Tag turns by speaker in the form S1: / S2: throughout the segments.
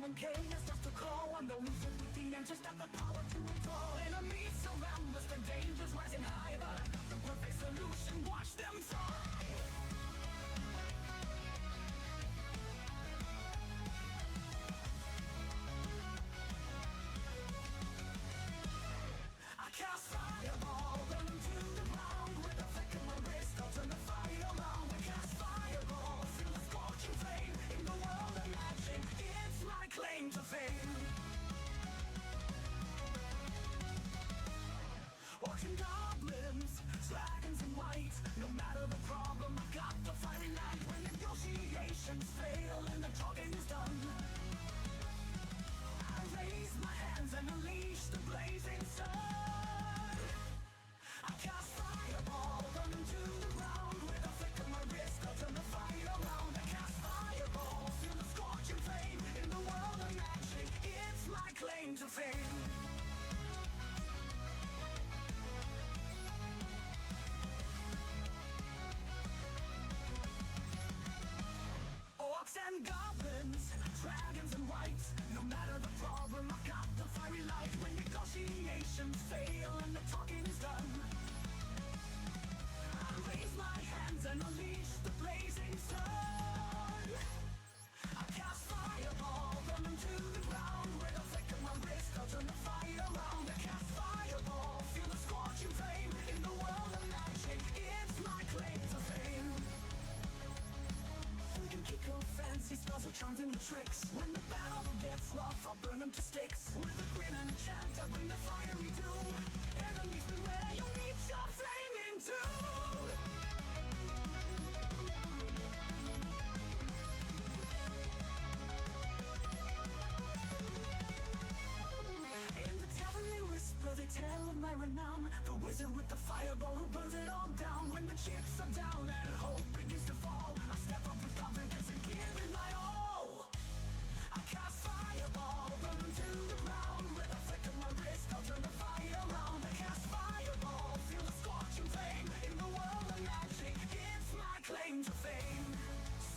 S1: when chaos starts to call, I'm the loser with the answers, got the power to control. Enemies surround us, the dangers rising high, but I got the perfect solution, watch them try. I cast fireball, run to the ground with a flick of my wrist, I'll turn the fire around. I cast fireball, feel the scorching flame in the world of magic. It's my claim to fame. Orcs and goblins, dragons and white, no matter the problem, I've got the fiery light. When negotiations fail and the talking is done, I raise my hands and unleash the blazing sun. I cast fireball, run to the ground with a flick of my wrist, I'll turn the fire around. I cast fireball, feel the scorching flame in the world of magic. It's my claim to fame. Orcs and goblins, dragons and whites, no matter the problem, I've got the fiery light. When negotiations fail and the talking is done, I raise my hands and unleash the blazing sun. I cast fireball, run to the ground with a flick of my wrist, I'll turn the fire around. I cast fireball, feel the scorching flame in the world of magic. It's my claim to fame. We can kick off fancy spells with charms and tricks. When the battle gets rough, I'll burn them to sticks. With a grin and a chant, I bring the fiery doom. Enemies beware, you'll need your flaming too. In the tavern they whisper, they tell of my renown. The wizard with the fireball who burns it all down. When the chips are down and hope begins to fall, I step up with confidence and give it my all. I cast fireball, run to the ground with a flick of my wrist, I'll turn the fire around. I cast fireball, feel the scorching flame in the world of magic. It's my claim to fame.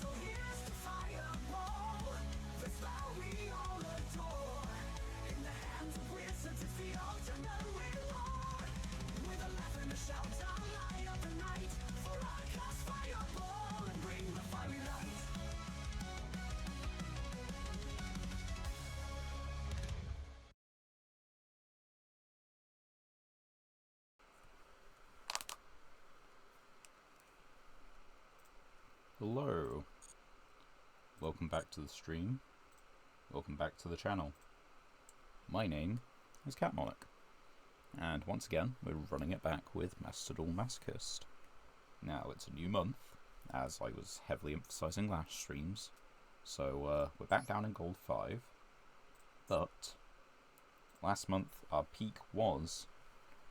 S1: So here's the fireball, the spell we all adore. In the hands of wizards, it's the ultimate reward. With a laugh and a shout, I'll light up the night, for I cast fireball and bring the fiery light.
S2: Hello, welcome back to the stream, welcome back to the channel. My name is Catmonarch, and once again we're running it back with Duel Masochist. Now it's a new month, as I was heavily emphasising last streams, so we're back down in Gold 5, but last month our peak was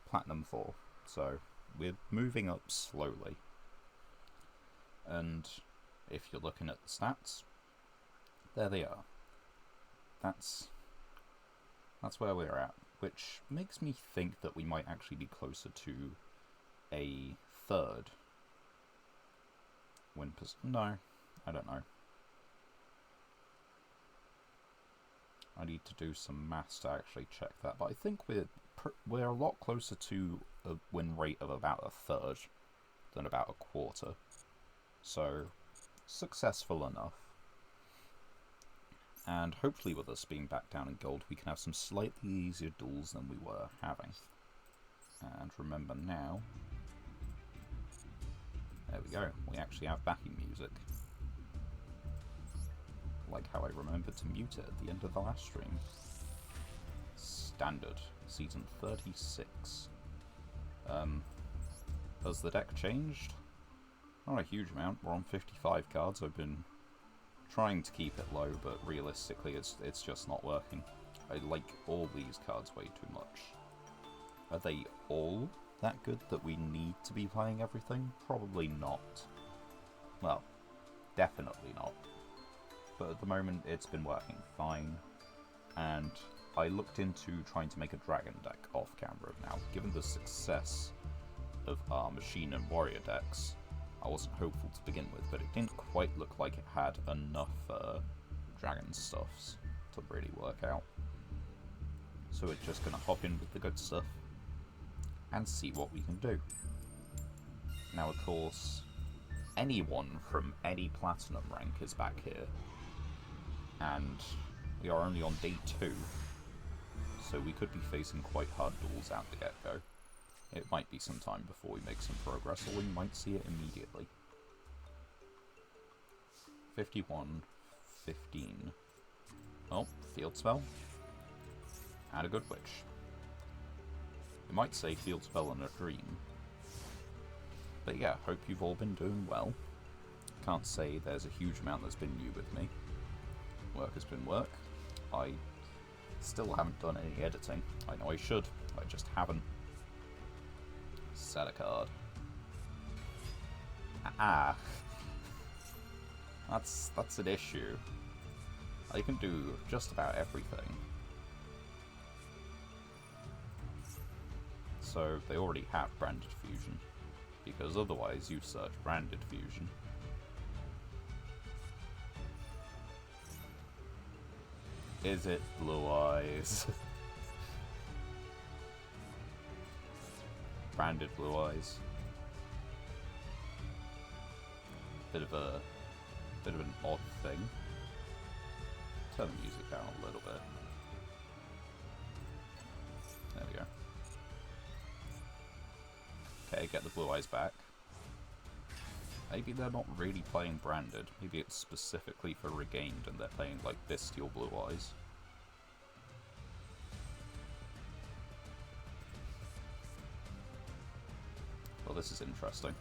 S2: Platinum 4, so we're moving up slowly. And if you're looking at the stats, there they are. That's where we're at, which makes me think that we might actually be closer to a third. No, I don't know. I need to do some maths to actually check that, but I think we're a lot closer to a win rate of about a third than about a quarter. So, successful enough. And hopefully with us being back down in gold, we can have some slightly easier duels than we were having. And remember now, there we go, we actually have backing music. Like how I remembered to mute it at the end of the last stream. Standard, season 36. Has the deck changed? Not a huge amount, we're on 55 cards. I've been trying to keep it low, but realistically it's just not working. I like all these cards way too much. Are they all that good that we need to be playing everything? Probably not. Well, definitely not. But at the moment it's been working fine, and I looked into trying to make a dragon deck off camera. Now, given the success of our machine and warrior decks, I wasn't hopeful to begin with, but it didn't quite look like it had enough dragon stuffs to really work out. So we're just going to hop in with the good stuff and see what we can do. Now, of course, anyone from any platinum rank is back here. And we are only on day 2. So we could be facing quite hard duels out the get-go. It might be some time before we make some progress, or we might see it immediately. 51, 15. Oh, field spell. And a good witch. You might say field spell and a dream. But yeah, hope you've all been doing well. Can't say there's a huge amount that's been new with me. Work has been work. I still haven't done any editing. I know I should, I just haven't. Set a card. Ah. That's an issue. I can do just about everything. So they already have Branded Fusion, because otherwise you search Branded Fusion. Is it Blue Eyes? Branded Blue Eyes. Bit of an odd thing. Turn the music down a little bit. There we go. Okay, get the Blue Eyes back. Maybe they're not really playing Branded. Maybe it's specifically for Regained and they're playing like Bestial Blue Eyes. Well, this is interesting.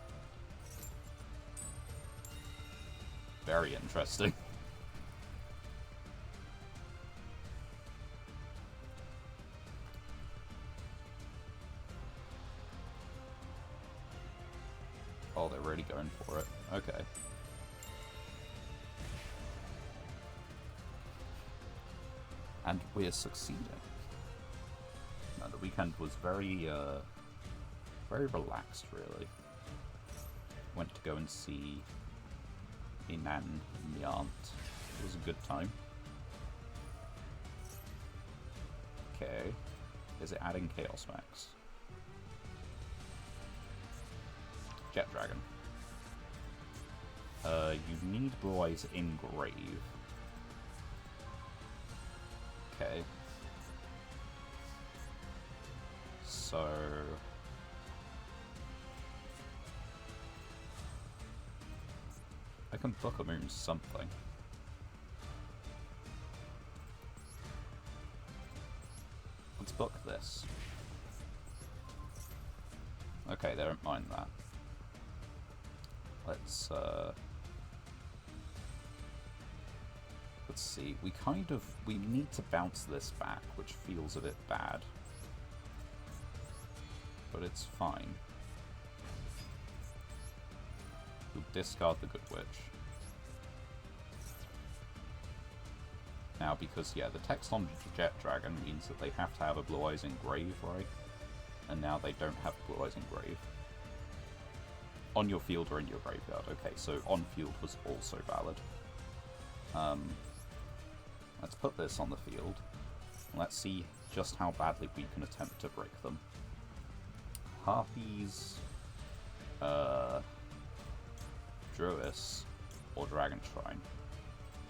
S2: Very interesting. Oh, they're really going for it. Okay. And we're succeeding. Now, the weekend was very relaxed, really. Went to go and see Inan Myant. It was a good time. Okay. Is it adding Chaos Max? Jet Dragon. You need Blue Eyes Engrave. Okay. So... I can book a moon something. Let's book this. Okay, they don't mind that. Let's see. We need to bounce this back, which feels a bit bad. But it's fine. We'll discard the Good Witch. Now, because, yeah, the text on Jet Dragon means that they have to have a Blue Eyes Engrave, right? And now they don't have Blue Eyes Engrave. On your field or in your graveyard. Okay, so on field was also valid. Let's put this on the field. Let's see just how badly we can attempt to break them. Harpies, Druis, or Dragon Shrine.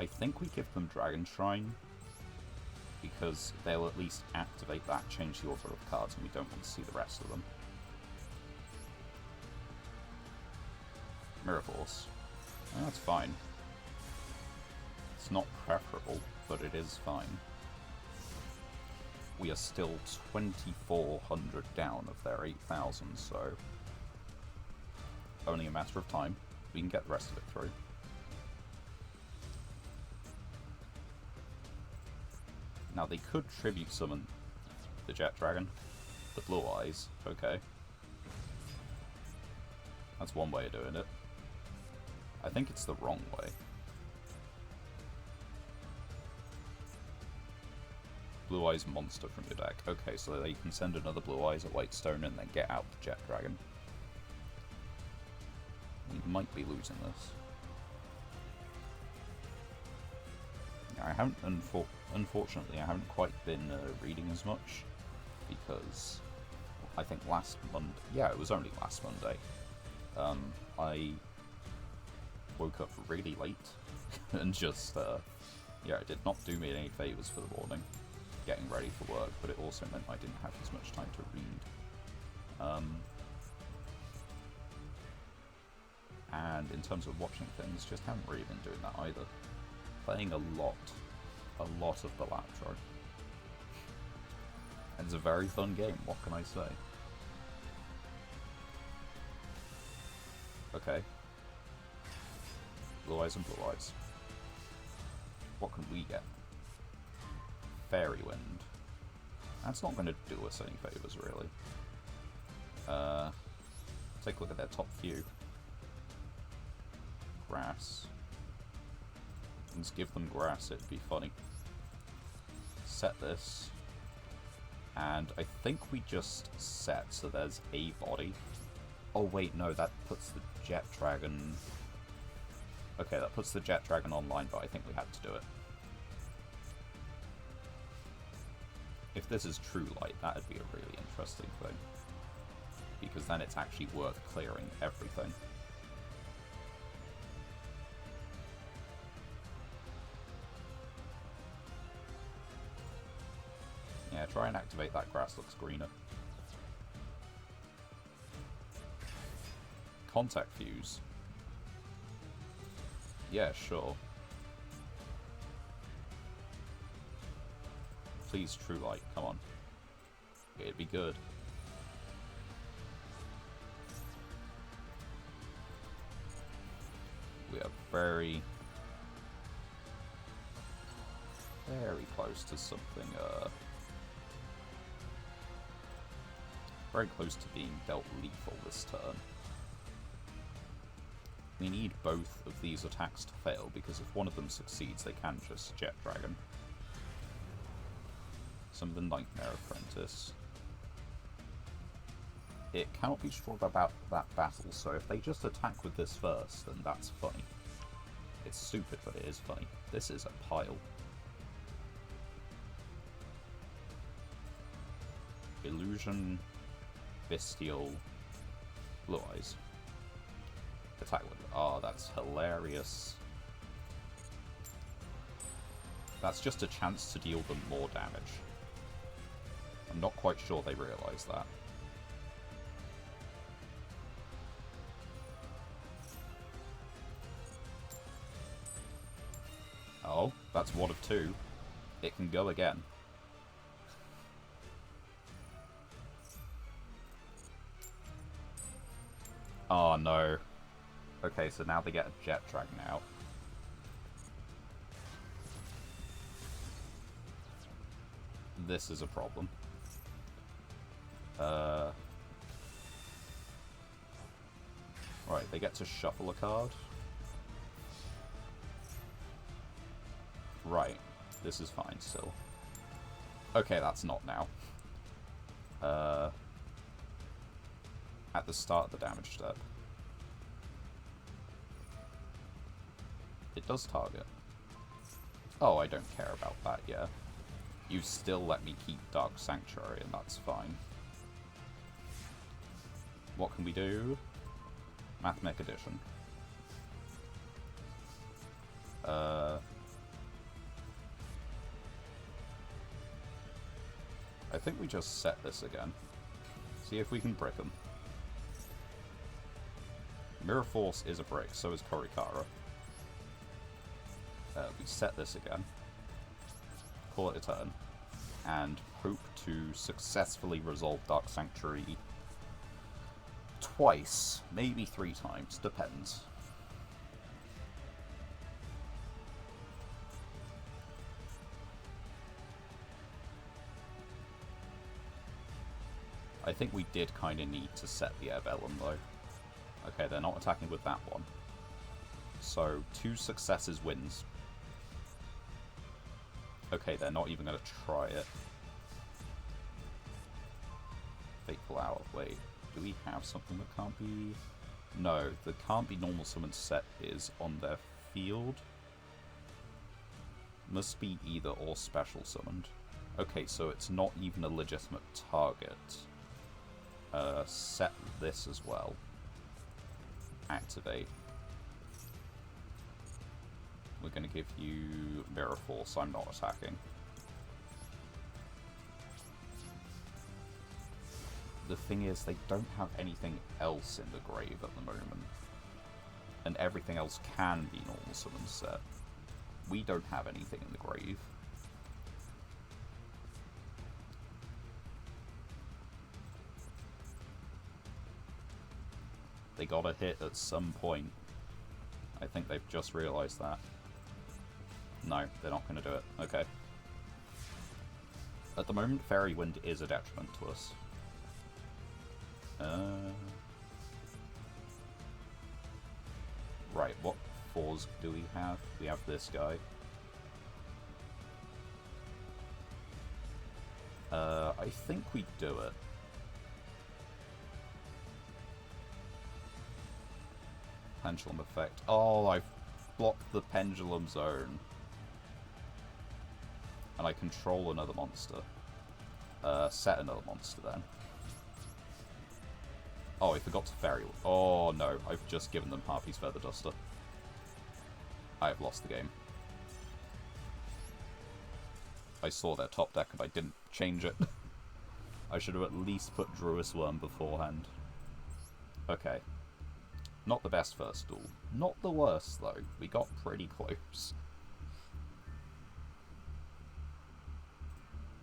S2: I think we give them Dragon Shrine because they'll at least activate that, change the order of cards, and we don't want to see the rest of them. Mirror Force. That's fine. It's not preferable, but it is fine. We are still 2,400 down of their 8,000, so only a matter of time. We can get the rest of it through. Now they could tribute summon the Jet Dragon, the Blue Eyes, okay. That's one way of doing it. I think it's the wrong way. Blue Eyes monster from your deck. Okay, so they can send another Blue Eyes, a White Stone, and then get out the Jet Dragon. We might be losing this. I haven't, unfortunately, I haven't quite been reading as much, because I think last Monday, yeah, it was only last Monday, I woke up really late, and just, yeah, it did not do me any favours for the morning, getting ready for work, but it also meant I didn't have as much time to read. And in terms of watching things, just haven't really been doing that either. Playing a lot of the Laptro. And it's a very fun game, what can I say? Okay. Blue Eyes and Blue Eyes. What can we get? Fairy Wind. That's not going to do us any favours, really. Take a look at their top few. Grass. Let's give them grass, it'd be funny. Set this. And I think we just set, so there's a body. Oh wait, no, that puts the Jet Dragon... Okay, that puts the Jet Dragon online, but I think we had to do it. If this is True Light, that'd be a really interesting thing. Because then it's actually worth clearing everything. Yeah, try and activate that grass, looks greener. Contact Fuse. Yeah, sure. Please, True Light, come on. It'd be good. We are very close to something, very close to being dealt lethal this turn. We need both of these attacks to fail, because if one of them succeeds, they can just Jet Dragon. Some of the Nightmare Apprentice. It cannot be sure about that battle, so if they just attack with this first, then that's funny. It's stupid, but it is funny. This is a pile. Illusion, Bestial, Blue Eyes. Attack with... Oh, that's hilarious. That's just a chance to deal them more damage. I'm not quite sure they realise that. Oh, that's one of two. It can go again. Oh no. Okay, so now they get a Jet Dragon out. This is a problem. Right, they get to shuffle a card. Right, this is fine still. Okay, that's not now. At the start of the damage step. It does target. Oh, I don't care about that, yeah. You still let me keep Dark Sanctuary, and that's fine. What can we do? Mathemech Edition. I think we just set this again. See if we can brick them. Mirror Force is a brick, so is Korikara. We set this again. Call it a turn. And hope to successfully resolve Dark Sanctuary twice, maybe 3 times, depends. I think we did kind of need to set the Ebellum though. Okay, they're not attacking with that one. So, 2 successes wins. Okay, they're not even going to try it. Fateful Hour. Wait, do we have something that can't be... No, the can't be normal summon set is on their field. Must be either or special summoned. Okay, so it's not even a legitimate target. Set this as well. Activate. We're going to give you Mirror Force. I'm not attacking. The thing is, they don't have anything else in the grave at the moment. And everything else can be normal summon set. We don't have anything in the grave. They gotta hit at some point. I think they've just realised that. No, they're not gonna do it. Okay. At the moment, Fairy Wind is a detriment to us. Right, what fours do we have? We have this guy. I think we do it. Pendulum effect. Oh, I've blocked the pendulum zone. And I control another monster. Set another monster then. Oh, I forgot to fairy. Oh no, I've just given them Harpy's Feather Duster. I have lost the game. I saw their top deck and I didn't change it. I should have at least put Druis Worm beforehand. Okay. Not the best first duel. Not the worst though. We got pretty close.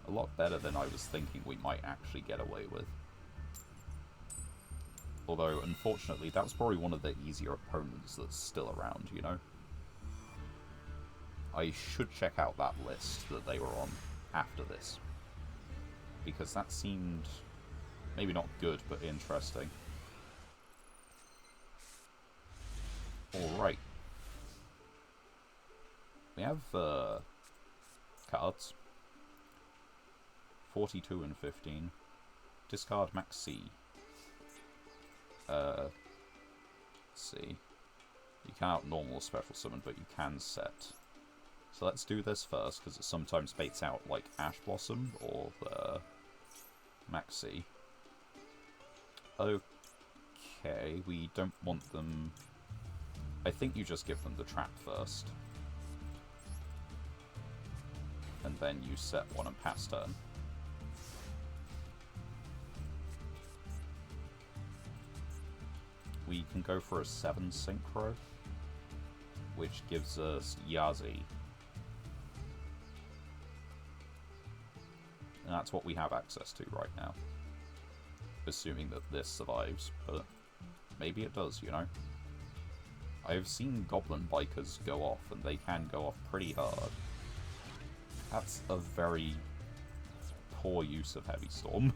S2: A lot better than I was thinking we might actually get away with. Although, unfortunately, that was probably one of the easier opponents that's still around, you know? I should check out that list that they were on after this. Because that seemed maybe not good, but interesting. Alright. We have cards. 42 and 15. Discard max C. Let's see. You cannot normal special summon, but you can set. So let's do this first, because it sometimes baits out like Ash Blossom or Maxi. Okay, we don't want them. I think you just give them the trap first. And then you set one and pass turn. We can go for a 7 synchro, which gives us Yazi. And that's what we have access to right now. Assuming that this survives, but maybe it does, you know? I've seen Goblin Bikers go off, and they can go off pretty hard. That's a very poor use of Heavy Storm.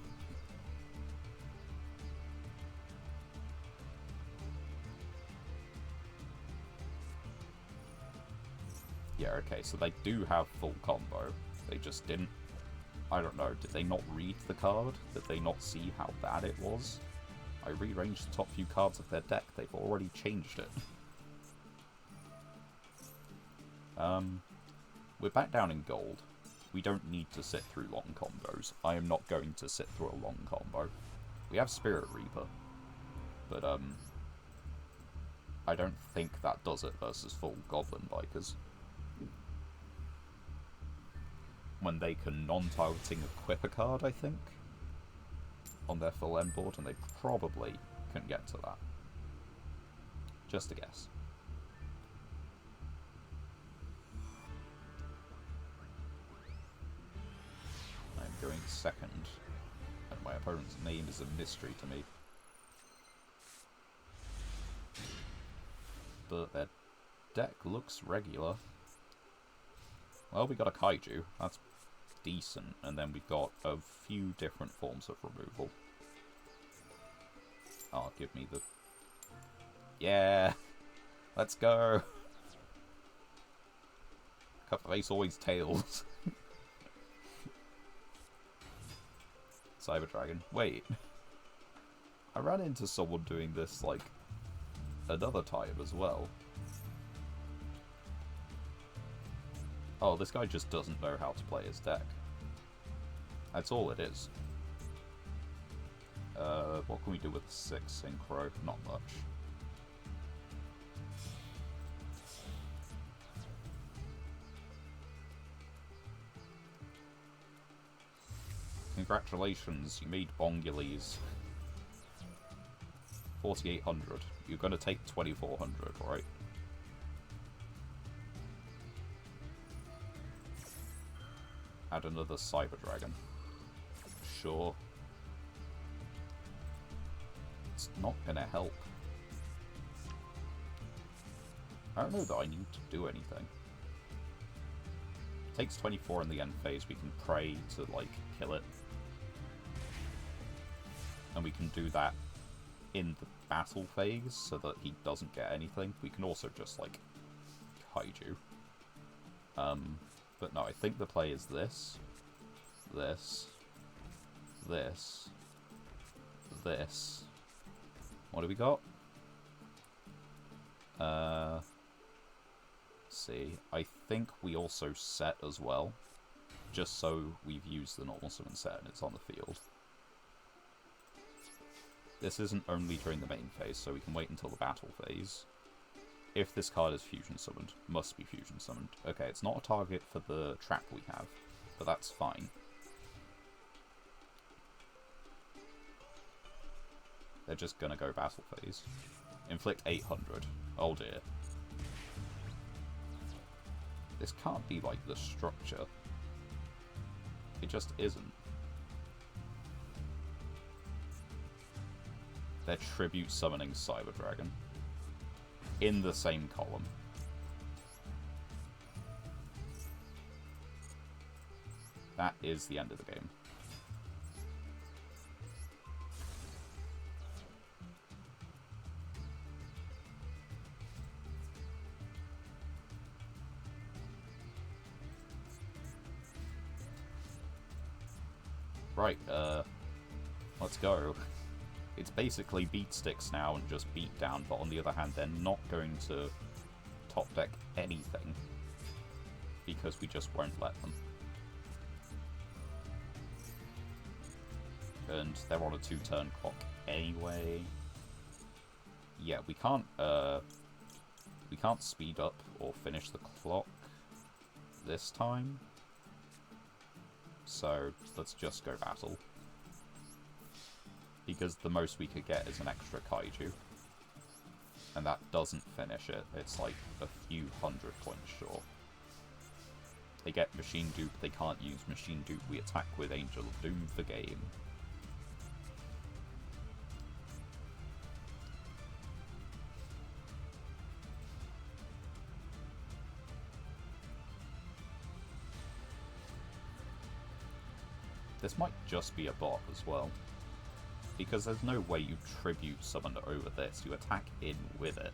S2: Yeah, okay, so they do have full combo. They just didn't... I don't know, did they not read the card? Did they not see how bad it was? I rearranged the top few cards of their deck. They've already changed it. We're back down in gold. We don't need to sit through long combos. I am not going to sit through a long combo. We have Spirit Reaper. But, I don't think that does it versus full Goblin Bikers. When they can non-targeting equip a card, I think, on their full end board, and they probably can get to that. Just a guess. I'm going second, and my opponent's name is a mystery to me. But their deck looks regular. Well, we got a Kaiju. That's decent. And then we've got a few different forms of removal. Oh, give me the... Yeah! Let's go! Cup of Ace always tails. Cyber Dragon. Wait. I ran into someone doing this, like, another time as well. Oh, this guy just doesn't know how to play his deck. That's all it is. What can we do with 6 synchro? Not much. Congratulations, you made Bongulies. 4,800. You're gonna take 2,400, right? Add another Cyber Dragon. Sure. It's not gonna help. I don't know that I need to do anything. Takes 24 in the end phase, we can pray to, like, kill it. And we can do that in the battle phase, so that he doesn't get anything. We can also just, like, kaiju. But no, I think the play is this. This. This. This. What do we got? See, I think we also set as well, just so we've used the normal summon set and it's on the field. This isn't only during the main phase, so we can wait until the battle phase. If this card is fusion summoned, must be fusion summoned. Okay, it's not a target for the trap we have, but that's fine. They're just gonna go battle phase. Inflict 800. Oh dear. This can't be like the structure. It just isn't. They're tribute summoning Cyber Dragon. In the same column. That is the end of the game. Right, let's go. It's basically beat sticks now and just beat down, but on the other hand, they're not going to top deck anything because we just won't let them. And they're on a 2-turn clock anyway. Yeah, we can't speed up or finish the clock this time. So let's just go battle. Because the most we could get is an extra kaiju. And that doesn't finish it. It's like a few hundred points short. They get Machine Dupe, they can't use Machine Dupe, we attack with Angel of Doom for game. This might just be a bot as well. Because there's no way you tribute summon over this, you attack in with it.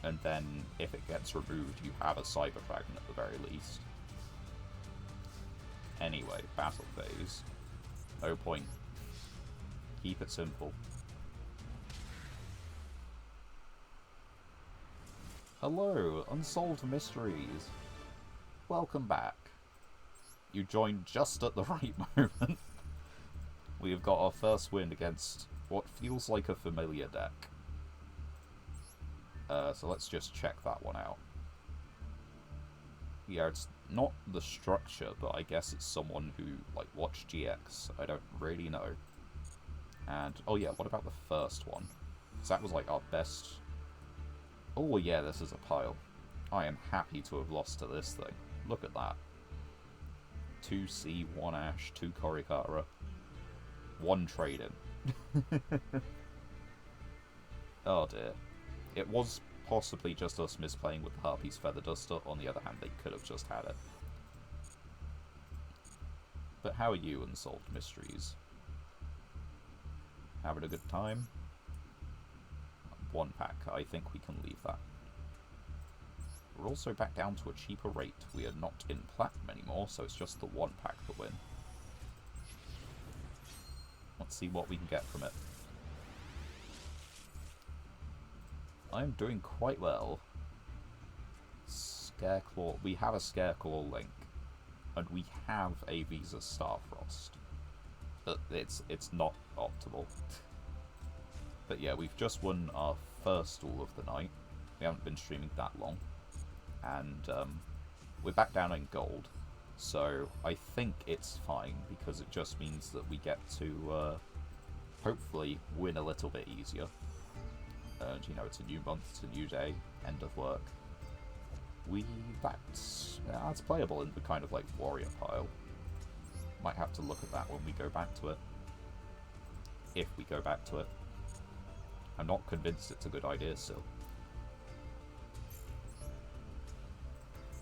S2: And then, if it gets removed, you have a Cyber Dragon at the very least. Anyway, battle phase. No point. Keep it simple. Hello, Unsolved Mysteries. Welcome back. You joined just at the right moment. We have got our first win against what feels like a familiar deck. So let's just check that one out. Yeah, it's not the structure, but I guess it's someone who, like, watched GX. I don't really know. And, oh yeah, what about the first one? Because that was, like, our best... Oh yeah, this is a pile. I am happy to have lost to this thing. Look at that. 2 C, 1 Ash, 2 Korikara. 1 trade-in. Oh dear. It was possibly just us misplaying with the Harpy's Feather Duster. On the other hand, they could have just had it. But how are you, Unsolved Mysteries? Having a good time? 1 pack. I think we can leave that. We're also back down to a cheaper rate. We are not in Platinum anymore, so it's just the 1 pack to win. Let's see what we can get from it. I'm doing quite well. Scareclaw. We have a Scareclaw Link, and we have a Visa Starfrost. It's not optimal. But yeah, we've just won our first Duel of the night. We haven't been streaming that long. And we're back down in gold. So I think it's fine, because it just means that we get to hopefully win a little bit easier. And, you know, it's a new month, it's a new day, end of work. That's playable in the kind of, like, warrior pile. Might have to look at that when we go back to it. If we go back to it. I'm not convinced it's a good idea still.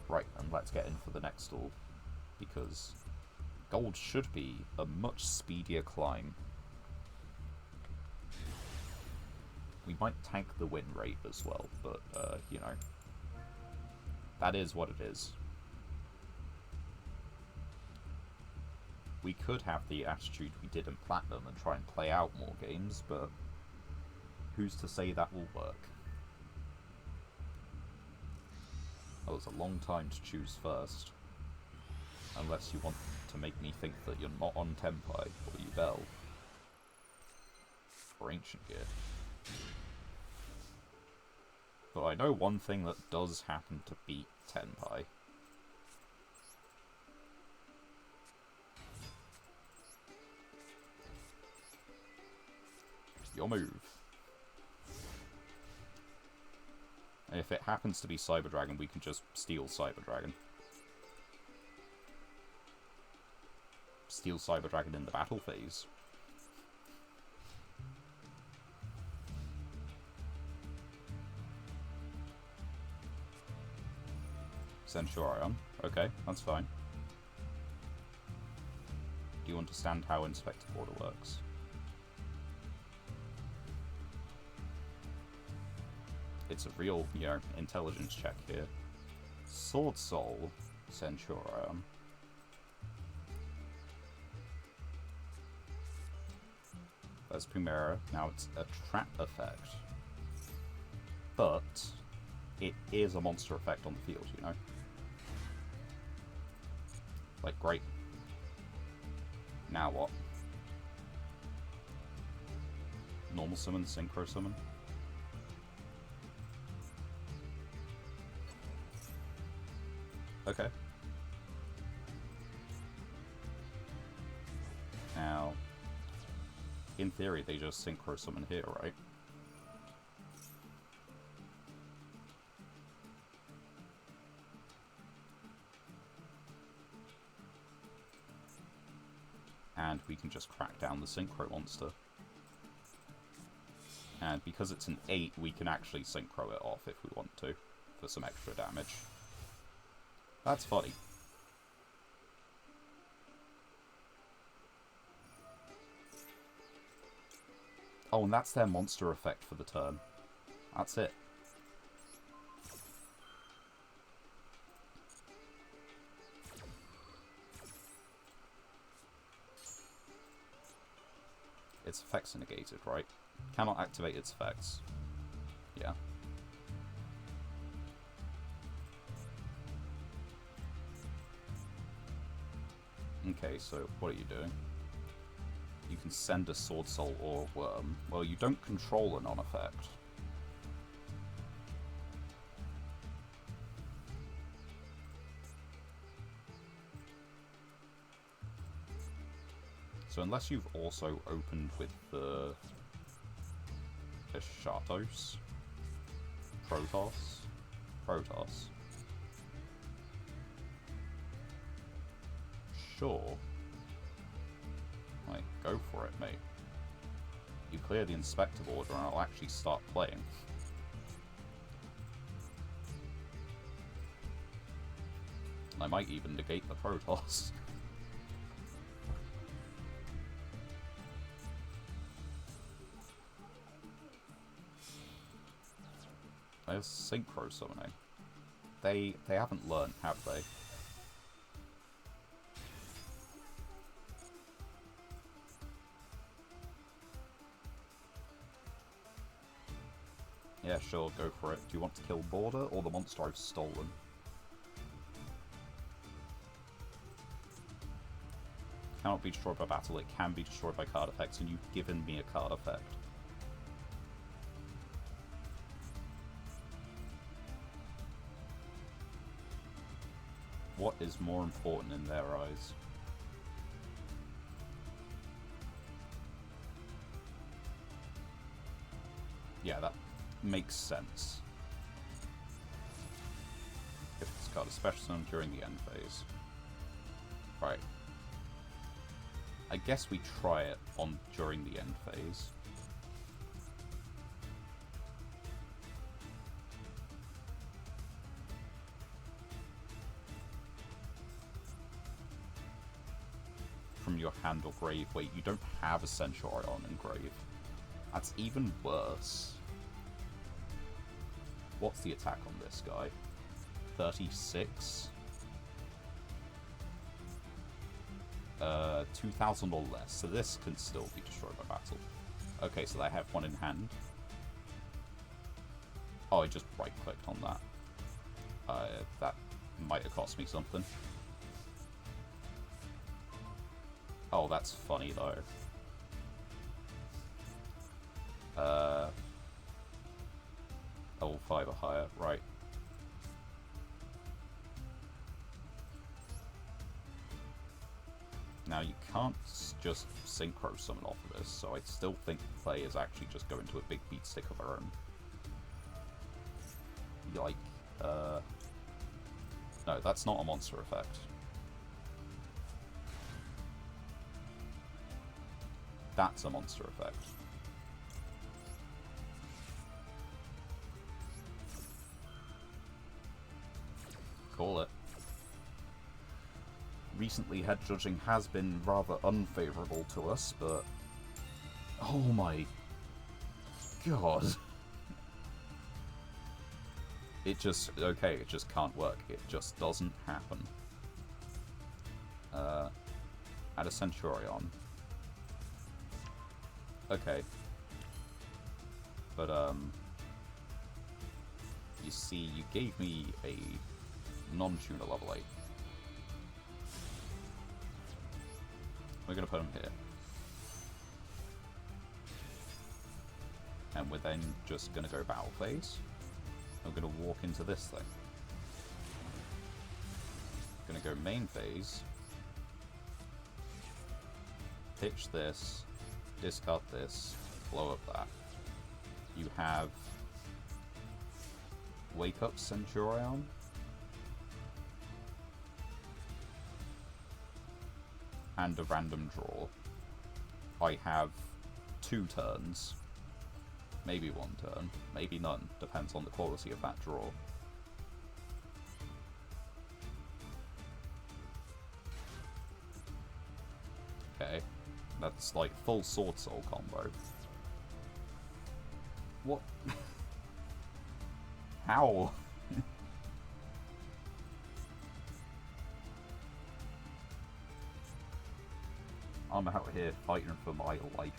S2: Right, and let's get in for the next duel, because gold should be a much speedier climb. We might tank the win rate as well, but, you know, that is what it is. We could have the attitude we did in Platinum and try and play out more games, but who's to say that will work? That was a long time to choose first. Unless you want to make me think that you're not on Tenpai, or Yubel, or Ancient Gear. But I know one thing that does happen to beat Tenpai. Your move. And if it happens to be Cyber Dragon, we can just steal Cyber Dragon. Steal Cyber Dragon in the battle phase. Centurion. Okay, that's fine. Do you understand how Inspector Order works? It's a real, you know, intelligence check here. Sword Soul, Centurion. There's Primera. Now it's a trap effect. But it is a monster effect on the field, you know? Like, great. Now what? Normal summon, synchro summon? Okay. Now, in theory, they just synchro summon here, right? And we can just crack down the synchro monster. And because it's an 8, we can actually synchro it off if we want to, for some extra damage. That's funny. Oh, and that's their monster effect for the turn. That's it. Its effects are negated, right? Cannot activate its effects. Yeah. Okay, so what are you doing? You can send a Sword Soul or a Worm. Well, you don't control a non-effect. So unless you've also opened with the Shatos, Protoss. Sure. Like, go for it, mate. You clear the Inspector Order and I'll actually start playing. I might even negate the Protoss. There's synchro summoning. They haven't learned, have they? Yeah, sure, go for it. Do you want to kill Border or the monster I've stolen? cannot be destroyed by battle, it can be destroyed by card effects, and you've given me a card effect. What is more important in their eyes? Yeah, that makes sense. If this card is special summon during the end phase. Right. I guess we try it on during the end phase. From your hand or grave. Wait, you don't have a Centurion in grave. That's even worse. What's the attack on this guy? 36? 2,000 or less. So this can still be destroyed by battle. Okay, so they have one in hand. Oh, I just right-clicked on that. That might have cost me something. Oh, that's funny, though. Level 5 or higher, right. Now, you can't just synchro summon off of this, so I still think the play is actually just go into a big beat stick of our own. Like, no, that's not a monster effect. That's a monster effect. Call it. Recently, head judging has been rather unfavourable to us, but... Oh my... God. It just... Okay, it just can't work. It just doesn't happen. Add a Centurion. Okay. But, you see, you gave me a non-tuner level 8. We're gonna put him here. And we're then just gonna go battle phase. I'm gonna walk into this thing. Gonna go main phase. Pitch this. Discard this. Blow up that. You have Wake Up Centurion. And a random draw. I have 2 turns. Maybe 1 turn. Maybe none. Depends on the quality of that draw. Okay. That's like full Sword Soul combo. What? How? I'm out here fighting for my life.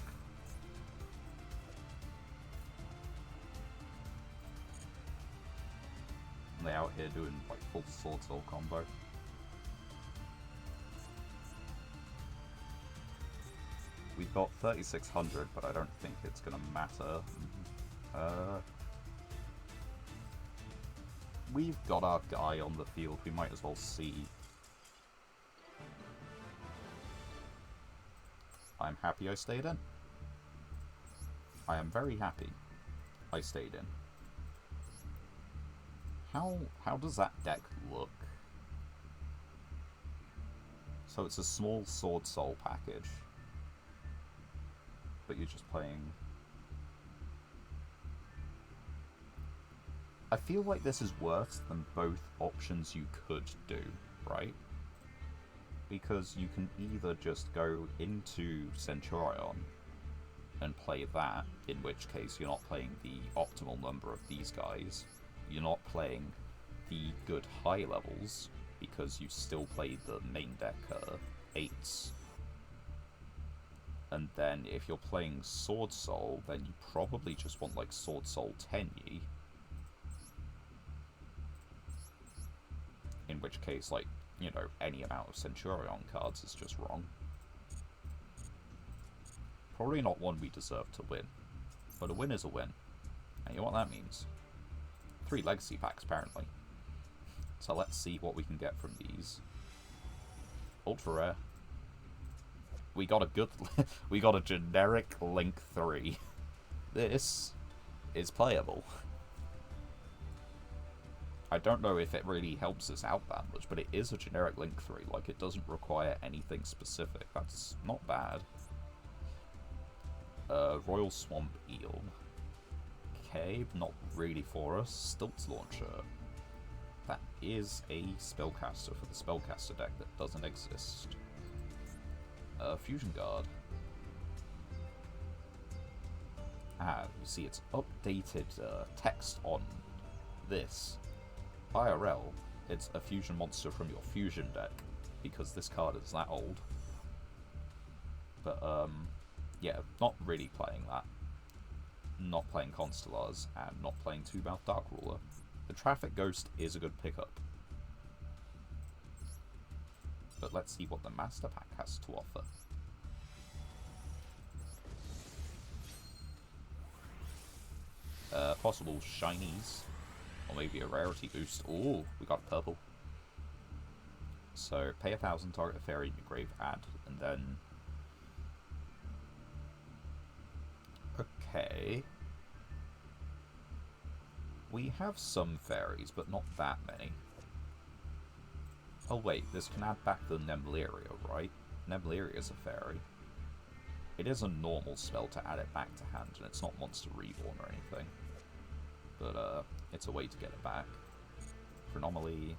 S2: And they're out here doing like full Sword Soul combo. We've got 3,600, but I don't think it's gonna matter. We've got our guy on the field, we might as well see. I'm happy I stayed in. I am very happy I stayed in. How does that deck look? So it's a small Sword Soul package. But you're just playing... I feel like this is worse than both options you could do, right? Because you can either just go into Centurion and play that, in which case you're not playing the optimal number of these guys. You're not playing the good high levels, because you still play the main deck 8s. And then if you're playing Sword Soul, then you probably just want like Sword Soul Tenyi. In which case, like, you know, any amount of Centurion cards is just wrong. probably not one we deserve to win. But a win is a win. And you know what that means? 3 legacy packs, apparently. So let's see what we can get from these. Ultra rare. We got a good... we got a generic Link 3. This is playable. I don't know if it really helps us out that much, but it is a generic Link 3. Like, it doesn't require anything specific. That's not bad. Royal Swamp Eel. Okay, not really for us. Stilts Launcher. That is a spellcaster for the spellcaster deck that doesn't exist. Fusion Guard. Ah, you see it's updated text on this. IRL, it's a fusion monster from your fusion deck, because this card is that old. But, yeah, not really playing that. Not playing Constellars, and not playing Two-Mouth Dark Ruler. The Traffic Ghost is a good pickup. But let's see what the Master Pack has to offer. Possible shinies. Or maybe a rarity boost. Ooh, we got purple. So, pay 1,000, target a fairy in your grave, add, and then... Okay. We have some fairies, but not that many. Oh wait, this can add back the Nemleria, right? Nemleria is a fairy. It is a normal spell to add it back to hand, and it's not Monster Reborn or anything. But, it's a way to get it back. For Anomaly,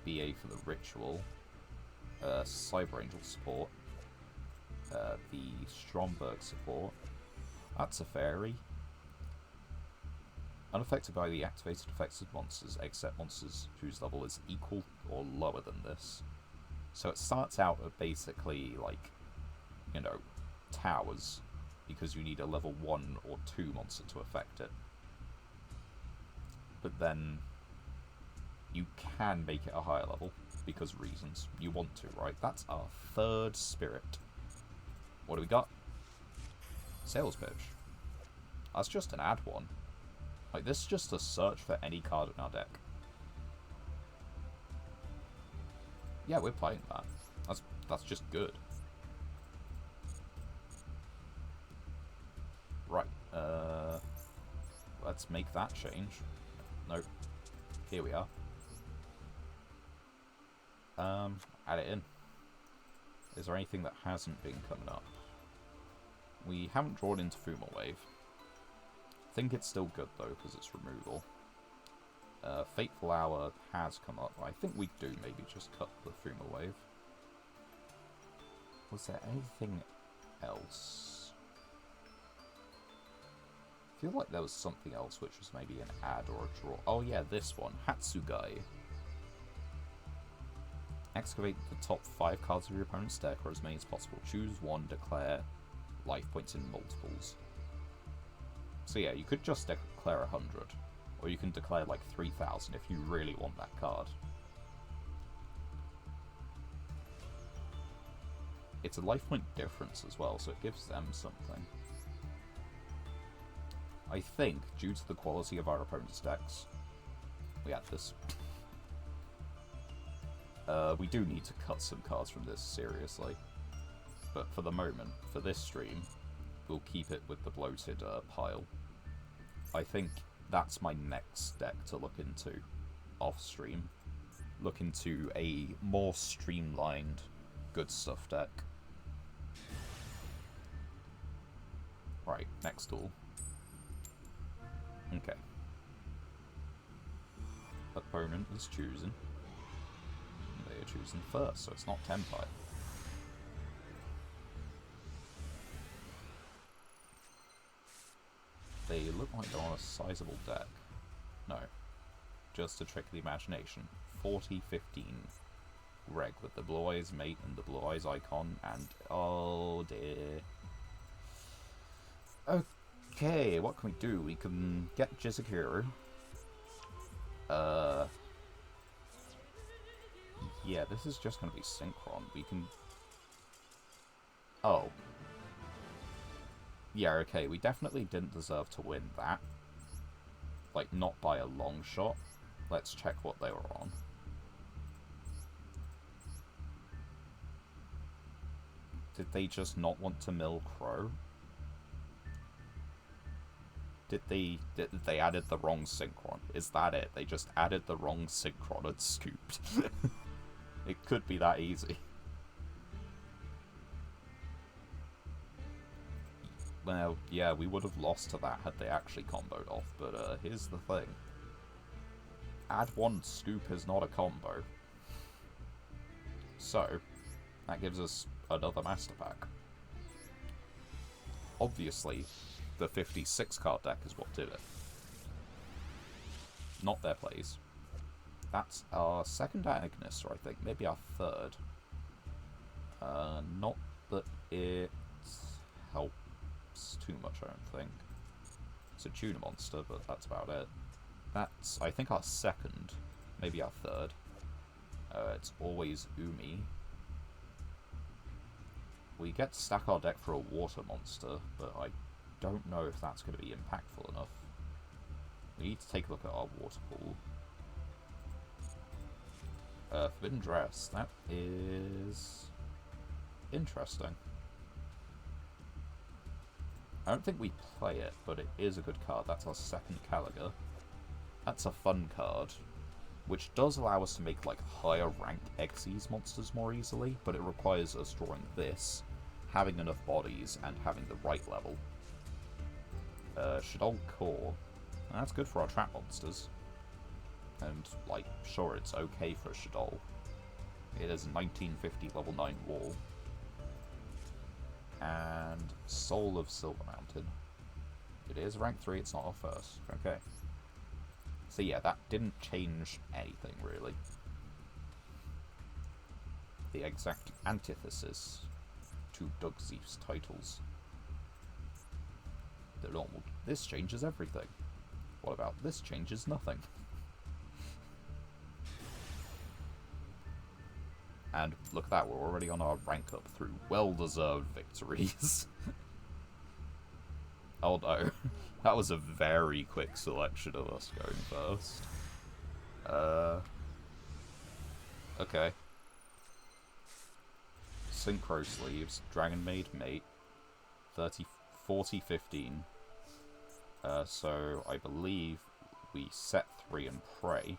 S2: BA for the Ritual, Cyber Angel support, the Stromberg support. That's a fairy. Unaffected by the activated effects of monsters, except monsters whose level is equal or lower than this. So it starts out at basically, like, you know, towers, because you need a level 1 or 2 monster to affect it. But then you can make it a higher level, because reasons. You want to, right? That's our 3rd spirit. What do we got? Sales pitch. That's just an add one. Like, this is just a search for any card in our deck. Yeah, we're playing that. That's just good. Right, let's make that change. Nope. Here we are. Add it in. Is there anything that hasn't been coming up? We haven't drawn into Fuma Wave. I think it's still good though, because it's removal. Fateful Hour has come up. I think we do maybe just cut the Fuma Wave. Was there anything else? I feel like there was something else which was maybe an add or a draw. Oh yeah, this one. Hatsugai. Excavate the top 5 cards of your opponent's deck, or as many as possible. Choose one, declare life points in multiples. So yeah, you could just declare 100. Or you can declare like 3,000 if you really want that card. It's a life point difference as well, so it gives them something. I think, due to the quality of our opponent's decks, we had this. We do need to cut some cards from this, seriously. But for the moment, for this stream, we'll keep it with the bloated pile. I think that's my next deck to look into off-stream. Look into a more streamlined, good stuff deck. Right, next tool. Okay. Opponent is choosing. They are choosing first, so it's not Tenpai. They look like they're on a sizable deck. No. Just to trick the imagination. 40-15. Reg with the Blue Eyes mate and the Blue Eyes icon, and oh dear. Okay, what can we do? We can get Jizukiru. Yeah, this is just going to be Synchron. We can... Oh. Yeah, okay, we definitely didn't deserve to win that. Like, not by a long shot. Let's check what they were on. Did they just not want to mill Crow? Did they added the wrong synchron? Is that it? They just added the wrong synchron and scooped. It could be that easy. Well, yeah, we would have lost to that had they actually comboed off, but here's the thing. Add one scoop is not a combo. So, that gives us another Master Pack. Obviously, the 56 card deck is what did it. Not their plays. That's our second Agnister, I think. Maybe our third. Not that it helps too much, I don't think. It's a Tuna Monster, but that's about it. That's, I think, our second. Maybe our third. It's always Umi. We get to stack our deck for a Water Monster, but I don't know if that's going to be impactful enough. We need to take a look at our water pool. Forbidden Dress. That is interesting. I don't think we play it, but it is a good card. That's our second Caliga. That's a fun card, which does allow us to make like higher rank Xyz monsters more easily, but it requires us drawing this, having enough bodies, and having the right level. Shaddoll Core. That's good for our trap monsters. And, like, sure, it's okay for a Shaddoll. It is a 1950 level 9 wall. And Soul of Silver Mountain. It is rank 3, it's not our first. Okay. So yeah, that didn't change anything, really. The exact antithesis to Dugzeef's titles. The normal, this changes everything. What about this changes nothing? And look at that, we're already on our rank up through well-deserved victories. Oh no, that was a very quick selection of us going first. Okay. Synchro Sleeves, Dragon Maid Mate, 30, 40, 15. So I believe we set 3 and pray.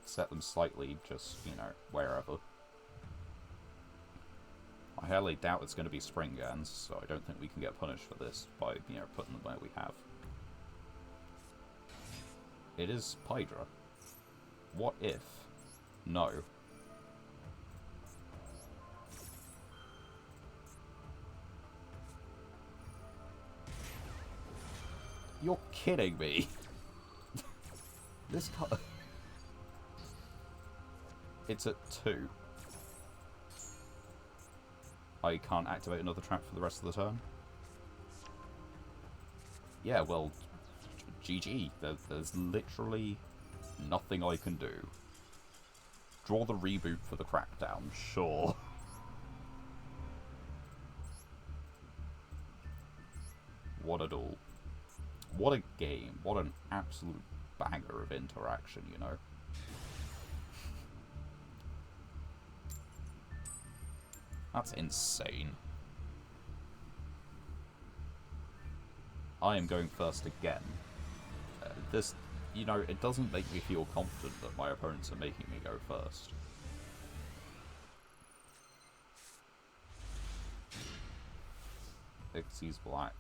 S2: Set them slightly, just, you know, wherever. I highly doubt it's going to be Springans, so I don't think we can get punished for this by, you know, putting them where we have. It is Pydra. What if? No. You're kidding me. This card... It's at 2. I can't activate another trap for the rest of the turn. Yeah, well, GG. There's literally nothing I can do. Draw the reboot for the Crackdown, sure. What a duel. What a game. What an absolute banger of interaction, you know. That's insane. I am going first again. This, you know, it doesn't make me feel confident that my opponents are making me go first. Xyz Black,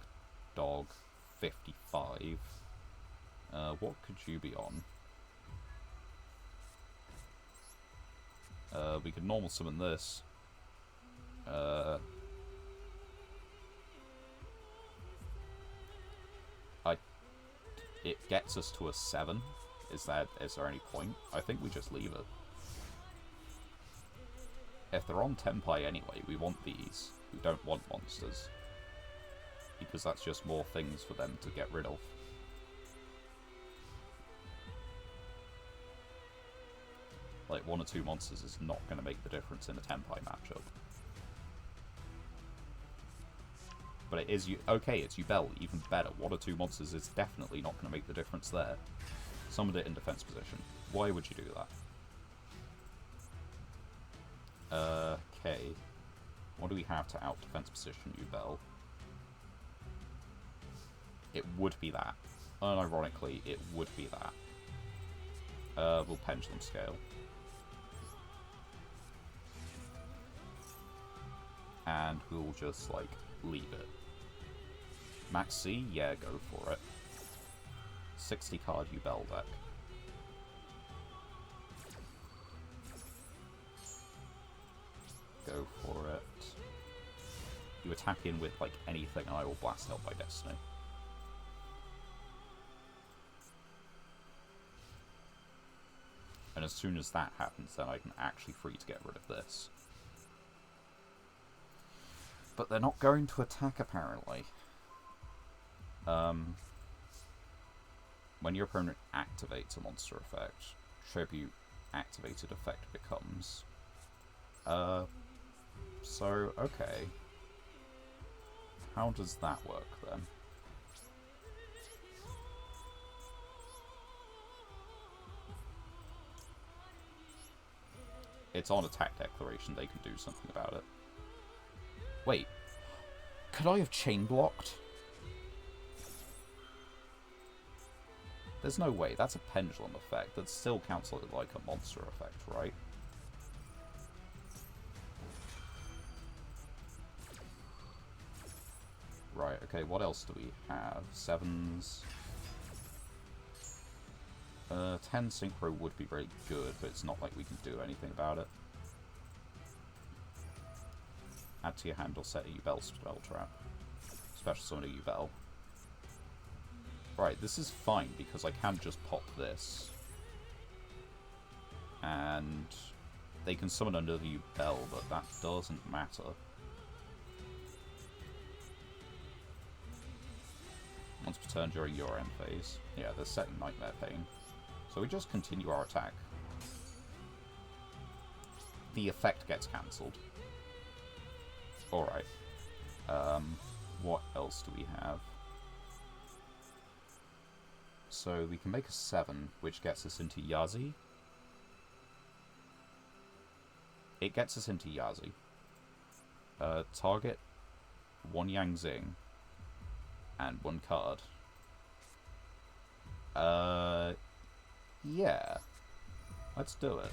S2: Dog, 55. What could you be on? We could normal summon this. It gets us to a 7. Is there any point? I think we just leave it. If they're on Tenpai anyway, we want these. We don't want monsters. Because that's just more things for them to get rid of. Like, 1 or 2 monsters is not going to make the difference in a Tenpai matchup. But it is you. Okay, it's Yubel, even better. One or two monsters is definitely not going to make the difference there. Summoned it in defense position. Why would you do that? Okay. What do we have to out defense position Yubel? It would be that. Unironically, it would be that. We'll Pendulum Scale. And we'll just, like, leave it. Max C? Yeah, go for it. 60 card Yubel deck. Go for it. You attack in with, like, anything and I will blast out by Destiny. And as soon as that happens, then I can actually free to get rid of this. But they're not going to attack, apparently. When your opponent activates a monster effect, tribute activated effect becomes. So, okay. How does that work, then? It's on attack declaration, they can do something about it. Wait. Could I have chain blocked? There's no way. That's a pendulum effect. That still counts like a monster effect, right? Right, okay, what else do we have? 7s. 10 synchro would be very good, but it's not like we can do anything about it. Add to your hand or set a Yubel spell trap. Special summon a Yubel. Right, this is fine because I can just pop this. And they can summon another Yubel, but that doesn't matter. Once per turn during your end phase. Yeah, they're setting Nightmare Pain. So we just continue our attack. The effect gets cancelled. Alright. What else do we have? So we can make a 7, which gets us into Yazi. It gets us into Yazi. Target 1 Yang Zing and 1 card. Yeah. Let's do it.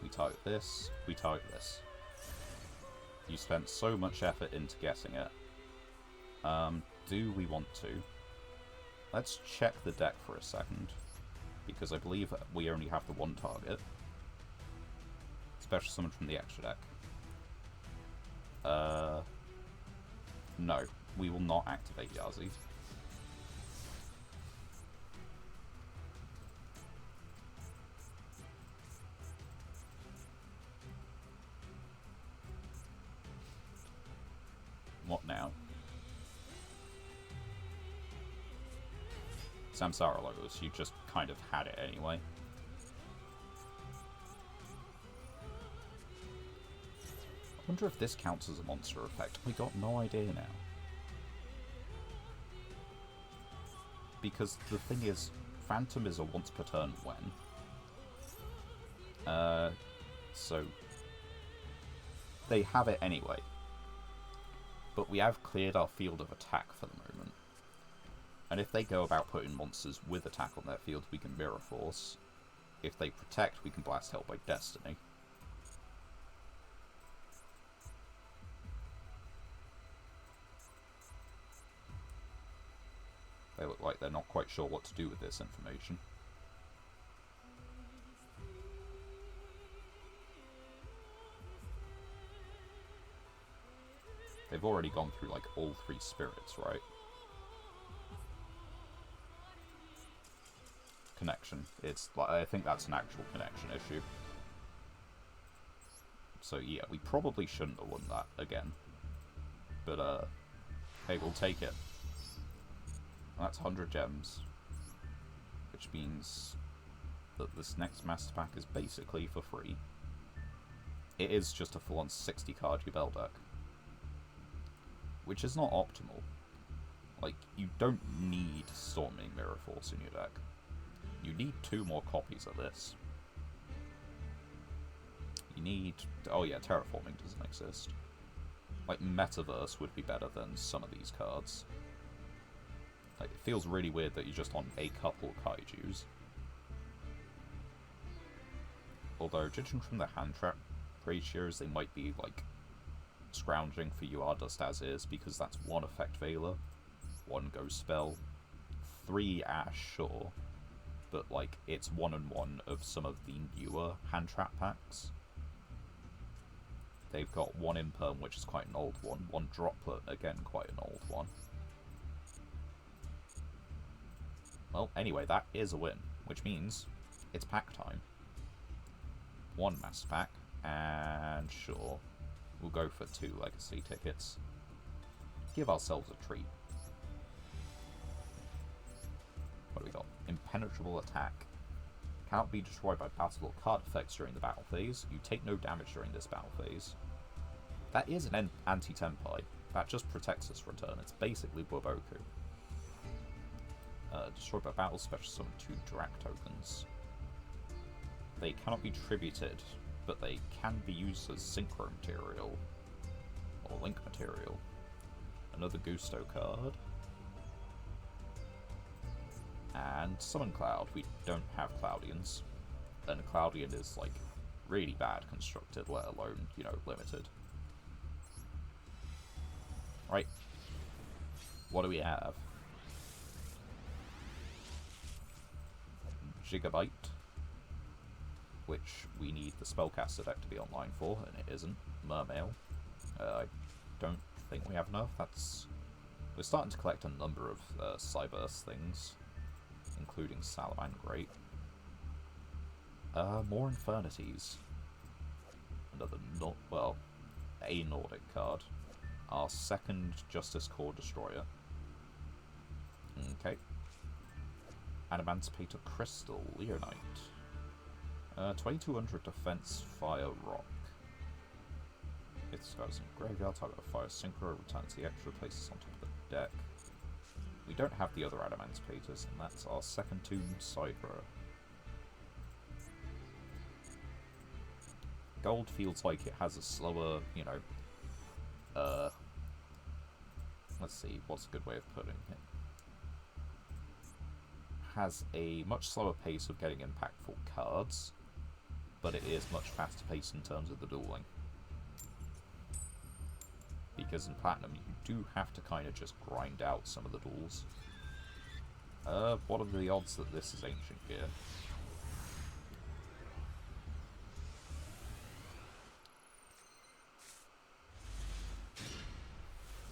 S2: We target this, we target this. You spent so much effort into guessing it. Do we want to? Let's check the deck for a second, because I believe we only have the one target. Special summon from the extra deck. No, we will not activate Yazi. What now? Samsara Logos, you just kind of had it anyway. I wonder if this counts as a monster effect. We got no idea now. Because the thing is, Phantom is a once per turn when. So they have it anyway. But we have cleared our field of attack for the moment. And if they go about putting monsters with attack on their field, we can Mirror Force. If they protect, we can Blast Hell by Destiny. They look like they're not quite sure what to do with this information. They've already gone through, like, all 3 spirits, right? Connection. It's, like, I think that's an actual connection issue. So, yeah, we probably shouldn't have won that again. But, hey, we'll take it. And that's 100 gems. Which means that this next Master Pack is basically for free. It is just a full-on 60-card Yubel deck. Which is not optimal. Like, you don't need Storming Mirror Force in your deck. You need 2 more copies of this. You need... oh yeah, Terraforming doesn't exist. Like, Metaverse would be better than some of these cards. Like, it feels really weird that you're just on a couple Kaijus. Although, judging from the hand trap ratios, they might be, like, scrounging for UR Dust as is, because that's 1 Effect Veiler, 1 Ghost Spell, 3 Ash, sure, but, like, it's 1 and 1 of some of the newer hand trap packs. They've got 1 Imperm, which is quite an old one, 1 Droplet, again, quite an old one. Well, anyway, that is a win, which means it's pack time. 1 Master Pack, and sure, we'll go for 2 Legacy tickets. Give ourselves a treat. What do we got? Impenetrable Attack. Cannot be destroyed by battle or card effects during the battle phase. You take no damage during this battle phase. That is an anti-Tenpai. That just protects us for a turn. It's basically Waboku. Destroyed by battle, special summon 2 Drak tokens. They cannot be tributed, but they can be used as synchro material. Or link material. Another Gusto card. And Summon Cloud. We don't have Cloudians. And Cloudian is, like, really bad constructed, let alone, you know, limited. Right. What do we have? Gigabyte. Which we need the Spellcaster deck to be online for, and it isn't. Mermail. I don't think we have enough. We're starting to collect a number of Cyburst things, including Salamangreat. More Infernities. Another a Nordic card. Our 2nd Justice Core Destroyer. Okay. Adamantipator Crystal, Leonite. 2200 Defense, Fire, Rock. If this guy's in graveyard, target a Fire Synchro, returns the extra, places on top of the deck. We don't have the other Adamantipator's, and that's our 2nd Tomb, Sidra. Gold feels like it has a slower, you know, let's see, what's a good way of putting it? Has a much slower pace of getting impactful cards, but it is much faster paced in terms of the dueling. Because in Platinum, you do have to kind of just grind out some of the duels. What are the odds that this is Ancient Gear?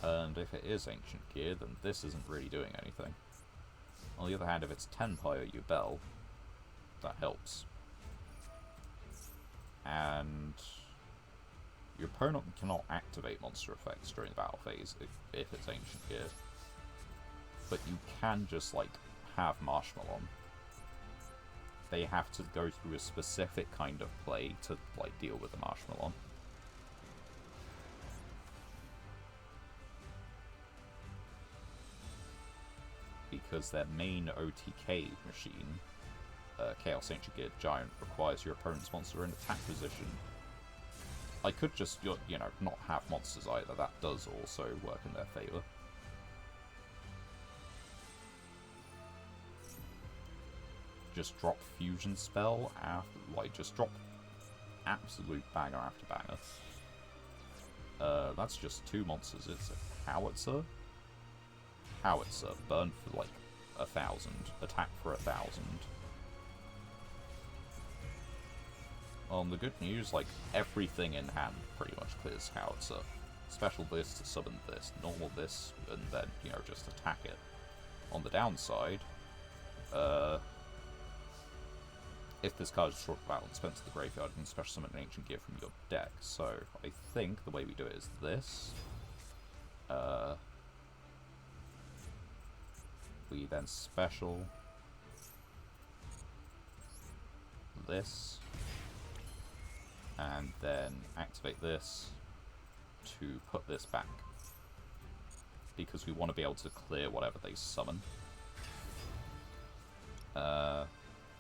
S2: And if it is Ancient Gear, then this isn't really doing anything. On the other hand, if it's Tenpai or Yubel, that helps. And your opponent cannot activate monster effects during the battle phase if it's Ancient Gear. But you can just, like, have Marshmallow. They have to go through a specific kind of play to, like, deal with the Marshmallow. Because their main OTK machine, Chaos Ancient Gear Giant, requires your opponent's monster in attack position. I could just, you know, not have monsters either. That does also work in their favour. Just drop Fusion Spell after, like, just drop absolute banger after banger. That's just 2 monsters. It's a Howitzer. Howitzer, burn for like 1,000, attack for 1,000. The good news, like, everything in hand pretty much clears Howitzer. Special this to summon this, normal this, and then, you know, just attack it. On the downside, if this card is destroyed by battle, dispense to the graveyard, you can special summon an Ancient Gear from your deck. So, I think the way we do it is this. We then special this, and then activate this to put this back, because we want to be able to clear whatever they summon.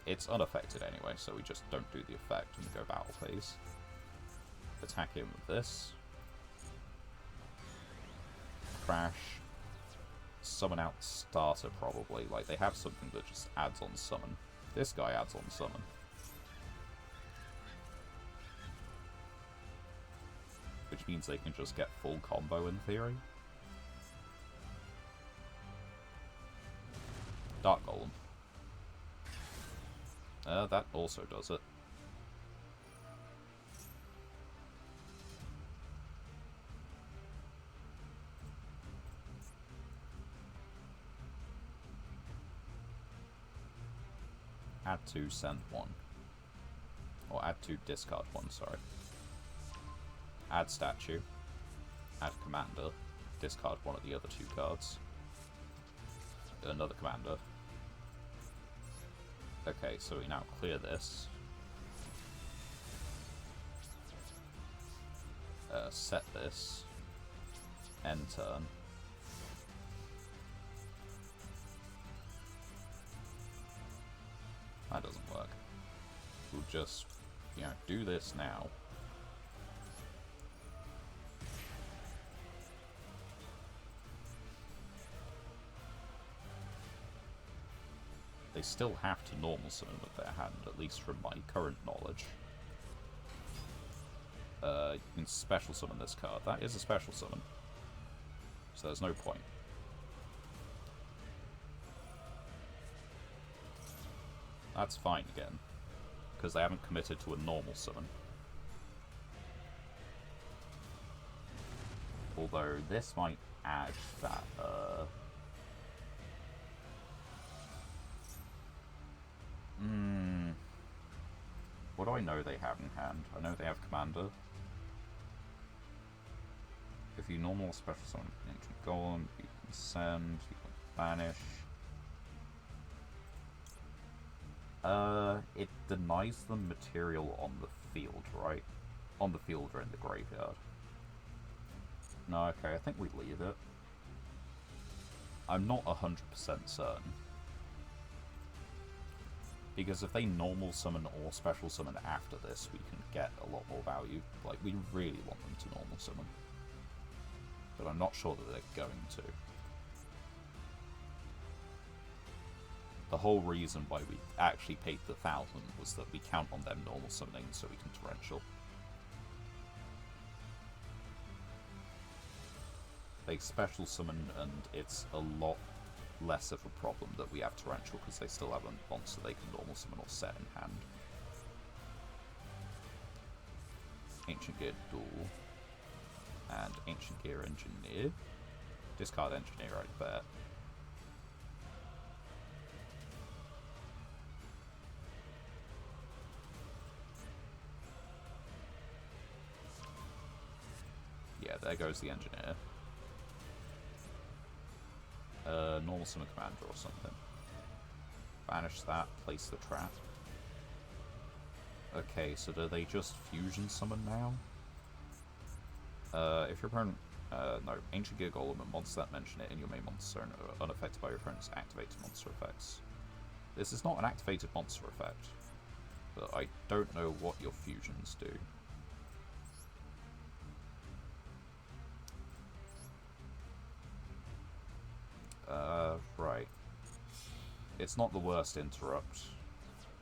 S2: It's unaffected anyway, so we just don't do the effect and go battle phase. Attack him with this. Crash. Summon out starter, probably. Like, they have something that just adds on summon. This guy adds on summon. Which means they can just get full combo in theory. Dark Golem. That also does it. Add 2, send 1. Or add 2, discard 1, sorry. Add statue. Add commander. Discard one of the other 2 cards. Another commander. Okay, so we now clear this. Set this. End turn. That doesn't work. We'll just, do this now. They still have to normal summon with their hand, at least from my current knowledge. You can special summon this card. That is a special summon. So there's no point. That's fine again, because they haven't committed to a normal summon. Although this might add that, what do I know they have in hand? I know they have Commander. If you normal special summon Ancient Golem, you can send, you can banish. It denies them material on the field, right? On the field or in the graveyard. No, okay, I think we leave it. I'm not 100% certain. Because if they normal summon or special summon after this, we can get a lot more value. Like, we really want them to normal summon. But I'm not sure that they're going to. The whole reason why we actually paid the 1,000 was that we count on them normal summoning so we can torrential. They special summon and it's a lot less of a problem that we have torrential because they still have a monster they can normal summon or set in hand. Ancient Gear Duel and Ancient Gear Engineer. Discard Engineer right there. Yeah, there goes the Engineer. Normal summon Commander or something. Banish that, place the trap. Okay, so do they just fusion summon now? If your opponent... no, Ancient Gear Golem and monsters that mention it in your main monster and are unaffected by your opponent's activated monster effects. This is not an activated monster effect, but I don't know what your fusions do. Right. It's not the worst interrupt.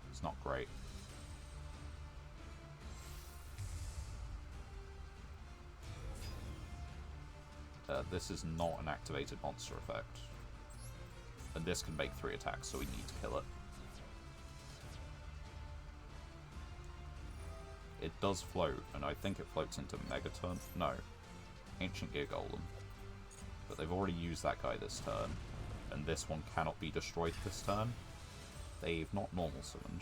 S2: It's not great. This is not an activated monster effect. And this can make 3 attacks, so we need to kill it. It does float, and I think it floats into Megaton. No. Ancient Gear Golem. But they've already used that guy this turn, and this one cannot be destroyed this turn. They've not normal summoned.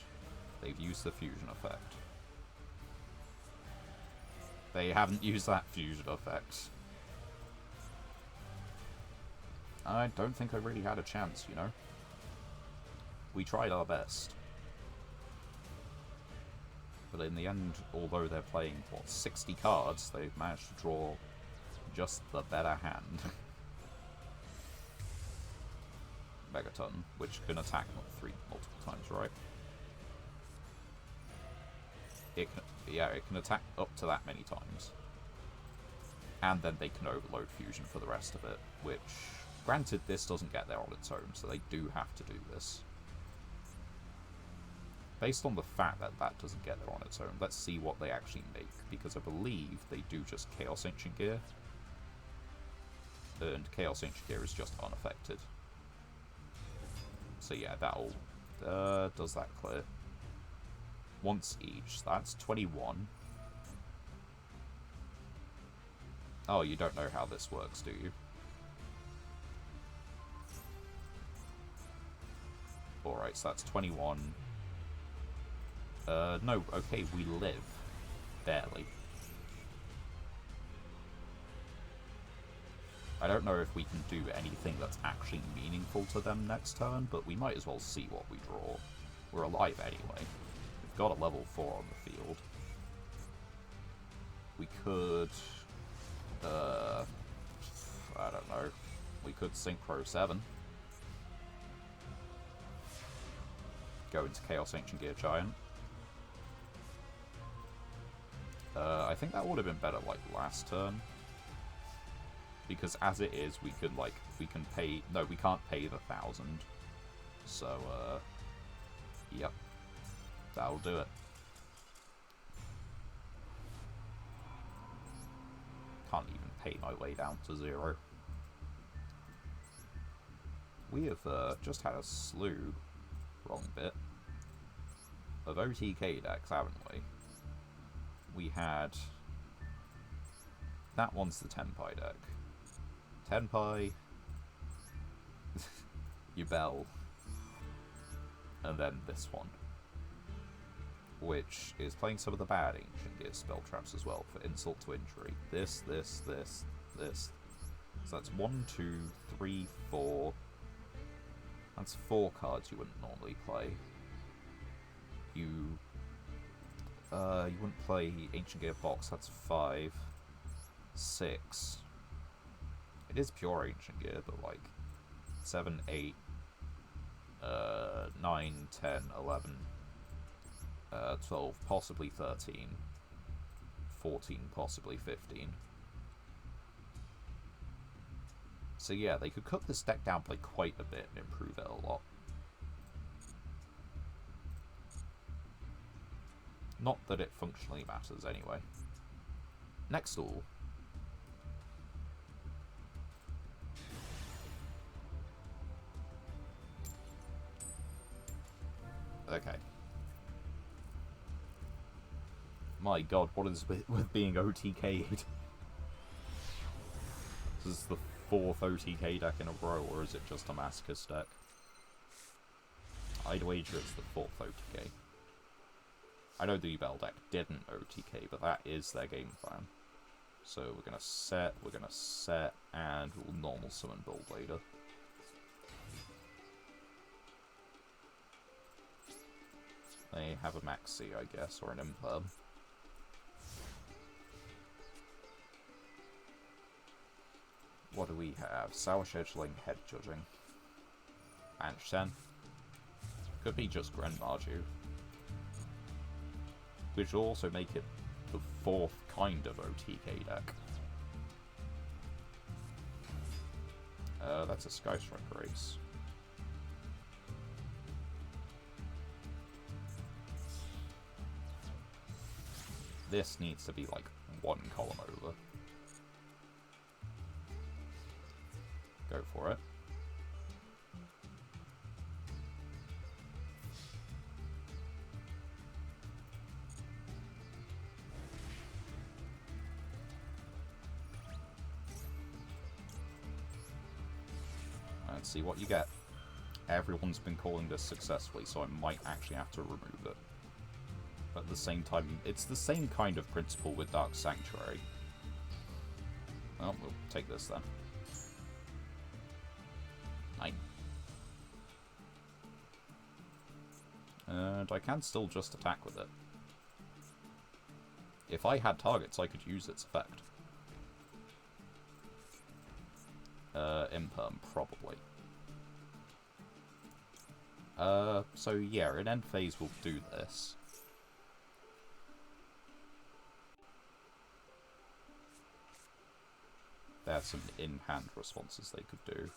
S2: They've used the fusion effect. They haven't used that fusion effect. I don't think I really had a chance, you know? We tried our best. But in the end, although they're playing, what, 60 cards, they've managed to draw just the better hand. Megaton, which can attack multiple times, right? It can attack up to that many times. And then they can overload fusion for the rest of it, which, granted, this doesn't get there on its own, so they do have to do this. Based on the fact that that doesn't get there on its own, let's see what they actually make, because I believe they do just Chaos Ancient Gear, and Chaos Ancient Gear is just unaffected. So yeah, that'll... does that clear? Once each, so that's 21. Oh, you don't know how this works, do you? Alright, so that's 21. No, okay, we live. Barely. I don't know if we can do anything that's actually meaningful to them next turn, but we might as well see what we draw. We're alive anyway. We've got a level 4 on the field. We could... I don't know. We could Synchro 7. Go into Chaos Ancient Gear Giant. I think that would have been better, like, last turn. Because as it is, we can pay... No, we can't pay the 1,000. So, yep. That'll do it. Can't even pay my way down to 0. We have just had a slew, wrong bit, of OTK decks, haven't we? We had... That one's the Tenpai deck. Tenpai, Yubel, and then this one, which is playing some of the bad Ancient Gear spell traps as well for insult to injury. This. So that's 1, 2, 3, 4. That's 4 cards you wouldn't normally play. You wouldn't play Ancient Gear Box, that's 5, 6. It is pure Ancient Gear, but like 7, 8, 9, 10, 11, 12, possibly 13, 14, possibly 15. So yeah, they could cut this deck down by quite a bit and improve it a lot. Not that it functionally matters anyway. Next duel. Okay. My god, what is with being OTK'd? This is the 4th OTK deck in a row, or is it just a Masochist deck? I'd wager it's the 4th OTK. I know the Yubel deck didn't OTK, but that is their game plan. So we're gonna set, and we'll normal summon Bull later. They have a Maxi, I guess, or an Imperm. What do we have? Sour Scheduling, Head Judging. Banch 10. Could be just Grenmarju. Which will also make it the 4th kind of OTK deck. That's a Skystrike race. This needs to be like 1 column over. Go for it. Let's see what you get. Everyone's been calling this successfully, so I might actually have to remove it. But at the same time, it's the same kind of principle with Dark Sanctuary. Well, we'll take this then. And I can still just attack with it. If I had targets, I could use its effect. Imperm, probably. So yeah, in end phase we'll do this. There's some in-hand responses they could do.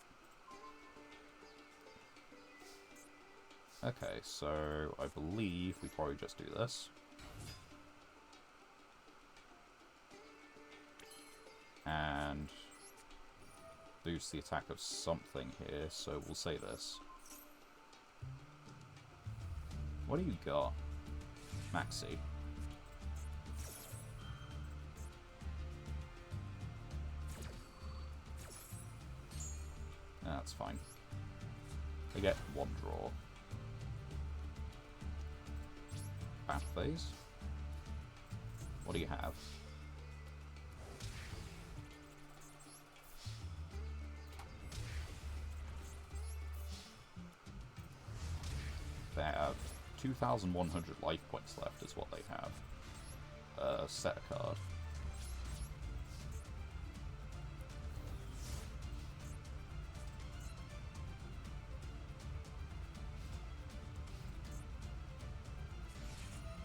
S2: Okay, so I believe we probably just do this. And boost the attack of something here, so we'll say this. What do you got? Maxi. That's fine. They get one draw. Battle phase. What do you have? They have 2,100 life points left is what they have. Set a card.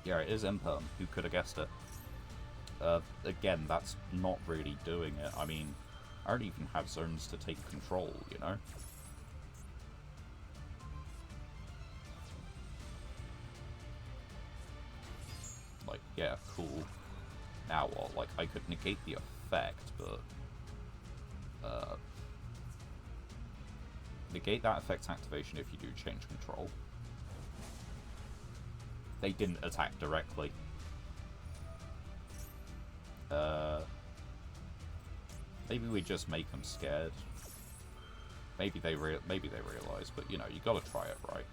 S2: Yeah, it is Imperm. Who could have guessed it? Again, that's not really doing it. I mean, I don't even have zones to take control, you know? Like, yeah, cool. Now what? Like, I could negate the effect, but... negate that effect's activation if you do change control. They didn't attack directly. Maybe we just make them scared. Maybe they realize, but you know, you gotta try it right.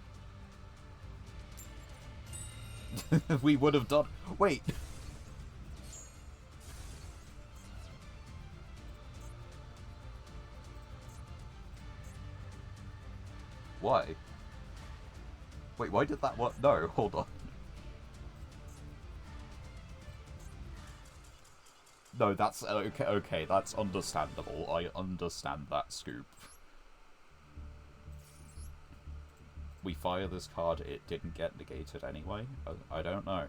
S2: We would have done. Wait. Why? Wait, why did that work? No, hold on. No, that's okay. Okay, that's understandable. I understand that scoop. We fire this card. It didn't get negated anyway. I don't know.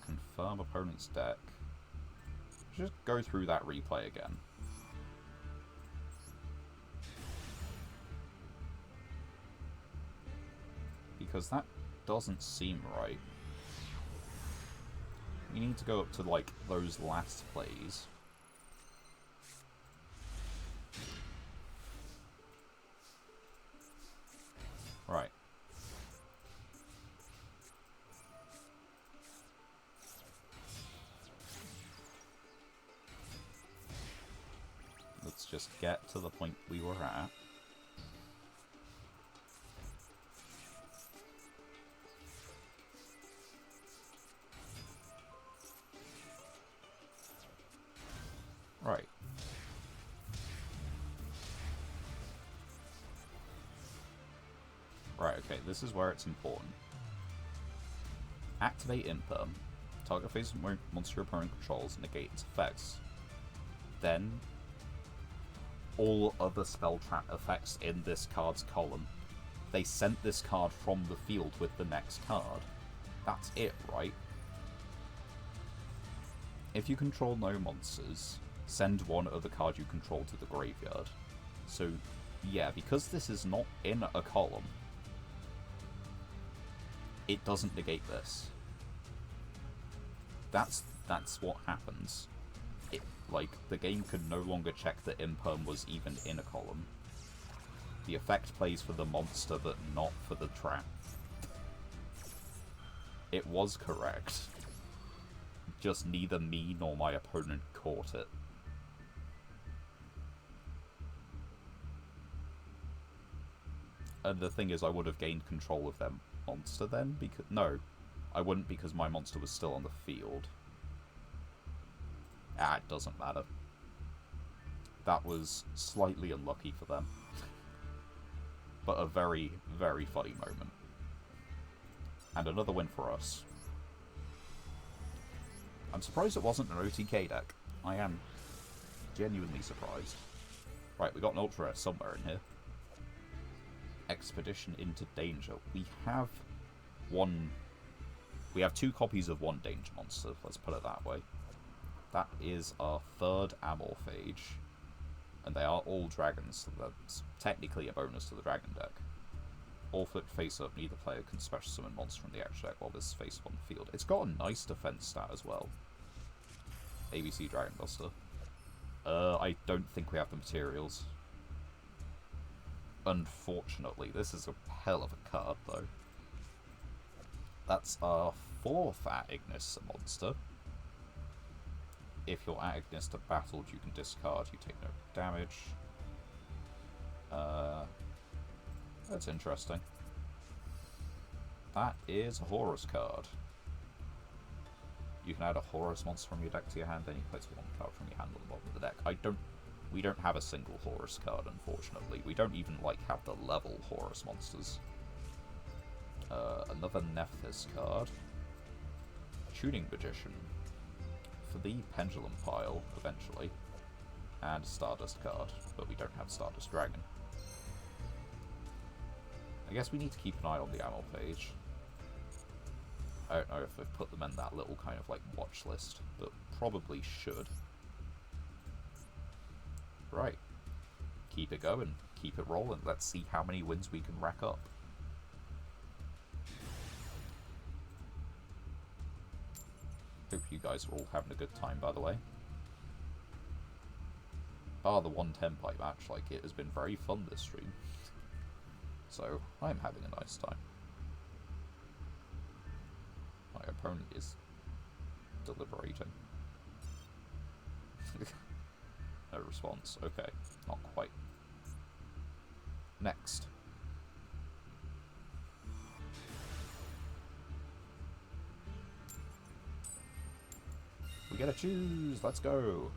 S2: Confirm opponent's deck. Just go through that replay again. Because that doesn't seem right. We need to go up to, like, those last plays. Right. Let's just get to the point we were at. Right. Right, okay, this is where it's important. Activate Imperm. Target phase monster your opponent controls, negate its effects. Then, all other spell trap effects in this card's column. They sent this card from the field with the next card. That's it, right? If you control no monsters, send one other card you control to the graveyard. So, yeah, because this is not in a column, it doesn't negate this. That's what happens. Like, the game could no longer check that Imperm was even in a column. The effect plays for the monster, but not for the trap. It was correct. Just neither me nor my opponent caught it. And the thing is, I would have gained control of their monster then, because... No, I wouldn't, because my monster was still on the field. Ah, it doesn't matter. That was slightly unlucky for them. But a very, very funny moment. And another win for us. I'm surprised it wasn't an OTK deck. I am genuinely surprised. Right, we got an Ultra Rare somewhere in here. Expedition into Danger. We have one... We have 2 copies of one Danger Monster, let's put it that way. That is our 3rd Amorphage. And they are all dragons, so that's technically a bonus to the dragon deck. All flipped face up, neither player can special summon monster from the extra deck while this is face up on the field. It's got a nice defense stat as well. ABC Dragon Buster. I don't think we have the materials. Unfortunately, this is a hell of a card, though. That's our 4th at Ignis monster. If you're at Ignis to battled, you can discard, you take no damage. That's interesting. That is a Horus card. You can add a Horus monster from your deck to your hand, then you place 1 card from your hand on the bottom of the deck. We don't have a single Horus card, unfortunately. We don't even, like, have the level Horus monsters. Another Nephthys card. Tuning Magician. For the Pendulum Pile, eventually. And a Stardust card, but we don't have Stardust Dragon. I guess we need to keep an eye on the Amorphage. I don't know if I've put them in that little kind of, like, watch list, but probably should. Right. Keep it going. Keep it rolling. Let's see how many wins we can rack up. Hope you guys are all having a good time, by the way. The 110 pipe match, like, it has been very fun this stream. So, I'm having a nice time. My opponent is deliberating. No response. Okay, not quite. Next. We gotta choose! Let's go!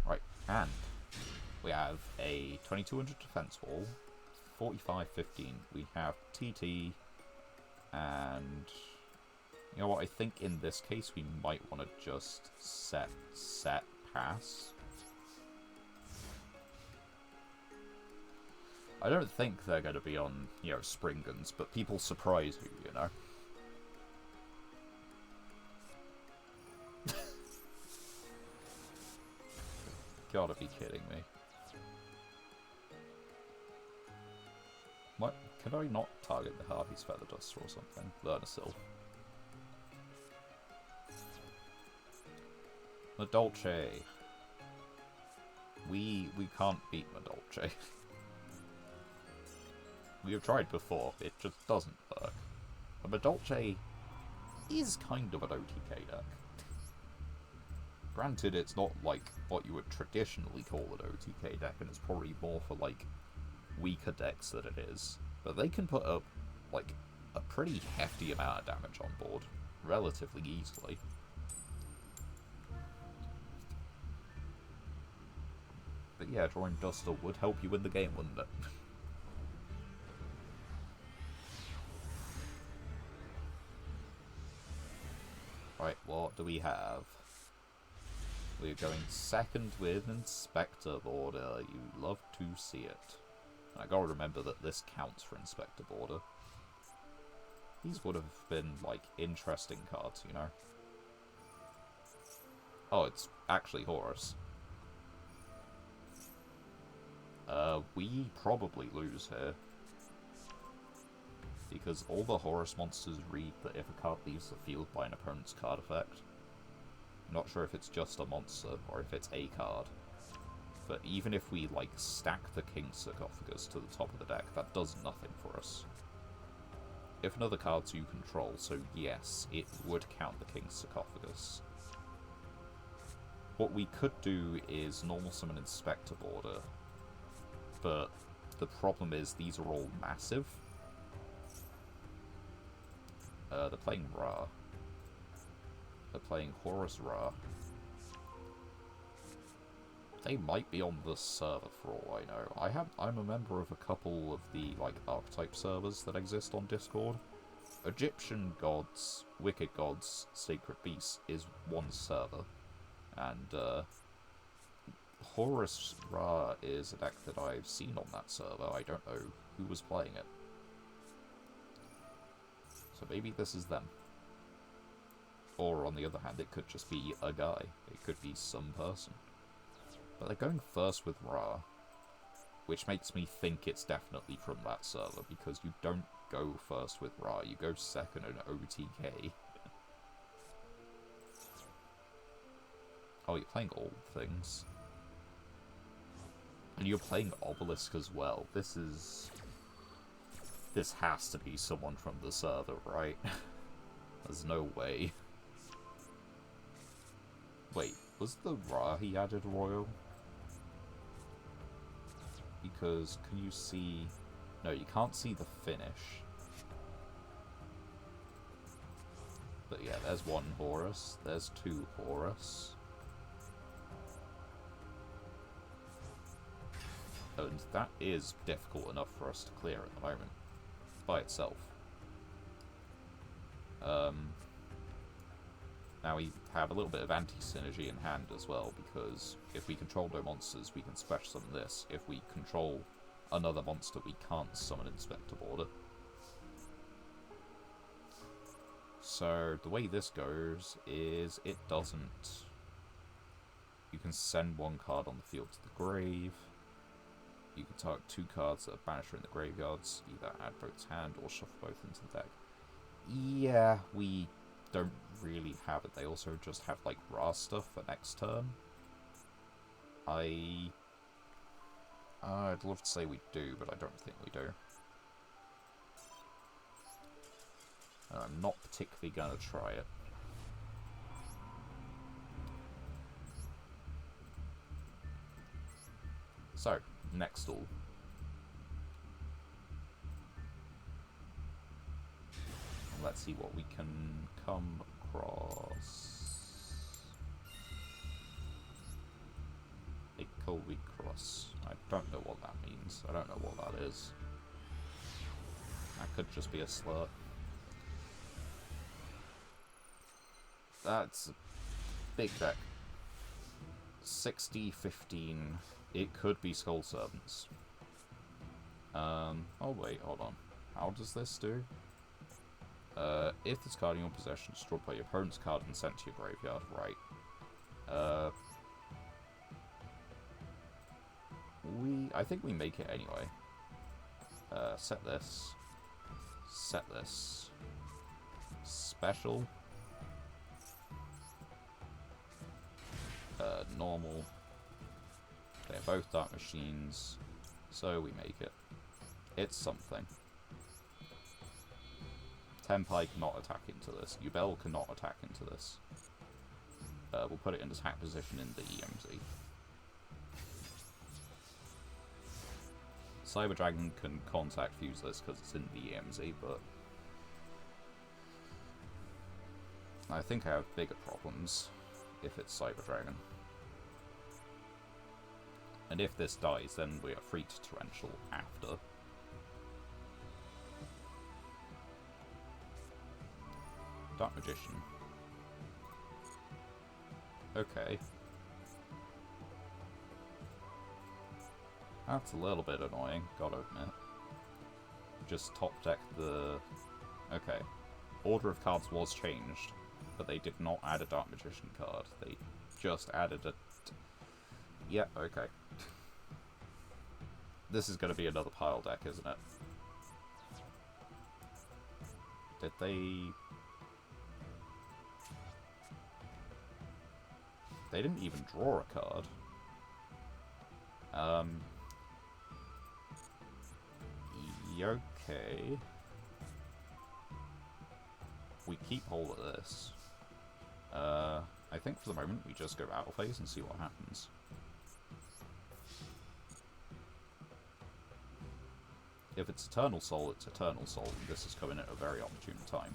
S2: Right, and we have a 2200 defense wall, 45-15. We have TT, and you know what? I think in this case we might want to just set pass. I don't think they're going to be on, you know, spring guns, but people surprise you, you know. Gotta be kidding me. What? Can I not target the Harvey's Feather Duster or something? Learn a Sylph. Madolche. We can't beat Madolche. We have tried before, it just doesn't work. But Madolche is kind of an OTK deck. Granted, it's not like what you would traditionally call an OTK deck, and it's probably more for like weaker decks than it is. But they can put up like a pretty hefty amount of damage on board relatively easily. But yeah, drawing Duster would help you win the game, wouldn't it? Right, what do we have? We're going second with Inspector Border. You love to see it. And I gotta remember that this counts for Inspector Border. These would have been, like, interesting cards, you know? Oh, it's actually Horus. We probably lose here. Because all the Horus monsters read that if a card leaves the field by an opponent's card effect. I'm not sure if it's just a monster or if it's a card. But even if we, like, stack the King's Sarcophagus to the top of the deck, that does nothing for us. If another card's you control, so yes, it would count the King's Sarcophagus. What we could do is normal summon Inspector Border. but the problem is these are all massive. They're playing Ra. They're playing Horus Ra. They might be on the server for all I know. I'm a member of a couple of the like archetype servers that exist on Discord. Egyptian Gods, Wicked Gods, Sacred Beasts is one server, and Horus Ra is a deck that I've seen on that server. I don't know who was playing it. So maybe this is them. Or on the other hand, it could just be a guy. It could be some person. But they're going first with Ra, which makes me think it's definitely from that server, because you don't go first with Ra, you go second in OTK. Oh, you're playing Old Things. And you're playing Obelisk as well. This has to be someone from the server, right? There's no way. Wait, was the Ra he added Royal? Because, can you see... No, you can't see the finish. But yeah, there's one Horus. There's two Horus. And that is difficult enough for us to clear at the moment. By itself. Now we have a little bit of anti-synergy in hand as well, because if we control no monsters, we can special summon this. If we control another monster, we can't summon Inspector Border. So the way this goes is it doesn't... You can send one card on the field to the grave. You can target two cards that are banished in the graveyards, either add both to hand or shuffle both into the deck. Yeah, we don't really have it. They also just have like Ra stuff for next turn. I'd love to say we do, but I don't think we do. I'm not particularly going to try it. So, next duel. Let's see what we can come across. A Colby Cross. I don't know what that means. I don't know what that is. That could just be a slur. That's a big deck. 60, 15. It could be Skull Servants. Oh wait, hold on. How does this do? If this card in your possession is destroyed by your opponent's card and sent to your graveyard, right. I think we make it anyway. Set this. Set this. Special. Normal. They're both Dark Machines, so we make it. It's something. Tempai cannot attack into this. Yubel cannot attack into this. We'll put it in attack position in the EMZ. Cyber Dragon can contact fuse this because it's in the EMZ, but I think I have bigger problems if it's Cyber Dragon. And if this dies, then we are free to Torrential after. Dark Magician. Okay. That's a little bit annoying, gotta admit. Just top deck the... Okay. Order of cards was changed, but they did not add a Dark Magician card. They just added a... Yeah, okay. This is going to be another pile deck, isn't it? Did they... They didn't even draw a card. Okay. We keep hold of this. I think for the moment we just go battle phase and see what happens. if it's Eternal Soul, it's Eternal Soul, and this is coming at a very opportune time.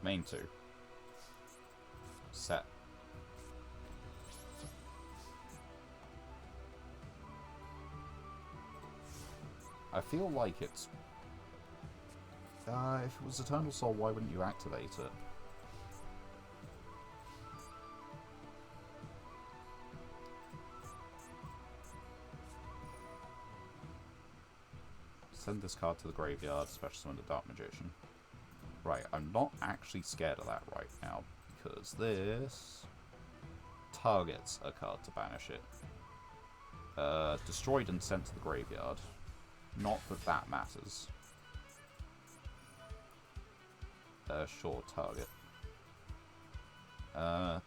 S2: Main 2. Set. I feel like it's... if it was Eternal Soul, why wouldn't you activate it? Send this card to the graveyard, special summon the Dark Magician. Right, I'm not actually scared of that right now, because this targets a card to banish it. Destroyed and sent to the graveyard. Not that that matters. Sure, target. No,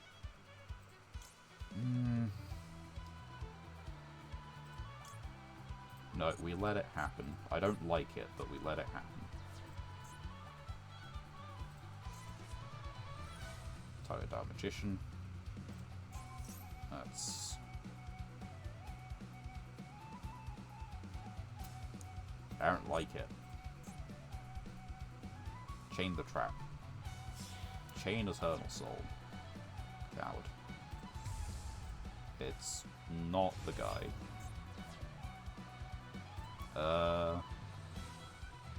S2: we let it happen. I don't like it, but we let it happen. Target Dark Magician. That's... I don't like it. Chain the Trap. Chain Eternal Soul. Coward. It's not the guy.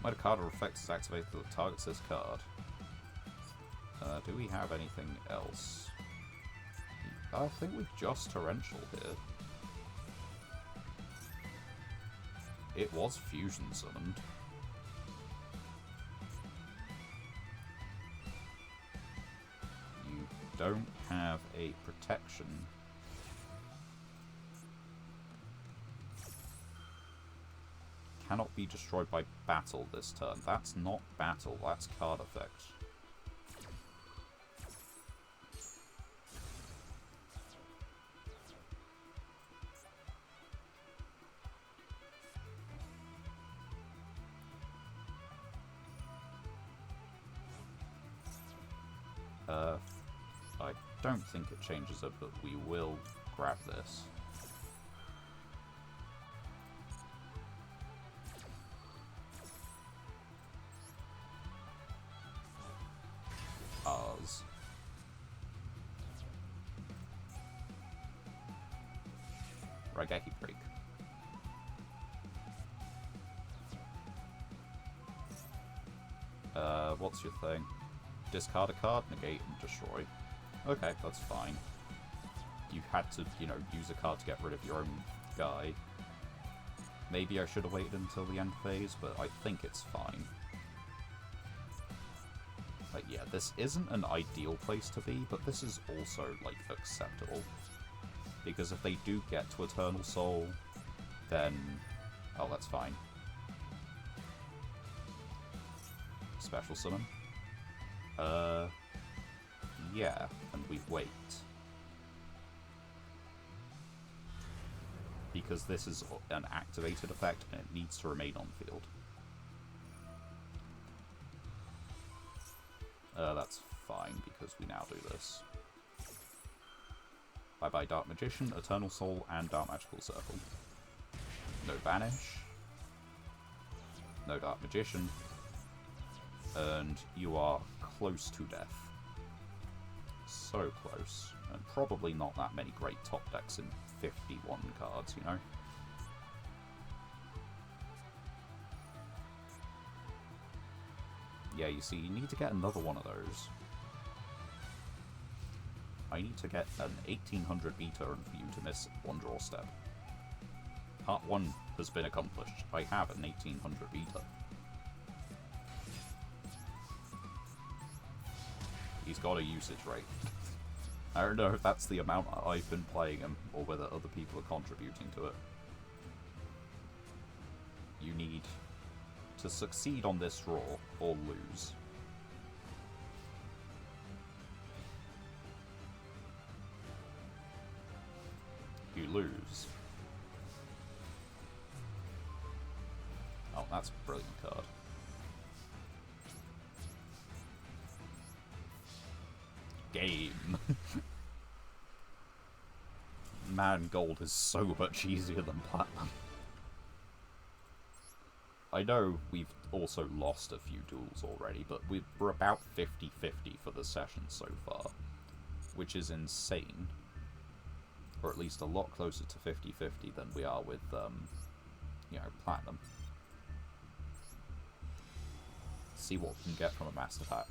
S2: When a card or effect is activated that targets this card. Do we have anything else? I think we've just Torrential here. It was fusion summoned. You don't have a protection. Cannot be destroyed by battle this turn. That's not battle, that's card effect. I don't think it changes it, but we will grab this. Ours. Raigeki Break. What's your thing? Discard a card, negate, and destroy. Okay, that's fine. You had to, you know, use a card to get rid of your own guy. Maybe I should have waited until the end phase, but I think it's fine. Like, yeah, this isn't an ideal place to be, but this is also, like, acceptable. Because if they do get to Eternal Soul, then... oh, that's fine. Special summon. Yeah, and we wait. Because this is an activated effect, and it needs to remain on field. That's fine, because we now do this. Bye-bye Dark Magician, Eternal Soul, and Dark Magical Circle. No Banish. No Dark Magician. And you are close to death. So close. And probably not that many great top decks in 51 cards, you know? Yeah, you see, you need to get another one of those. I need to get an 1800 beta for you to miss one draw step. Part 1 has been accomplished. I have an 1800 beta. He's got a usage rate. I don't know if that's the amount I've been playing him, or whether other people are contributing to it. You need to succeed on this draw, or lose. You lose. That's a brilliant card. Game. Man, gold is so much easier than platinum. I know we've also lost a few duels already, but we're about 50-50 for the session so far, which is insane. Or at least a lot closer to 50-50 than we are with, you know, platinum. See what we can get from a master pack.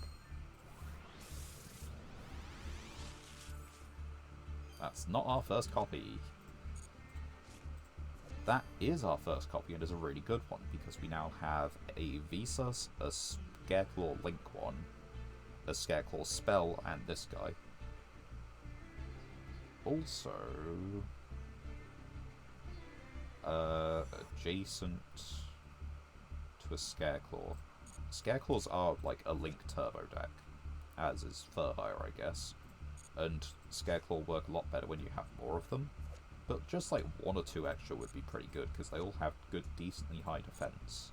S2: That's not our first copy. That is our first copy, and is a really good one, because we now have a Visas, a Scareclaw Link one, a Scareclaw spell, and this guy. Also, adjacent to a Scareclaw. Scareclaws are like a Link turbo deck, as is Furhire, I guess. And Scareclaw work a lot better when you have more of them. But just like one or two extra would be pretty good, because they all have good, decently high defense.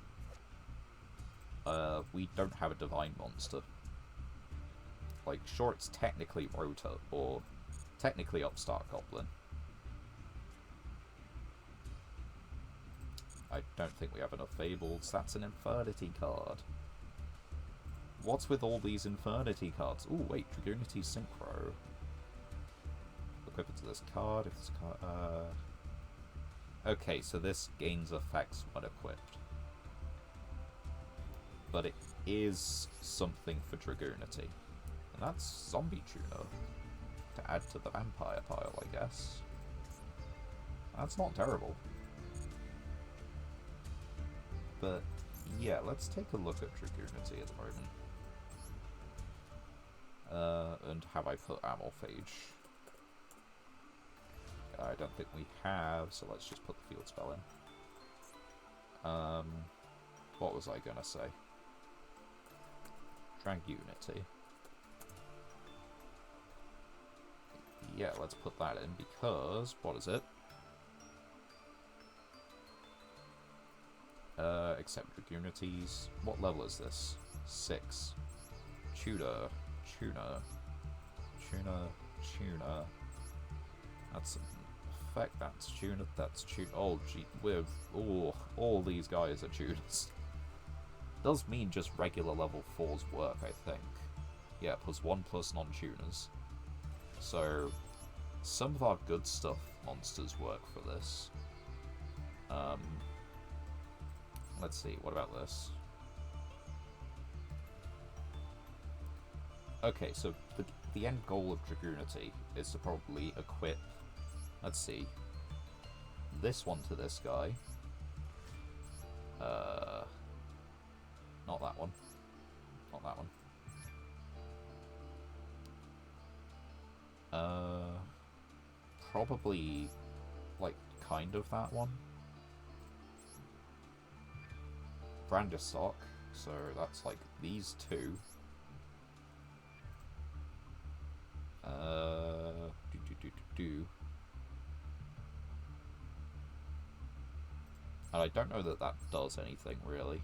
S2: We don't have a Divine Monster. Like, sure, it's technically Rota, or technically Upstart Goblin. I don't think we have enough Fables. That's an Infernity card. What's with all these Infernity cards? Ooh, wait, Dragoonity Synchro. Equip it to this card, if this card, okay, so this gains effects when equipped. But it is something for Dragoonity. And that's Zombie Tuner. To add to the Vampire pile, I guess. That's not terrible. But, yeah, let's take a look at Dragoonity at the moment. And have I put Amorphage? I don't think we have, so let's just put the field spell in. What was I gonna say? Dragoonity. Yeah, let's put that in because, what is it? Except Dragoonities. What level is this? 6. Tuner. That's an effect, that's tuner, that's tuner. Oh, gee, all these guys are tuners. Does mean just regular level 4s work, I think. Yeah, +1 non-tuners. So, some of our good stuff monsters work for this. Let's see, what about this? Okay, so the end goal of Dragoonity is to probably equip, let's see, this one to this guy. Not that one. Not that one. Probably, like, kind of that one. Brandisock, so that's like these two. And I don't know that that does anything, really.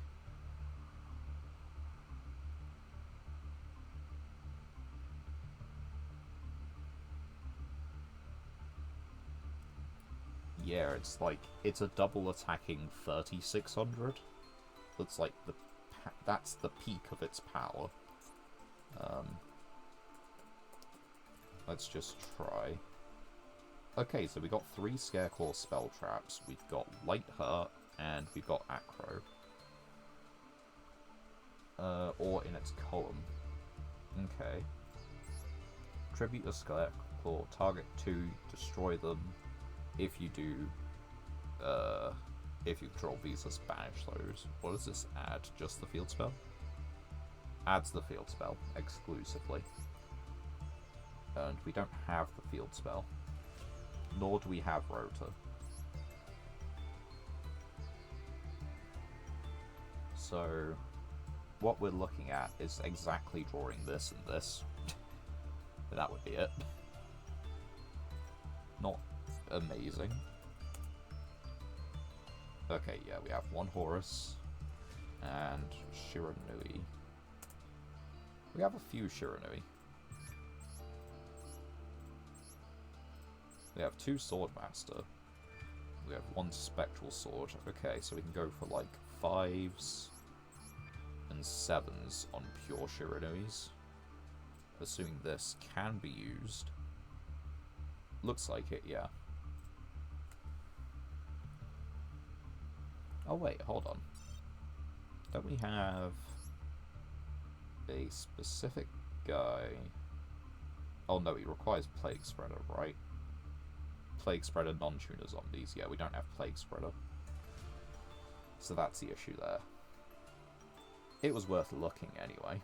S2: Yeah, it's like, it's a double attacking 3600. That's like that's the peak of its power. Let's just try. Okay, so we got 3 Scareclaw spell traps. We've got Light Hurt, and we've got Acro. Or in its column. Okay. Tribute a Scareclaw, target 2, destroy them. If you do, if you control Visas, banish those. What does this add? Just the field spell? Adds the field spell, exclusively. And we don't have the field spell. Nor do we have Rota. So, what we're looking at is exactly drawing this and this. And that would be it. Not amazing. Okay, yeah, we have 1 Horus. and Shiranui. We have a few Shiranui. We have 2 Swordmaster. We have 1 Spectral Sword. Okay, so we can go for like 5s and 7s on pure Shiranuis. Assuming this can be used. Looks like it, yeah. Oh wait, hold on. Don't we have a specific guy? Oh no, he requires Plague Spreader, right? Plague Spreader, non-tuner zombies. Yeah, we don't have Plague Spreader. So that's the issue there. It was worth looking anyway.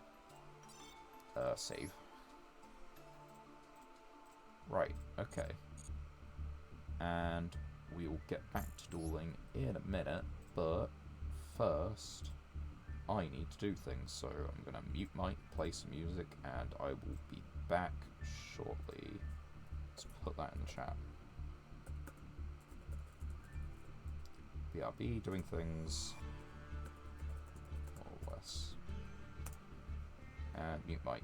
S2: Save. Right, okay. And we will get back to dueling in a minute, but first I need to do things, so I'm going to mute mic, play some music, and I will be back shortly. Let's put that in the chat. BRB, doing things, more or less. And mute mic.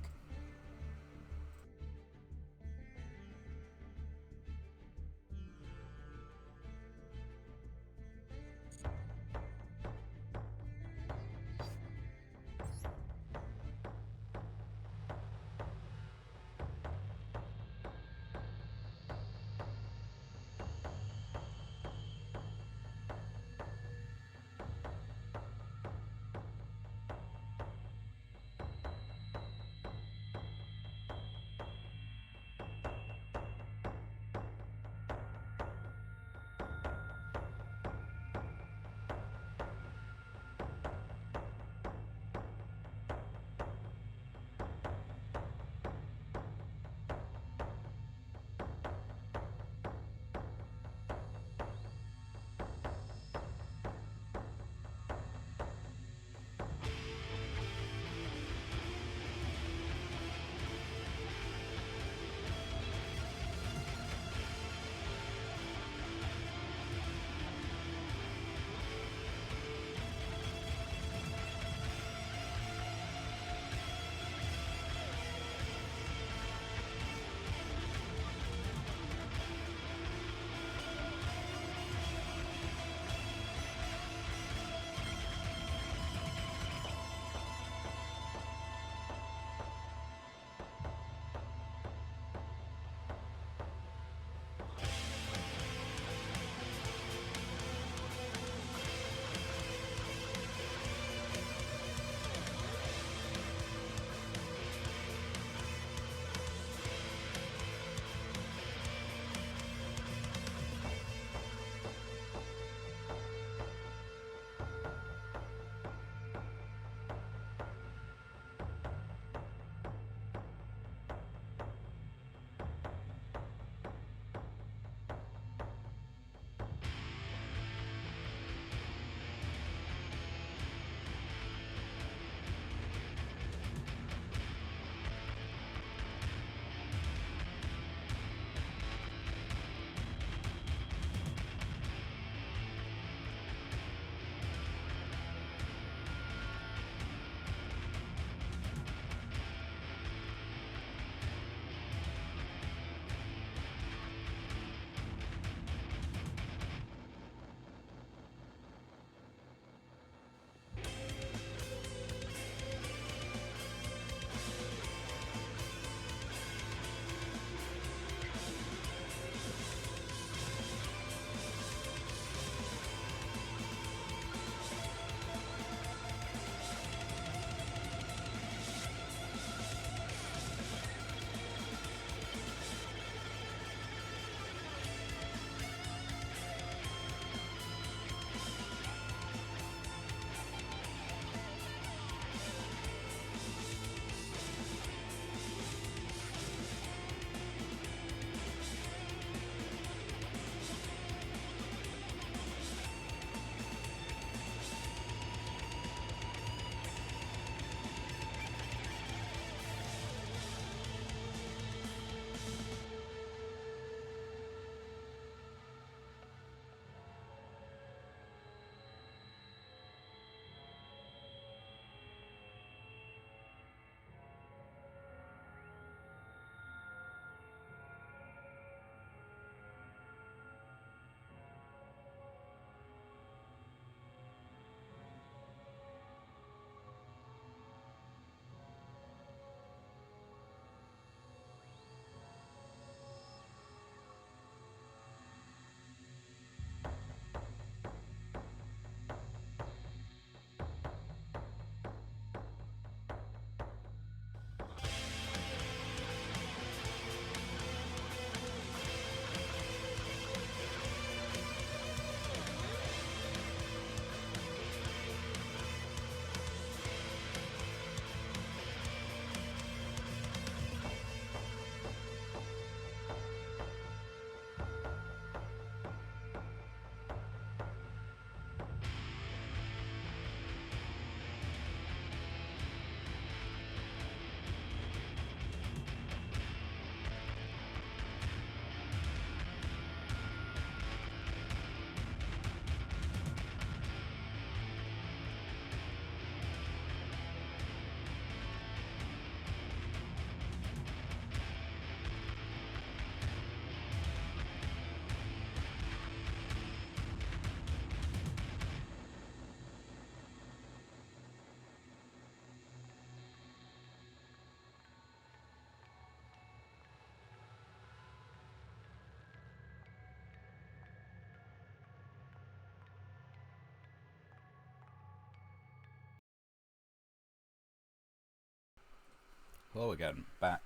S2: Hello again, back.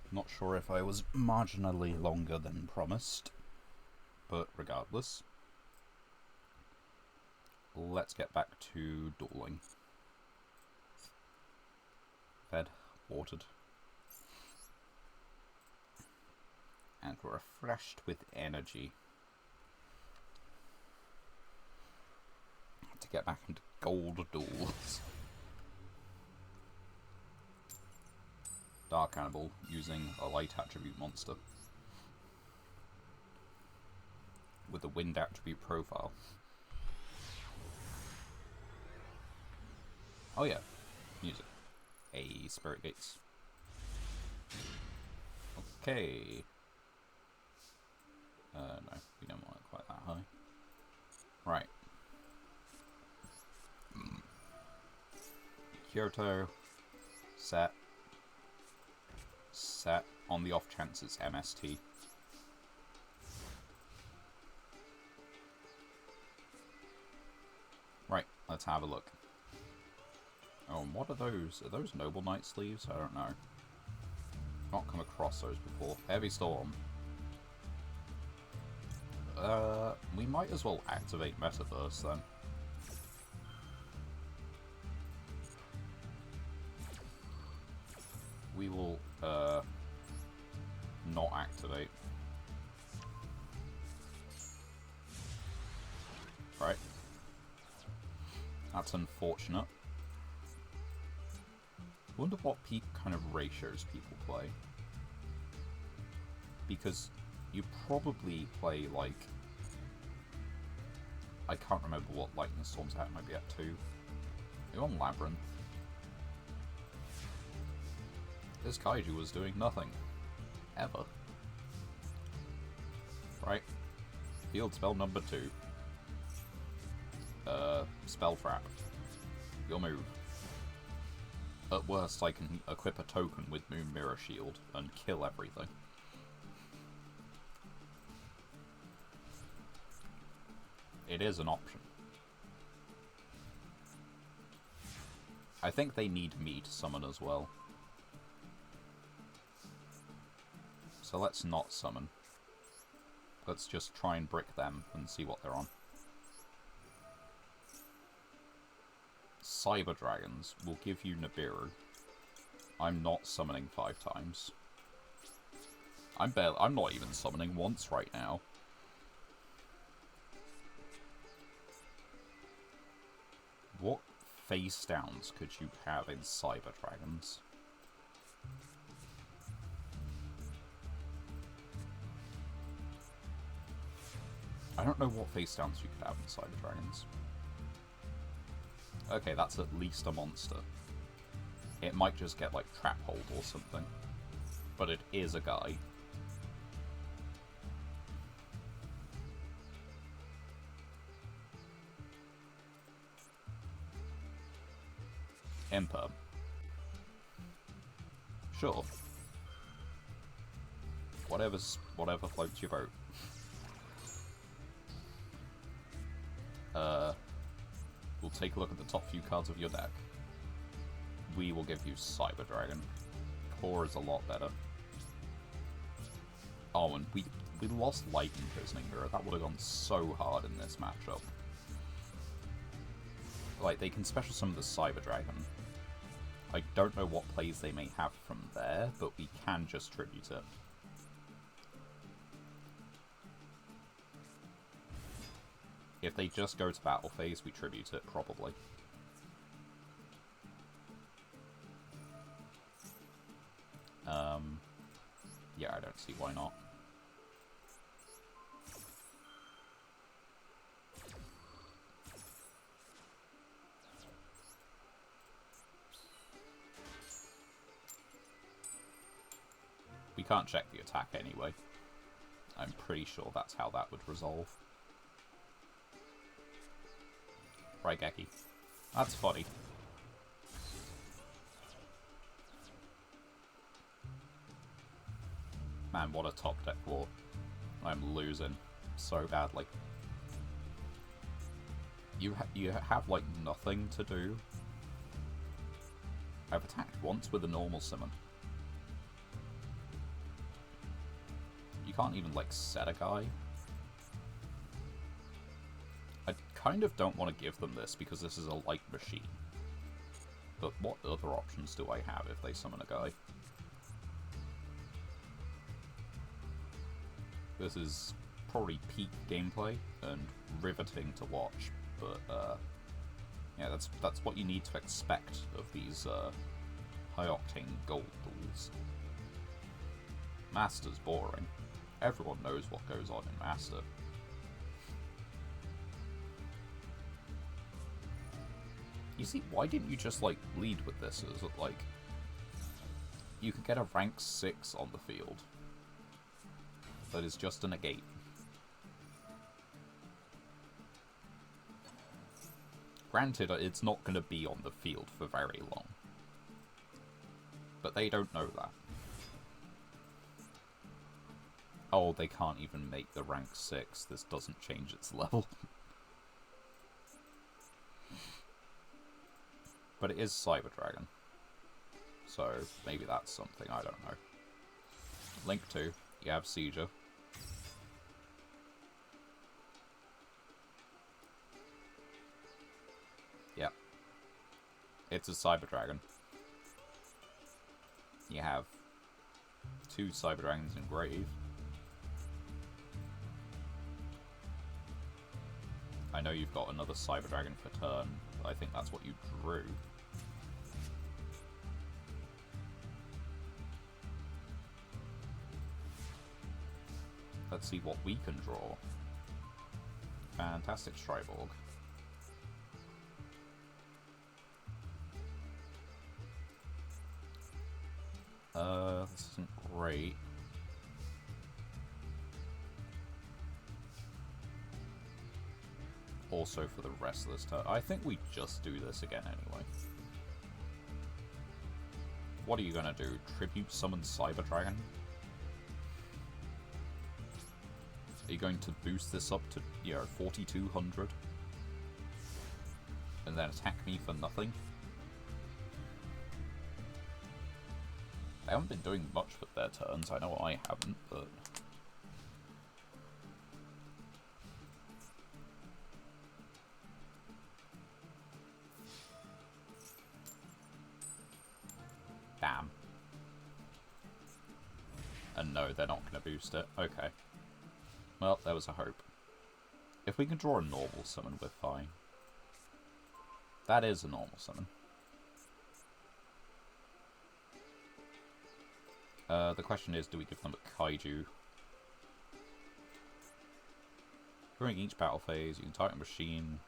S2: Not sure if I was marginally longer than promised, but regardless, let's get back to dueling. Fed, watered, and refreshed with energy to get back into gold duels. Dark Cannibal using a light attribute monster with a wind attribute profile. Oh yeah, music. Hey, Spirit Gates. Okay. No, we don't want it quite that high. Right. Kyoto. Set. Set on the off chance it's MST. Right, let's have a look. Oh, and what are those? Are those Noble Knight sleeves? I don't know. Not come across those before. Heavy Storm. We might as well activate Metaverse then. We will, not activate. Right. That's unfortunate. I wonder what kind of ratios people play. Because you probably play, like... I can't remember what Lightning Storm's at, might be at 2. You're on Labyrinth. This kaiju was doing nothing. Ever. Right. Field spell number 2. Spell Trap. Your move. At worst, I can equip a token with Moon Mirror Shield and kill everything. It is an option. I think they need me to summon as well. So let's not summon. Let's just try and brick them and see what they're on. Cyber Dragons will give you Nibiru. I'm not summoning 5 times. I'm not even summoning once right now. What face downs could you have in Cyber Dragons? I don't know what face downs you could have in Cyber Dragons. Okay, that's at least a monster. It might just get, like, Trap Hold or something. But it is a guy. Imperm. Sure. Whatever floats your boat. We'll take a look at the top few cards of your deck. We will give you Cyber Dragon. Core is a lot better. Oh, and we lost Light and Imprisoning Mirror. That would have gone so hard in this matchup. Like, they can special summon the Cyber Dragon. I don't know what plays they may have from there, but we can just tribute it. If they just go to battle phase, we tribute it, probably. Yeah, I don't see why not. We can't check the attack anyway. I'm pretty sure that's how that would resolve. Raigeki. That's funny. Man, what a top deck war. I'm losing so badly. You have like nothing to do. I've attacked once with a normal summon. You can't even, like, set a guy. I kind of don't want to give them this because this is a light machine. But what other options do I have if they summon a guy? This is probably peak gameplay and riveting to watch, but yeah, that's what you need to expect of these high-octane gold duels. Master's boring. Everyone knows what goes on in Master. You see, why didn't you just, like, lead with this as, like, you could get a rank 6 on the field. That is just a negate. Granted, it's not going to be on the field for very long. But they don't know that. Oh, they can't even make the rank 6. This doesn't change its level. But it is Cyber Dragon. So, maybe that's something, I don't know. Link 2, you have Yugioh. Yep. It's a Cyber Dragon. You have 2 Cyber Dragons in Grave. I know you've got another Cyber Dragon for turn. I think that's what you drew. Let's see what we can draw. Fantastic Striborg. This isn't great. Also for the rest of this turn. I think we just do this again anyway. What are you gonna do? Tribute summon Cyber Dragon? Are you going to boost this up to, you know, 4,200? And then attack me for nothing? They haven't been doing much with their turns, I know I haven't, but... Damn. And no, they're not going to boost it. Okay. Well, there was a hope. If we can draw a normal summon, we're fine. That is a normal summon. The question is, do we give them a Kaiju? During each battle phase, you can target a machine.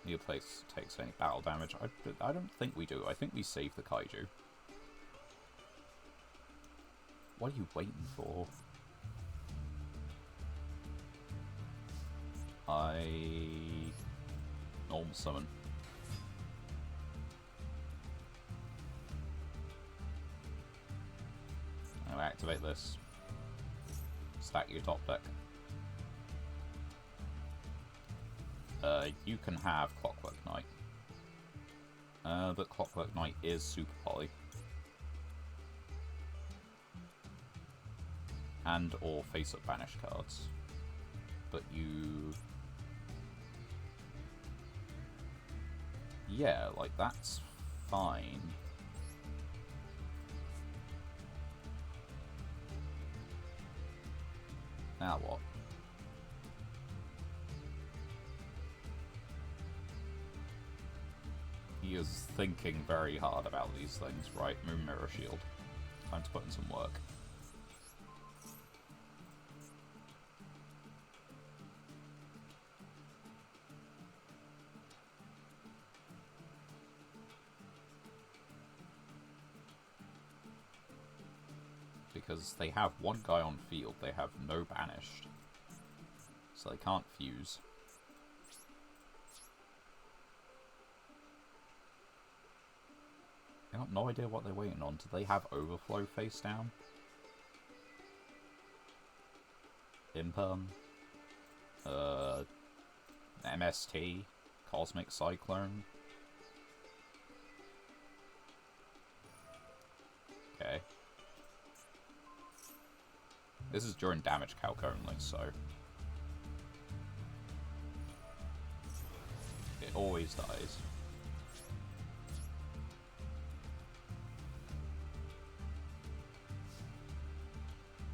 S2: Neither place takes any battle damage. I don't think we do. I think we save the Kaiju. What are you waiting for? Normal summon. I'll activate this. Stack your top deck. You can have Clockwork Knight. But Clockwork Knight is Super Poly. And or face-up banish cards. But you... Yeah, like, that's fine. Now what? He is thinking very hard about these things, right? Moon Mirror Shield. Time to put in some work. Because they have one guy on field, they have no banished. So they can't fuse. I got no idea what they're waiting on. Do they have Overflow face down? Imperm? MST? Cosmic Cyclone? This is during damage calc only, so... It always dies.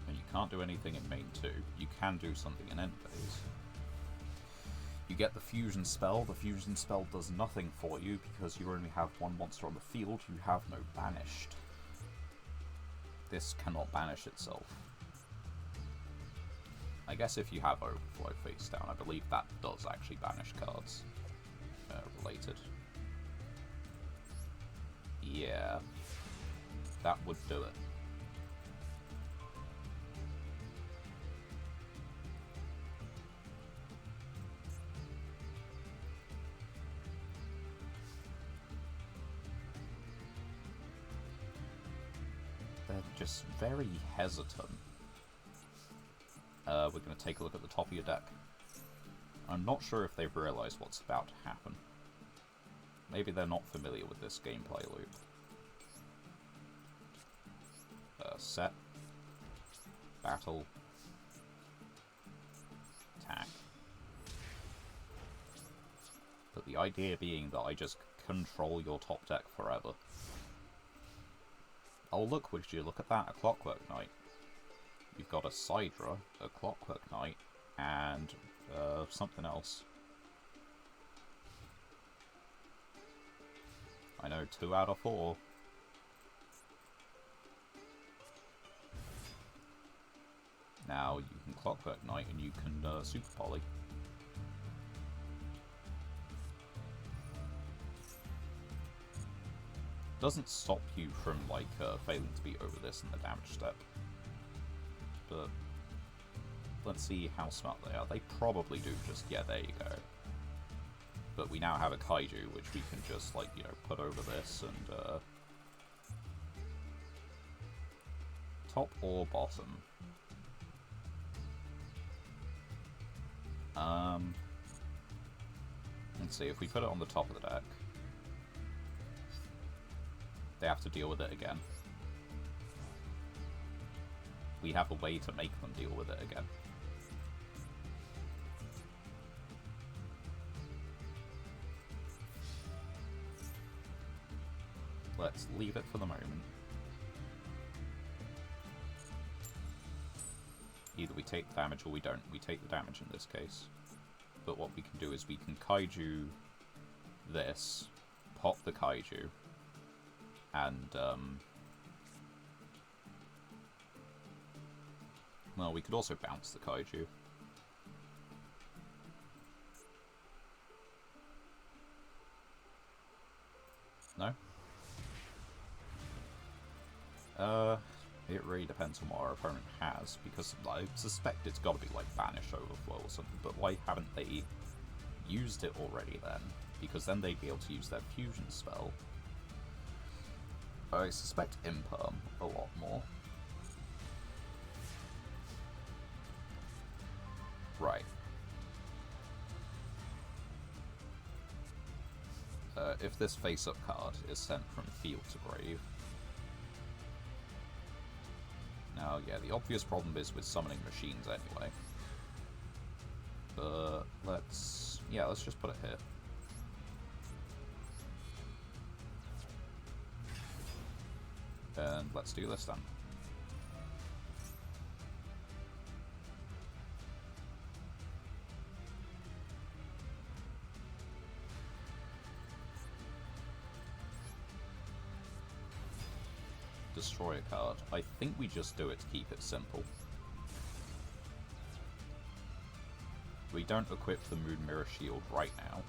S2: And you can't do anything in main 2. You can do something in end phase. You get the fusion spell. The fusion spell does nothing for you because you only have one monster on the field. You have no banished. This cannot banish itself. I guess if you have Overflow face down, I believe that does actually banish cards related. Yeah, that would do it. They're just very hesitant. We're going to take a look at the top of your deck. I'm not sure if they've realised what's about to happen. Maybe they're not familiar with this gameplay loop. Set. Battle. Attack. But the idea being that I just control your top deck forever. Oh look, would you look at that, a Clockwork Knight. You've got a Sidra, a Clockwork Knight, and something else. I know, 2 out of 4. Now you can Clockwork Knight and you can Super Poly. Doesn't stop you from like failing to be over this in the damage step. But let's see how smart they are. They probably do just, yeah, there you go. But we now have a Kaiju, which we can just, like, you know, put over this and, top or bottom? Let's see, if we put it on the top of the deck, they have to deal with it again. We have a way to make them deal with it again. Let's leave it for the moment. Either we take the damage or we don't. We take the damage in this case. But what we can do is we can Kaiju this, pop the Kaiju, and, well, we could also bounce the Kaiju. No? It really depends on what our opponent has, because I suspect it's got to be like Banish Overflow or something, but why haven't they used it already then? Because then they'd be able to use their fusion spell. I suspect Imperm a lot more. Right. If this face-up card is sent from field to grave... Now, yeah, the obvious problem is with summoning machines anyway. But let's just put it here. And let's do this then. Destroy a card. I think we just do it to keep it simple. We don't equip the Moon Mirror Shield right now.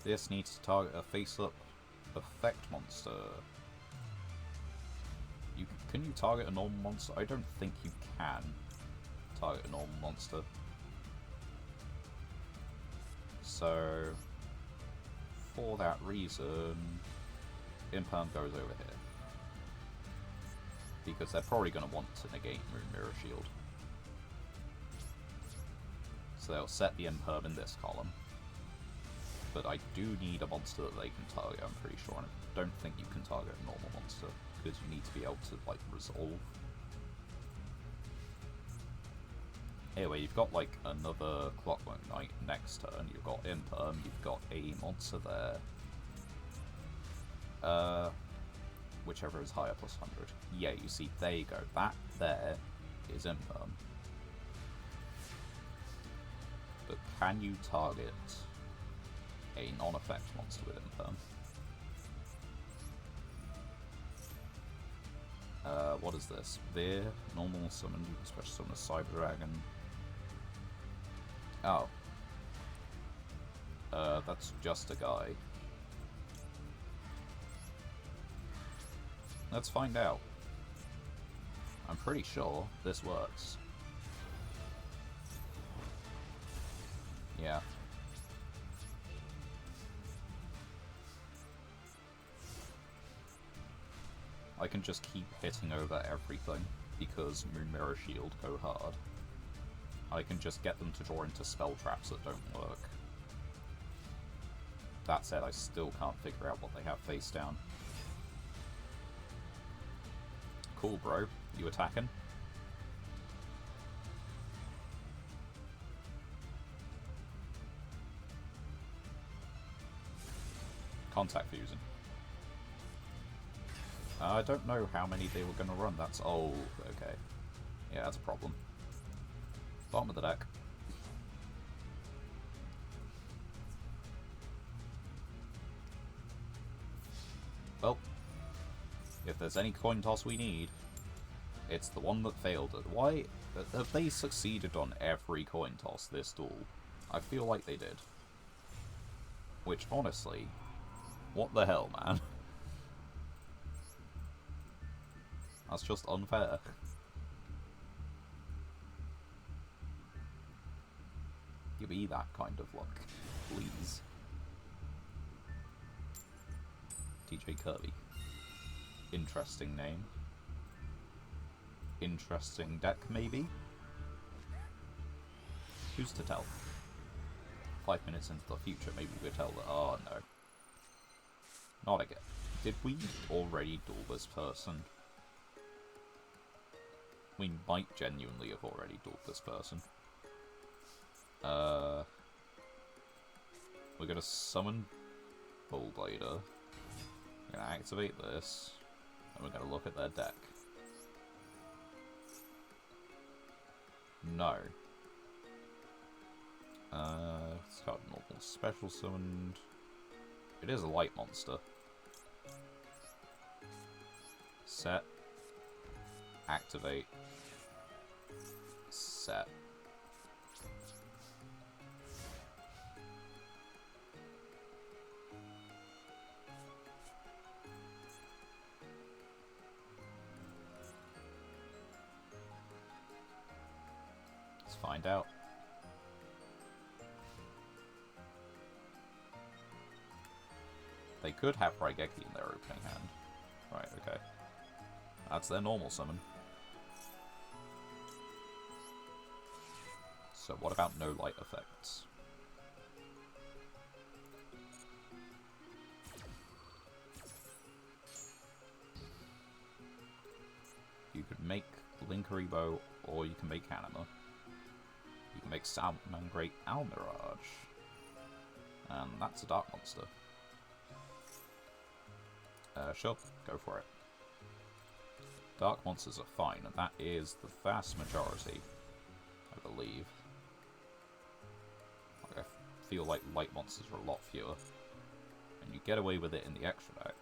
S2: This needs to target a face-up effect monster. Can you target a normal monster? I don't think you can target a normal monster. So, for that reason, Imperm goes over here. Because they're probably going to want to negate Moon Mirror Shield. So they'll set the Imperm in this column. But I do need a monster that they can target, I'm pretty sure. And I don't think you can target a normal monster, because you need to be able to, like, resolve. Anyway, you've got, like, another Clockwork Knight next turn. You've got Imperm, you've got a monster there. Whichever is higher, plus 100. Yeah, you see, there you go. That there is Imperm. But can you target a non-effect monster with Imperm? What is this? Veer, normal summon, special summon a Cyber Dragon. Oh. That's just a guy. Let's find out. I'm pretty sure this works. Yeah. I can just keep hitting over everything, because Moon Mirror Shield go hard. I can just get them to draw into spell traps that don't work. That said, I still can't figure out what they have face down. Cool, bro. You attacking? Contact fusing. I don't know how many they were going to run. That's... Oh, okay. Yeah, that's a problem. Bottom of the deck. Well, if there's any coin toss we need, it's the one that failed it. Why have they succeeded on every coin toss this duel? I feel like they did. Which, honestly, what the hell, man? That's just unfair. Give me that kind of luck, please. TJ Kirby. Interesting name. Interesting deck, maybe? Who's to tell? 5 minutes into the future, maybe we'll tell that. Oh, no. Not again. Did we already duel this person? We might genuinely have already dueled this person. We're gonna summon Bullblader. We're gonna activate this, and we're gonna look at their deck. No. It's got normal special summoned. It is a light monster. Set. Activate. Set. Let's find out. They could have Raigeki in their opening hand. Right, okay. That's their normal summon. So what about no light effects? You could make Linkaribo, or you can make Anima. You can make Salmon Great Almirage. And that's a dark monster. Sure, go for it. Dark monsters are fine, and that is the vast majority, I believe. Like, I feel like light monsters are a lot fewer. And you get away with it in the extra deck.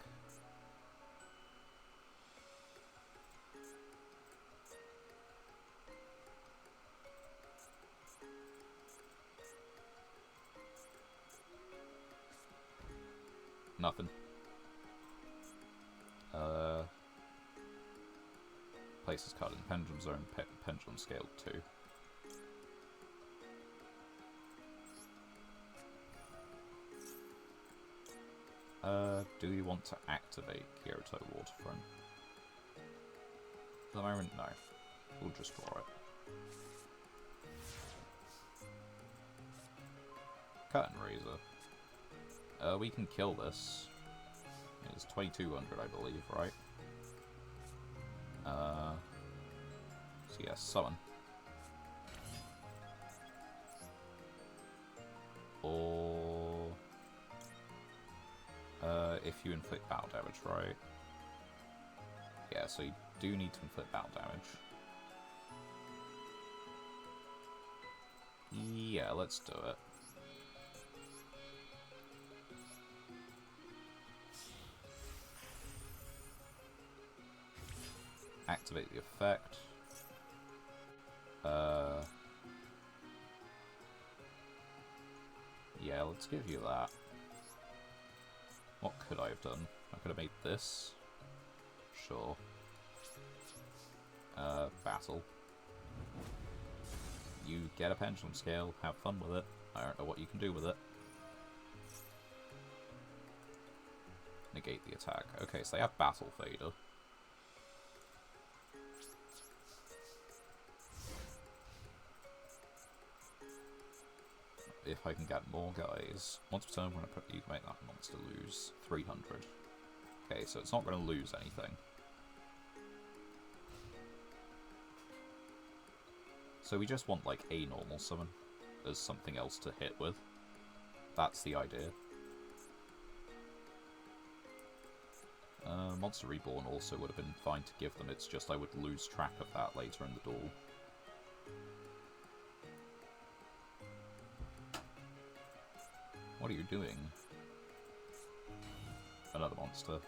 S2: Nothing. Places card in Pendulum Zone, Pendulum Scale 2. Do we want to activate Kyoto Waterfront? At the moment, no. We'll just draw it. Curtain Raiser. We can kill this. It's 2200, I believe, right? So yeah, summon. Or... if you inflict battle damage, right? Yeah, so you do need to inflict battle damage. Yeah, let's do it. Activate the effect. Yeah, let's give you that. What could I have done? I could have made this. Sure. Battle. You get a pendulum scale, have fun with it. I don't know what you can do with it. Negate the attack. Okay, so they have Battle Fader. If I can get more guys. Once per turn, when I put you can make that monster lose 300. Okay, so it's not going to lose anything. So we just want like a normal summon as something else to hit with. That's the idea. Monster Reborn also would have been fine to give them, it's just I would lose track of that later in the duel. What are you doing? Another monster.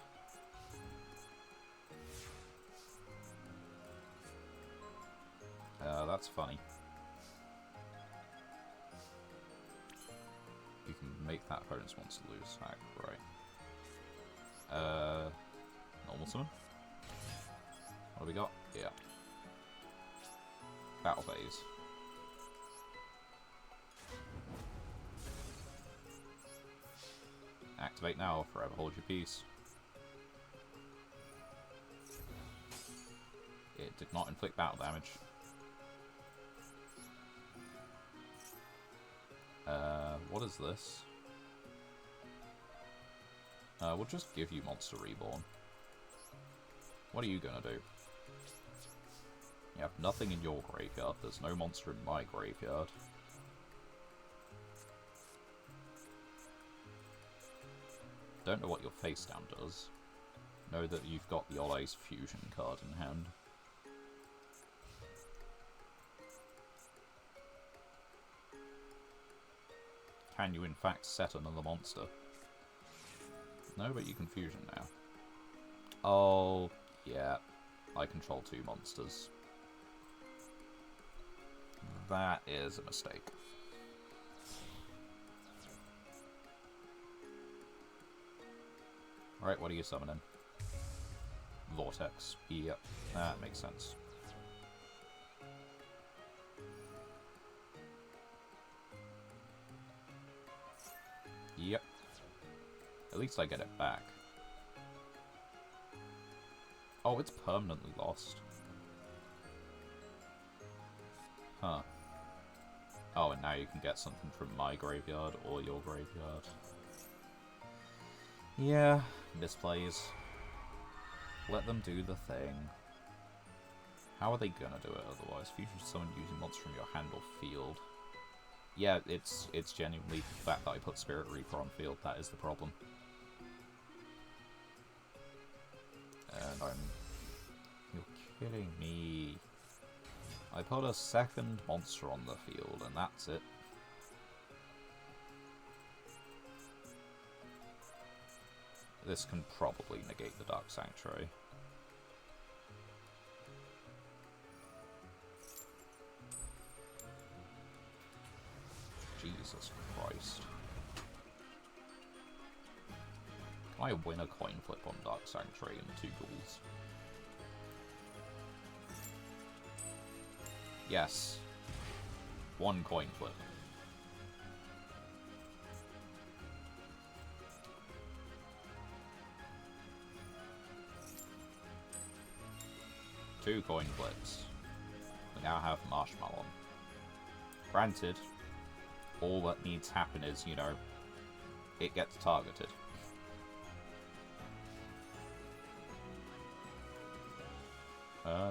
S2: That's funny. You can make that opponent's monster lose attack, right. Normal summon? What do we got? Yeah. Battle phase. Activate now, forever hold your peace. It did not inflict battle damage. What is this? We'll just give you Monster Reborn. What are you gonna do? You have nothing in your graveyard. There's no monster in my graveyard. Don't know what your face down does. Know that you've got the Allies Fusion card in hand. Can you in fact set another monster? No, but you can fusion now. Oh, yeah. I control 2 monsters. That is a mistake. Right, what are you summoning? Vortex. Yep, that makes sense. Yep. At least I get it back. Oh, it's permanently lost. Huh. Oh, and now you can get something from my graveyard or your graveyard. Yeah, misplays. Let them do the thing. How are they gonna do it otherwise? Fusion summon using monsters from your hand or field. Yeah, it's genuinely the fact that I put Spirit Reaper on field, that is the problem. And You're kidding me. I put a second monster on the field, and that's it. This can probably negate the Dark Sanctuary. Jesus Christ. Can I win a coin flip on Dark Sanctuary in 2 duels? Yes. 1 coin flip. 2 coin flips. We now have Marshmallow. Granted, all that needs to happen is, you know, it gets targeted.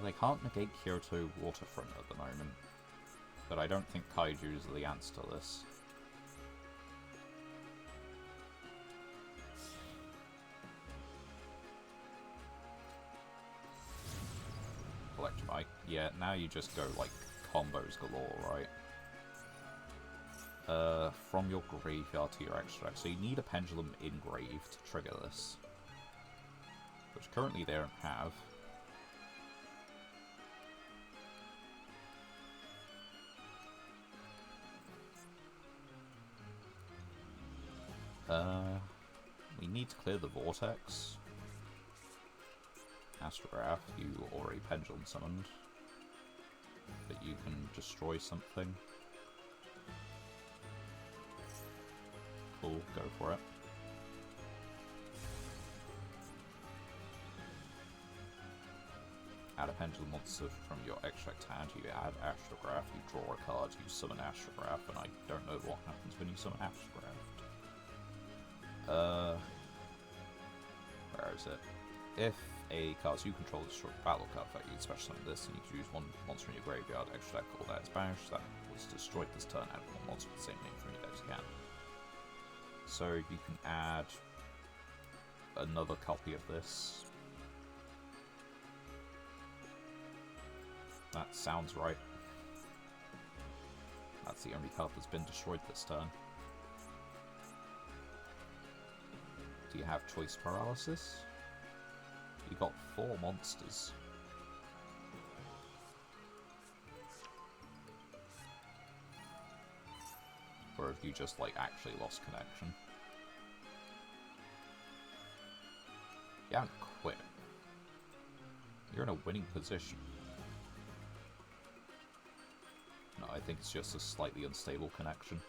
S2: They can't negate Kyoto Waterfront at the moment, but I don't think Kaijus are the answer to this. Electromite. Yeah, now you just go, like, combos galore, right? From your graveyard to your extract. So you need a pendulum engraved to trigger this, which currently they don't have. We need to clear the vortex. Astrograph, you already pendulum summoned, but you can destroy something. Cool, go for it. Add a pendulum monster from your extract hand, you add Astrograph, you draw a card, you summon Astrograph, and I don't know what happens when you summon Astrograph. Where is it? If a card you control destroys a battle card effect, you can special summon this, and you can choose one monster in your graveyard, extract all that is banished, that was destroyed this turn, add one monster with the same name from your deck again. So you can add another copy of this. That sounds right. That's the only card that's been destroyed this turn. Do you have choice paralysis? You got 4 monsters. Or have you just, like, actually lost connection? You haven't quit. You're in a winning position. No, I think it's just a slightly unstable connection.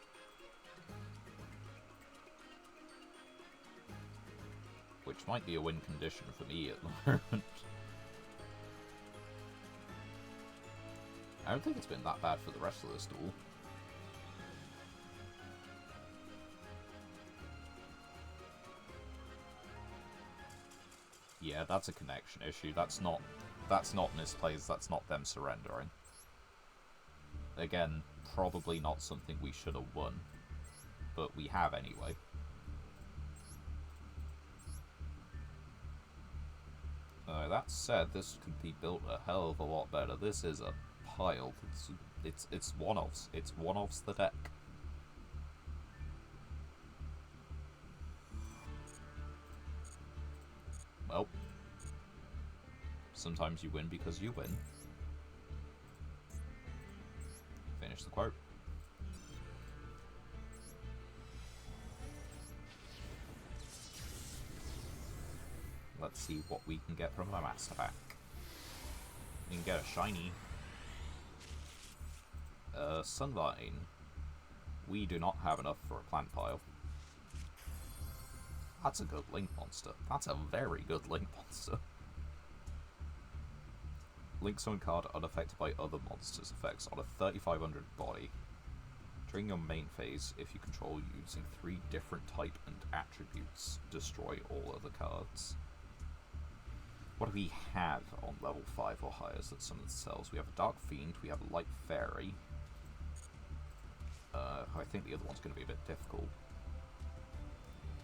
S2: Which might be a win condition for me at the moment. I don't think it's been that bad for the rest of this duel. Yeah, that's a connection issue. That's not misplays, that's not them surrendering. Again, probably not something we should have won, but we have anyway. That said, this could be built a hell of a lot better. This is a pile. It's one-offs. It's one-offs the deck. Well, sometimes you win because you win. Finish the quote. Let's see what we can get from a master pack. We can get a shiny. Sunvine. We do not have enough for a plant pile. That's a good link monster. That's a very good link monster. Link summon card unaffected by other monsters' effects on a 3500 body. During your main phase, if you control using 3 different type and attributes, destroy all other cards. What do we have on level 5 or higher that summons cells? We have a Dark Fiend, we have a Light Fairy. I think the other one's going to be a bit difficult.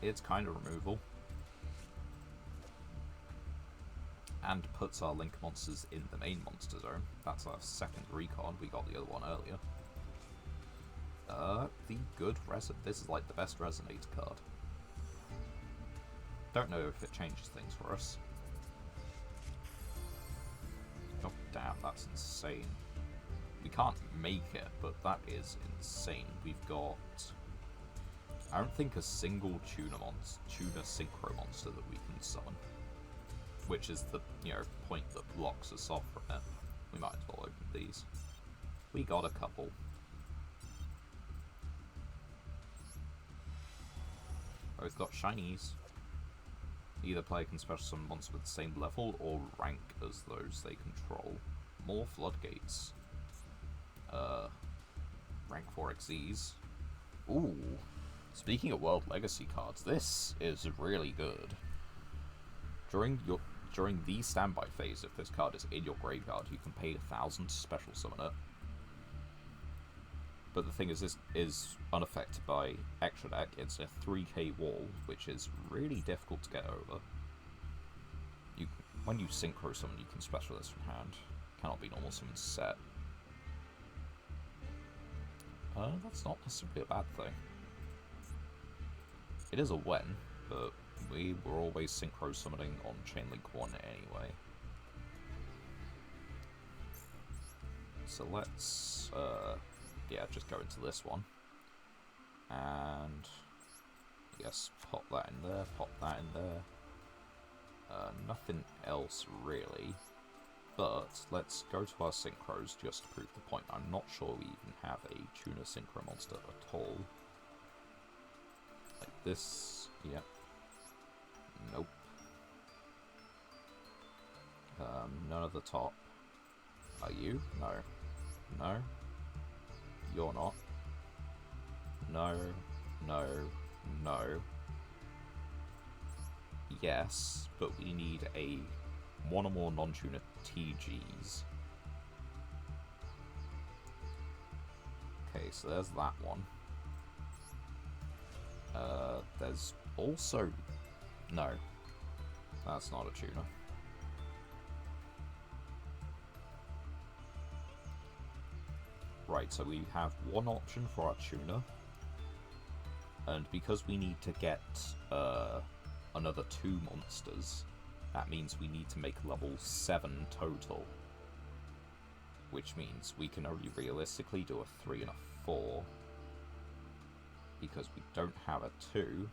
S2: It's kind of removal. And puts our link monsters in the main monster zone. That's our second recon, we got the other one earlier. The good this is like the best Resonator card. Don't know if it changes things for us. Oh damn, that's insane. We can't make it, but that is insane. We've got... I don't think a single tuna synchro monster that we can summon. Which is the, point that blocks us off from it. We might as well open these. We got a couple. Both got shinies. Either player can special summon monsters with the same level or rank as those they control. More floodgates. Rank 4 XEs. Ooh. Speaking of World Legacy cards, this is really good. During the standby phase, if this card is in your graveyard, you can pay 1,000 to special summon it. But the thing is, this is unaffected by extra deck. It's a 3k wall, which is really difficult to get over. When you synchro summon, you can special this from hand. Cannot be normal summon set. That's not necessarily a bad thing. It is a when, but we were always synchro summoning on Chainlink 1 anyway. So let's, yeah, just go into this one. And, yes, pop that in there, pop that in there. Nothing else really. But let's go to our synchros just to prove the point. I'm not sure we even have a tuner synchro monster at all. Like this, yep. Nope. None of the top. Are you? No. No. You're not. No. No. No. Yes, but we need a one or more non-tuner TGs. Okay, so there's that one. There's also... No. That's not a tuner. Right, so we have one option for our tuner. And because we need to get another 2 monsters, that means we need to make level 7 total. Which means we can only realistically do a 3 and a 4. Because we don't have a 2.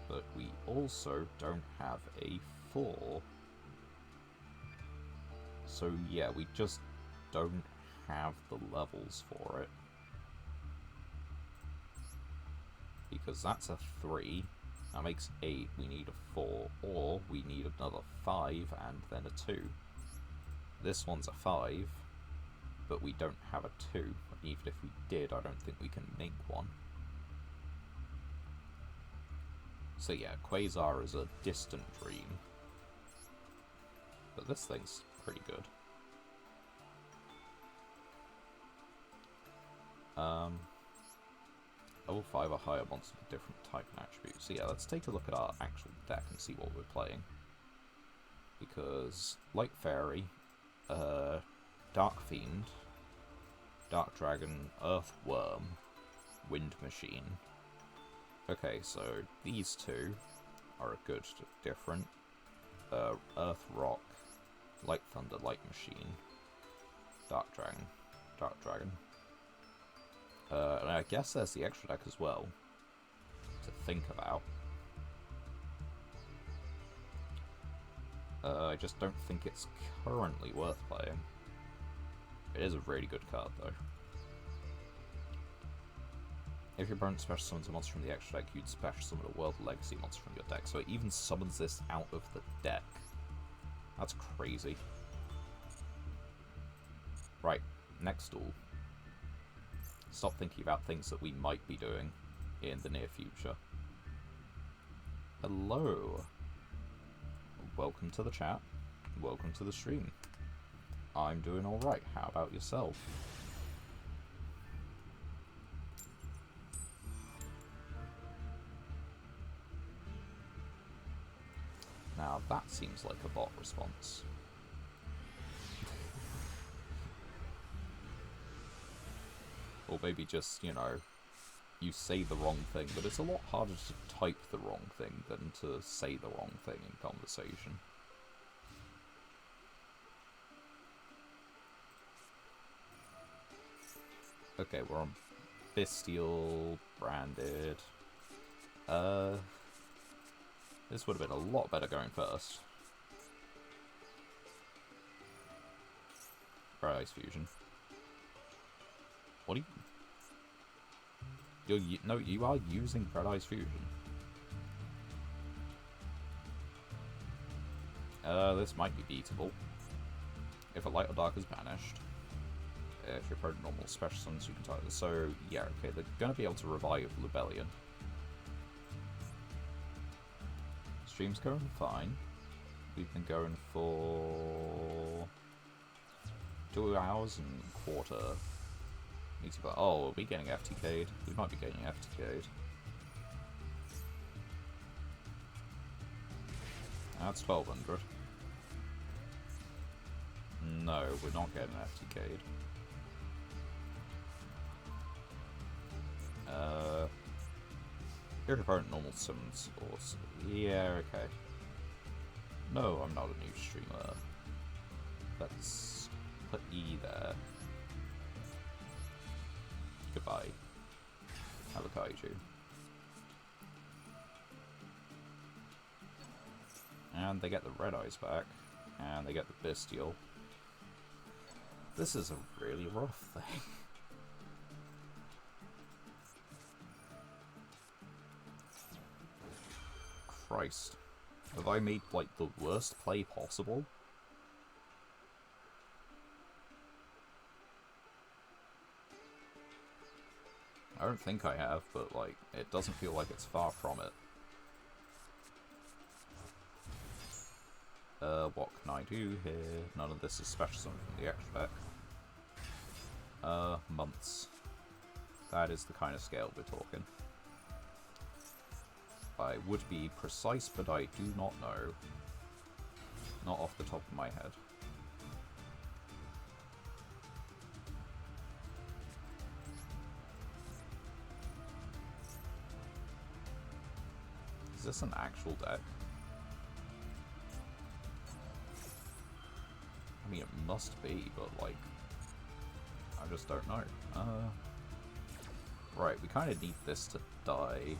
S2: But we also don't have a 4. So yeah, we just don't have the levels for it. Because that's a 3. That makes 8, we need a 4, or we need another 5 and then a 2. This one's a 5, but we don't have a 2. Even if we did, I don't think we can make one. So yeah, Quasar is a distant dream. But this thing's pretty good. Level 5 or higher monsters with different type and attributes. So yeah, let's take a look at our actual deck and see what we're playing. Because Light Fairy, Dark Fiend, Dark Dragon, Earthworm, Wind Machine. Okay, so these two are a good different. Earth Rock, Light Thunder, Light Machine, Dark Dragon, Dark Dragon. And I guess there's the extra deck as well to think about. I just don't think it's currently worth playing. It is a really good card though. If your opponent special summons a monster from the extra deck, you'd special summon a World Legacy monster from your deck. So it even summons this out of the deck. That's crazy. Right, next duel. Stop thinking about things that we might be doing in the near future. Hello. Welcome to the chat. Welcome to the stream. I'm doing alright. How about yourself? Now that seems like a bot response. Or maybe just, you know, you say the wrong thing, but it's a lot harder to type the wrong thing than to say the wrong thing in conversation. Okay, we're on Bestial, branded. This would have been a lot better going first. Red Ice Fusion. What are you... No, you are using Red Ice Fusion. This might be beatable. If a light or dark is banished. If your opponent normal special summons, you can target this. So, yeah, okay, they're going to be able to revive Lubellion. Stream's going fine. We've been going for 2 hours and a quarter. Oh, are we getting FTK'd? We might be getting FTK'd. That's 1200. No, we're not getting FTK'd. Your opponent normal summons or... Yeah, okay. No, I'm not a new streamer. Let's put E there. Goodbye. Have a kaiju. And they get the red eyes back. And they get the bestial. This is a really rough thing. Christ. Have I made, like, the worst play possible? I don't think I have, but, like, it doesn't feel like it's far from it. What can I do here? None of this is special summon from the extra deck. Months. That is the kind of scale we're talking. I would be precise, but I do not know. Not off the top of my head. Is this an actual deck? I mean, it must be, but, like, I just don't know. Right, we kind of need this to die.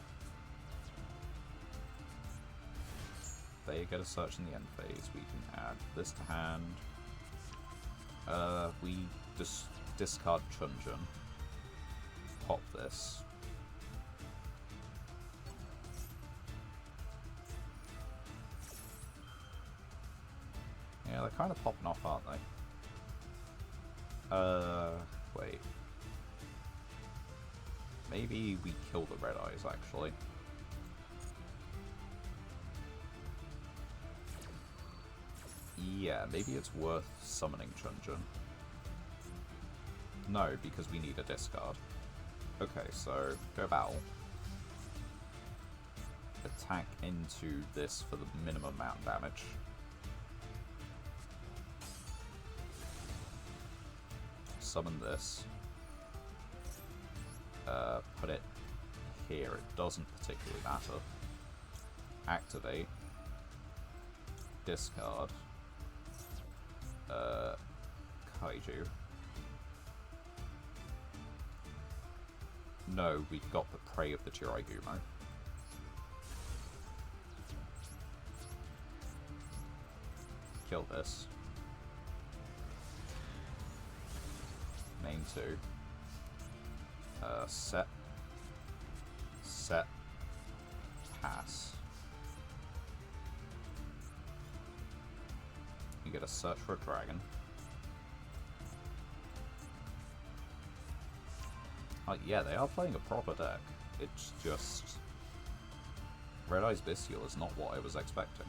S2: They get a search in the end phase. We can add this to hand. We just discard Chunjun. Pop this. Yeah, they're kind of popping off, aren't they? Wait. Maybe we kill the red eyes, actually. Yeah, maybe it's worth summoning Chunjun. No, because we need a discard. Okay, so go battle. Attack into this for the minimum amount of damage. Summon this. Put it here. It doesn't particularly matter. Activate. Discard. Kaiju. No, we've got the prey of the Chiraigumo. Kill this. Main 2. Set. Set. Pass. You get a search for a dragon. Yeah, they are playing a proper deck. It's just... Red Eyes Bestial is not what I was expecting.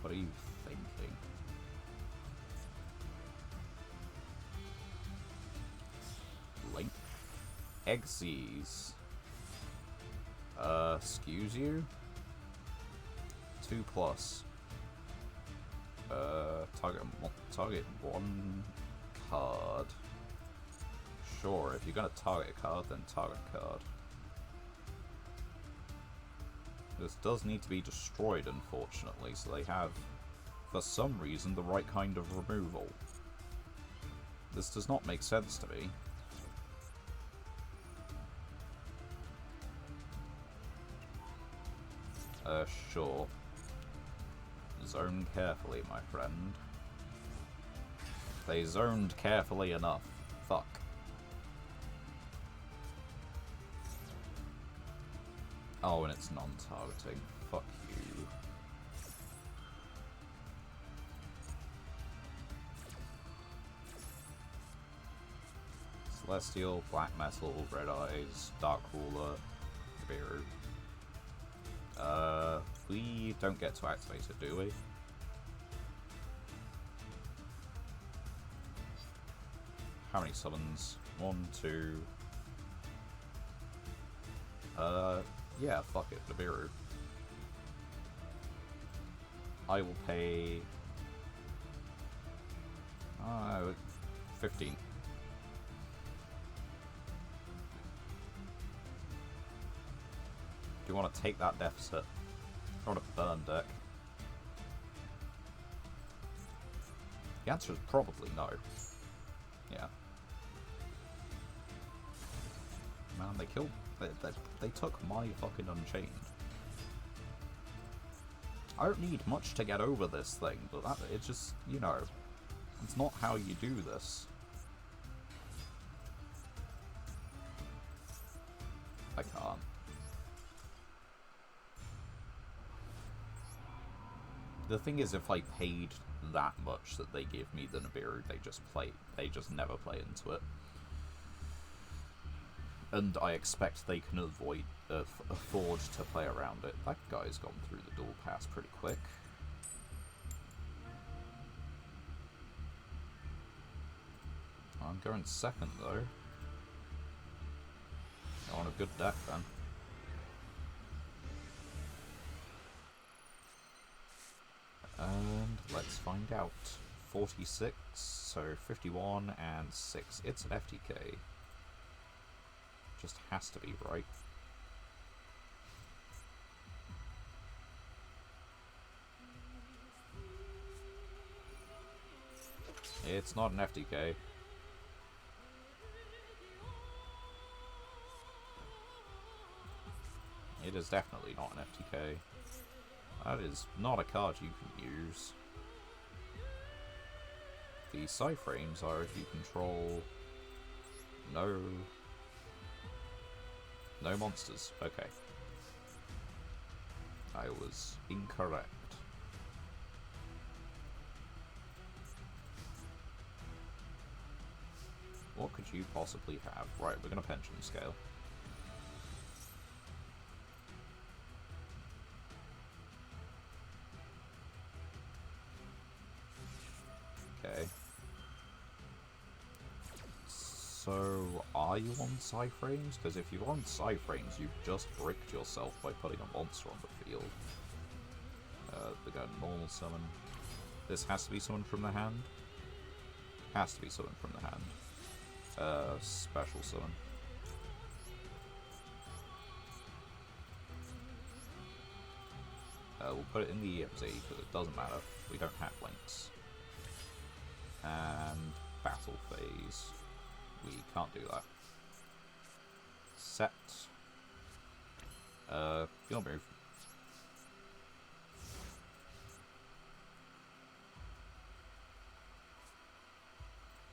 S2: What are you thinking? Link. Exes. Excuse you? 2+. Target one card. Sure, if you're gonna target a card, then target a card. This does need to be destroyed, unfortunately, so they have, for some reason, the right kind of removal. This does not make sense to me. Sure. Zone carefully, my friend. They zoned carefully enough. Fuck. Oh, and it's non-targeting. Fuck you. Celestial, Black Metal, Red Eyes, Dark Ruler, Nibiru. We don't get to activate it, do we? How many summons? 1, 2... yeah, fuck it, Nibiru. I will pay... 15. Do you want to take that deficit? I want to burn deck. The answer is probably no. Yeah. Man, they killed... They took my fucking Unchained. I don't need much to get over this thing, but that, it just, you know, it's not how you do this. I can't. The thing is, if I paid that much that they give me the Nibiru, they just never play into it. And I expect they can afford to play around it. That guy's gone through the dual pass pretty quick. I'm going second, though. On a good deck, then. And let's find out. 46, so 51 and 6. It's an FTK. Just has to be right. It's not an FTK. It is definitely not an FTK. That is not a card you can use. The Psyframes are if you control no monsters. Okay. I was incorrect. What could you possibly have? Right, we're gonna pension scale. Okay. So, are you on Psyframes? Because if you're on Psyframes, you've just bricked yourself by putting a monster on the field. We're going normal summon. This has to be summoned from the hand. Has to be summoned from the hand. Special summon. We'll put it in the EMZ because it doesn't matter. We don't have links. And battle phase. We can't do that. Set. Field move.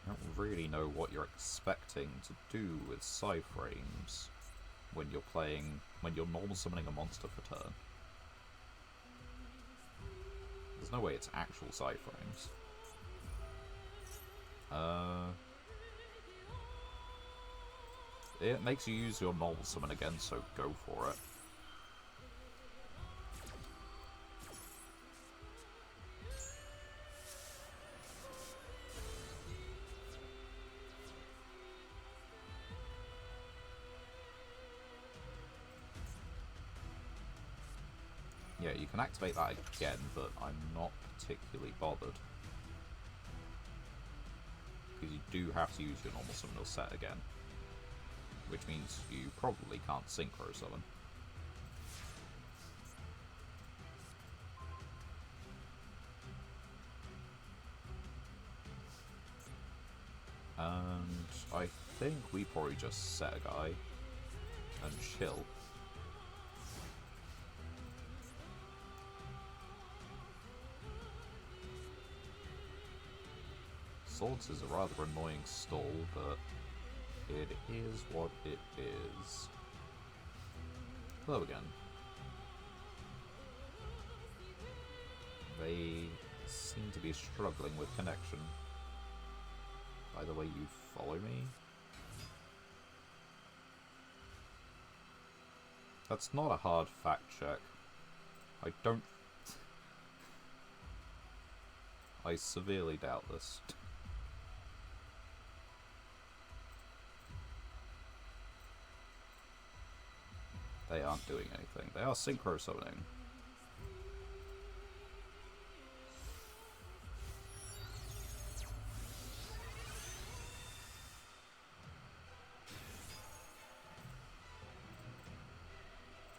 S2: I don't really know what you're expecting to do with Psyframes when you're normal summoning a monster for turn. There's no way it's actual Psyframes. It makes you use your normal summon again, so go for it. Yeah, you can activate that again, but I'm not particularly bothered. Because you do have to use your normal summon or set again. Which means you probably can't synchro summon. I think we probably just set a guy and chill. Swords is a rather annoying stall, but it is what it is. Hello again. They seem to be struggling with connection. By the way, you follow me? That's not a hard fact check. I don't... I severely doubt this. They aren't doing anything. They are synchro summoning.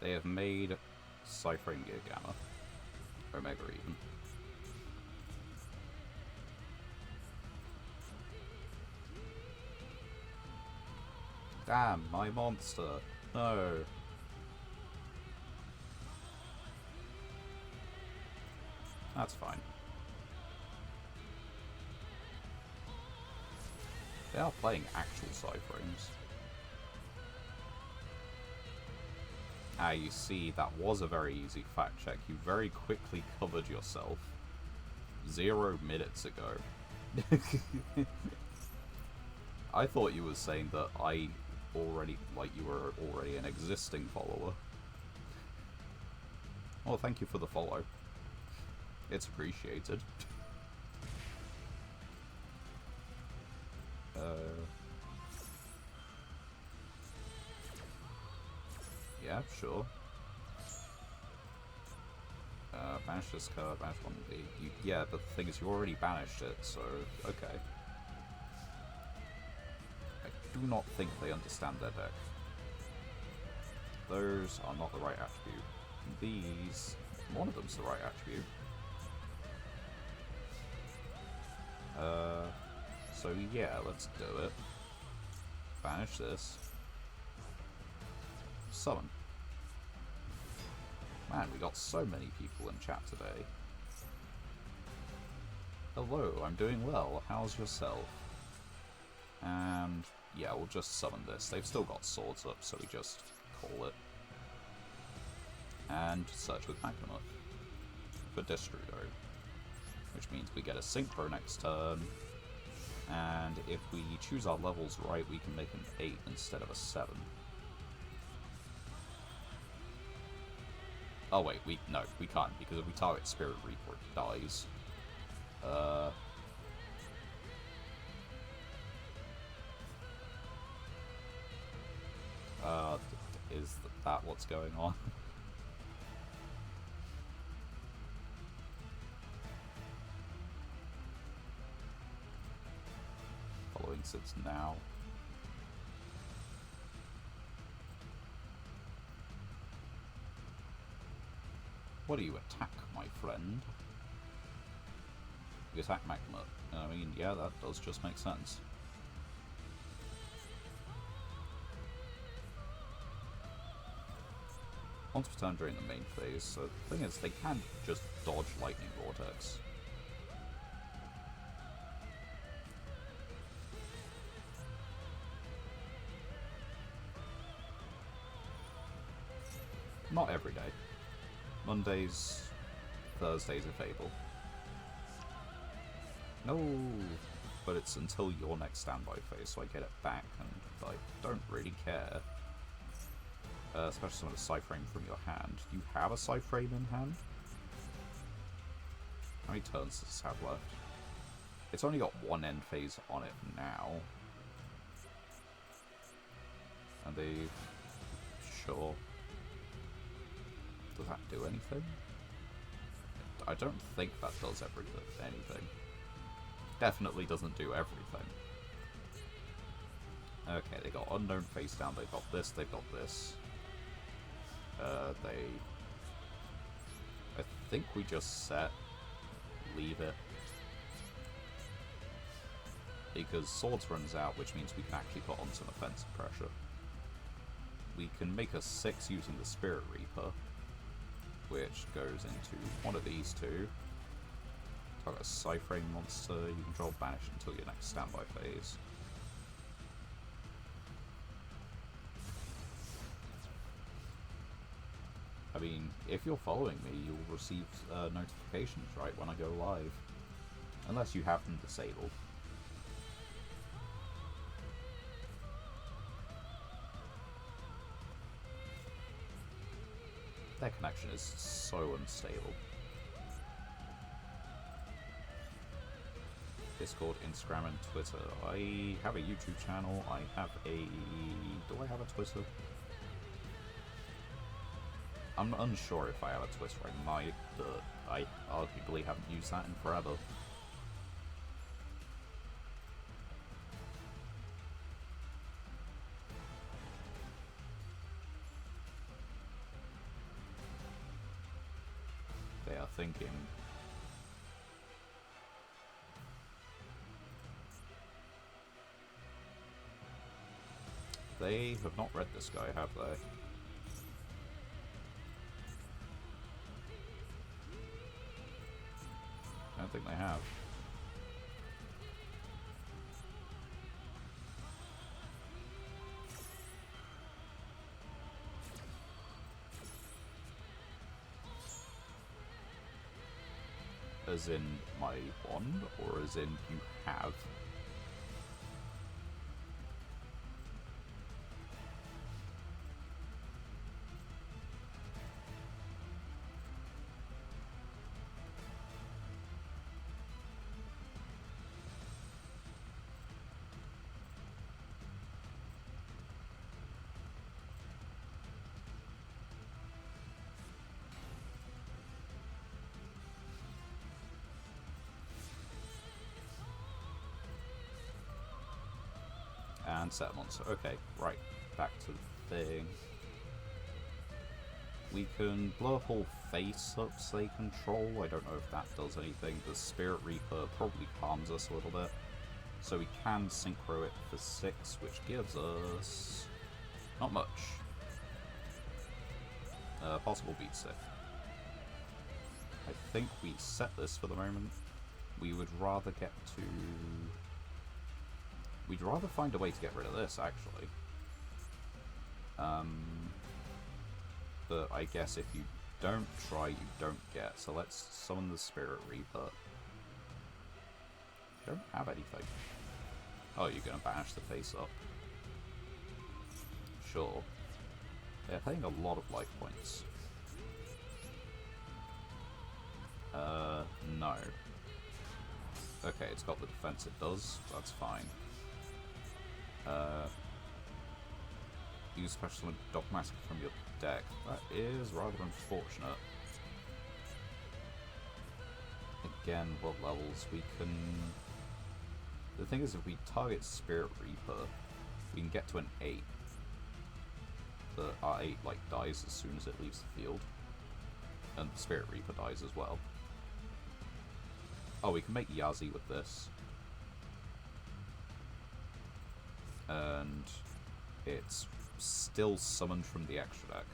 S2: They have made Cypher Gear Gamma. Omega even. Damn, my monster. No. That's fine. They are playing actual Cypherings. Ah, you see, that was a very easy fact check. You very quickly covered yourself 0 minutes ago. I thought you were saying that I already, like, you were already an existing follower. Well, thank you for the follow. It's appreciated. Yeah, sure. Banish this card, banish 1B. Yeah, but the thing is, you already banished it, so okay. I do not think they understand their deck. Those are not the right attribute. These, one of them's the right attribute. So yeah, let's do it. Banish this. Summon. Man, we got so many people in chat today. Hello, I'm doing well. How's yourself? And yeah, we'll just summon this. They've still got swords up, so we just call it. And search with Magnum up for Destrudo, which means we get a synchro next turn. And if we choose our levels right, we can make an 8 instead of a 7. Oh wait, no, we can't, because if we target Spirit Reaper, it dies. Is that what's going on? Following since now. What do you attack, my friend? You attack Magma. I mean, yeah, that does just make sense. Once per turn during the main phase, so the thing is, they can just dodge Lightning Vortex. Not every day. Mondays, Thursdays if able. No, but it's until your next standby phase, so I get it back, and I don't really care. Especially some of the Cypherame from your hand. Do you have a Cypherame in hand? How many turns does this have left? It's only got one end phase on it now. And they've... Sure. Does that do anything? I don't think that does anything. Definitely doesn't do everything. Okay, they got Unknown face down, they've got this, they've got this. I think we just set, leave it. because swords runs out, which means we can actually put on some offensive pressure. We can make a 6 using the Spirit Reaper, which goes into one of these two. Target a Cypher monster, you control banish until your next standby phase. I mean, if you're following me, you'll receive notifications right when I go live. Unless you have them disabled. Their connection is so unstable. Discord, Instagram, and Twitter. I have a YouTube channel. I have a... Do I have a Twitter? I'm unsure if I have a Twitter. I might, but I arguably haven't used that in forever. They are thinking. They have not read this guy, have they? I don't think they have. As in my wand, or as in you have? And set monster. Okay, right. Back to the thing. We can blow up all face-ups they control. I don't know if that does anything. The Spirit Reaper probably harms us a little bit. So we can synchro it for 6, which gives us... not much. Possible beat stick. I think we set this for the moment. We would rather get to... We'd rather find a way to get rid of this, actually. But I guess if you don't try, you don't get. So let's summon the Spirit Reaper. You don't have anything. Oh, you're going to banish the face up. Sure. They're paying a lot of life points. No. Okay, it's got the defense it does. That's fine. Use special summon Dogmatic from your deck. That is rather unfortunate. Again, what levels we can... The thing is, if we target Spirit Reaper, we can get to an 8. But our 8 dies as soon as it leaves the field. And the Spirit Reaper dies as well. Oh, we can make Yazi with this. And it's still summoned from the extra deck.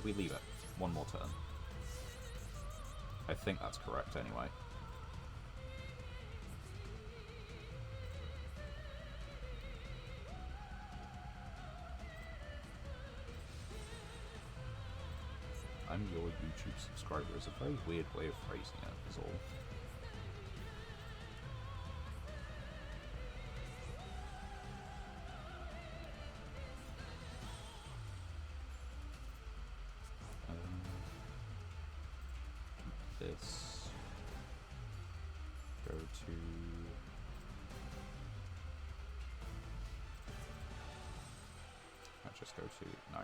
S2: We leave it. One more turn. I think that's correct anyway. I'm your YouTube subscriber is a very weird way of phrasing it, is all. This. Go to... I'll just go to... No.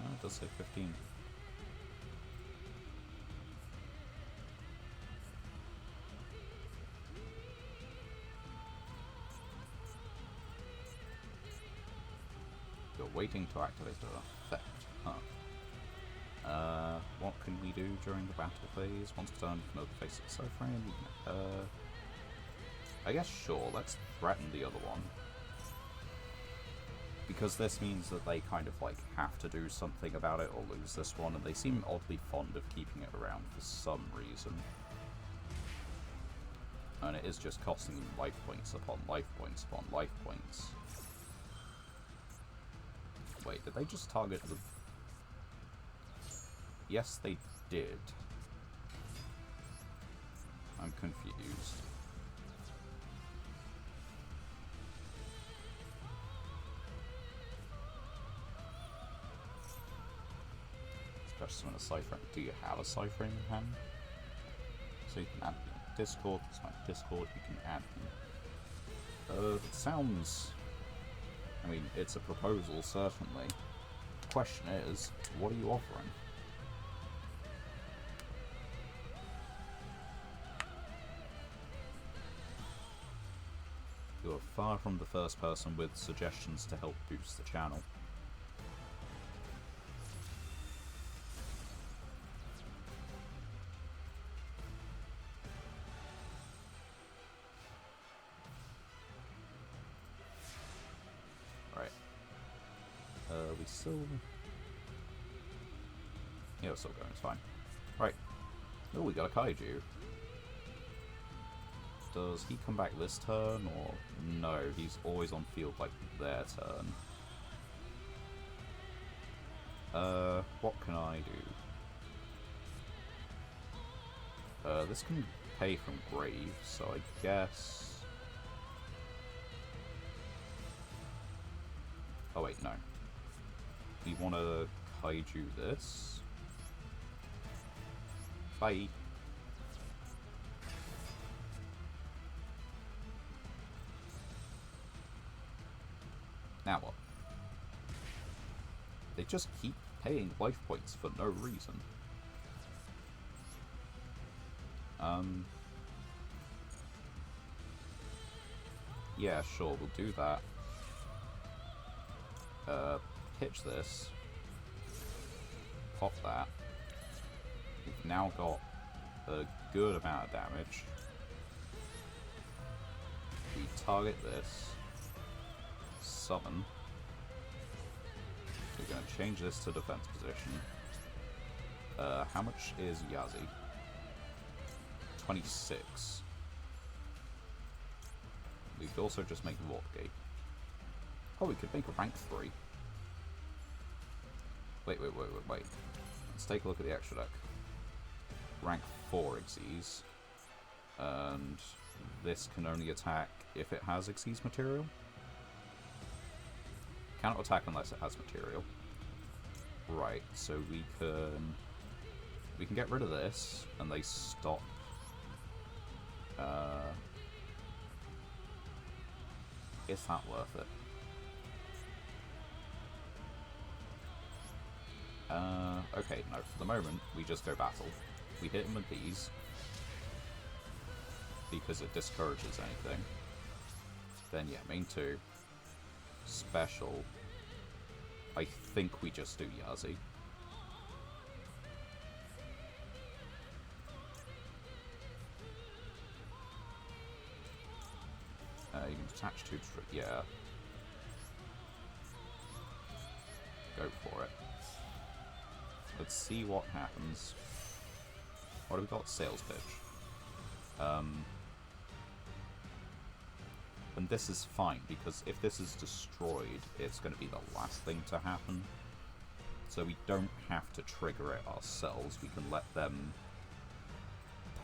S2: Oh, it does say 15. You're waiting to activate the effect, huh? What can we do during the battle phase? Once per turn, you can know the face of the side frame. I guess sure, let's threaten the other one. Because this means that they kind of like have to do something about it or lose this one, and they seem oddly fond of keeping it around for some reason. And it is just costing them life points upon life points upon life points. Wait, did they just target the... Yes, they did. I'm confused. Special summon a Cypher. Do you have a Cypher in hand? So you can add them. Discord, it's my Discord, you can add them. It sounds... I mean, it's a proposal, certainly. The question is, what are you offering? You are far from the first person with suggestions to help boost the channel. Right. We still... Yeah, we're still going, it's fine. Right. Oh, we got a kaiju. Does he come back this turn, or no? He's always on field like their turn. What can I do? This can pay from grave, so I guess... Oh wait, no. We want to kaiju this. Bye. Now what? They just keep paying life points for no reason. Yeah, sure, we'll do that. Pitch this. Pop that. We've now got a good amount of damage. We target this. Summon. We're going to change this to defense position. How much is Yazi? 26. We could also just make Warp Gate. Oh, we could make a rank 3. Wait. Let's take a look at the extra deck. Rank 4 Xyz. And this can only attack if it has Xyz material. Cannot attack unless it has material. Right, so we can get rid of this, and they stop. Is that worth it? Okay, no, for the moment, we just go battle. We hit him with these, because it discourages anything. Then yeah, main 2. Special. I think we just do Yazi. You can attach 2 to... yeah. Go for it. Let's see what happens. What have we got? Sales pitch. And this is fine, because if this is destroyed, it's going to be the last thing to happen. So we don't have to trigger it ourselves. We can let them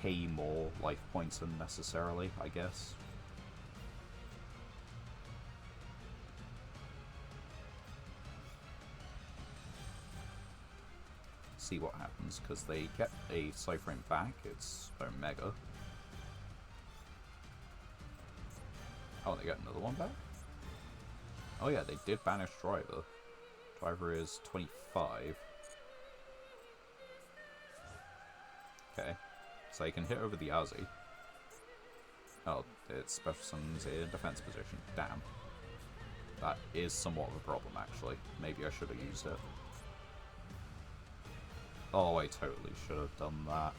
S2: pay more life points unnecessarily, I guess. See what happens, because they get a Cypherame back. It's Omega. Oh, they get another one back? Oh yeah, they did banish Driver. Driver is 25. Okay. So you can hit over the Yazi. Oh, it's special summons in defense position. Damn. That is somewhat of a problem, actually. Maybe I should have used it. Oh, I totally should have done that.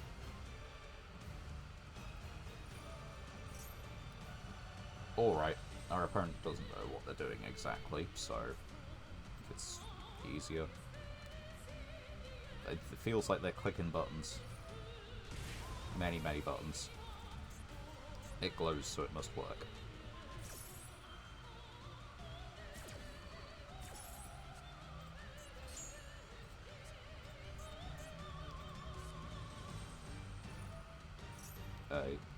S2: Alright, our opponent doesn't know what they're doing exactly, so it's easier. It feels like they're clicking buttons. Many, many buttons. It glows, so it must work.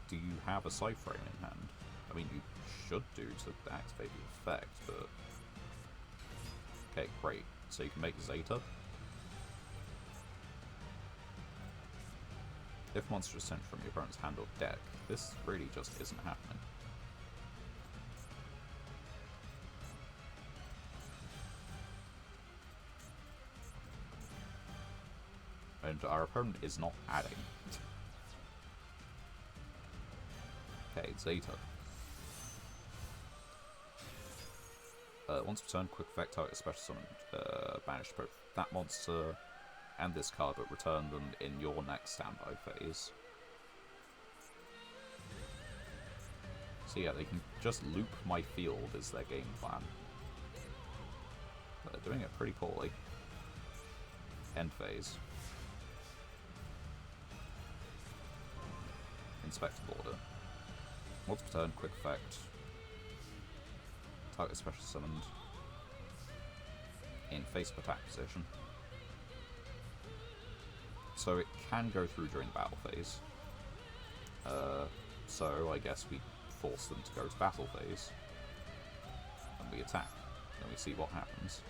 S2: Do you have a Cypher in hand? I mean, you should do to activate the effect, but... Okay, great. So you can make Zeta. If monsters sent from your opponent's hand or deck, this really just isn't happening. And our opponent is not adding. Okay, Zeta. Once per turn, quick effect target special summon, banish both that monster and this card, but return them in your next standby phase. So yeah, they can just loop my field as their game plan. But they're doing it pretty poorly. End phase. Inspectable order. Once per turn, quick effect. Target special summoned. In face-up attack position. So it can go through during the battle phase. So I guess we force them to go to battle phase. And we attack. Then we see what happens.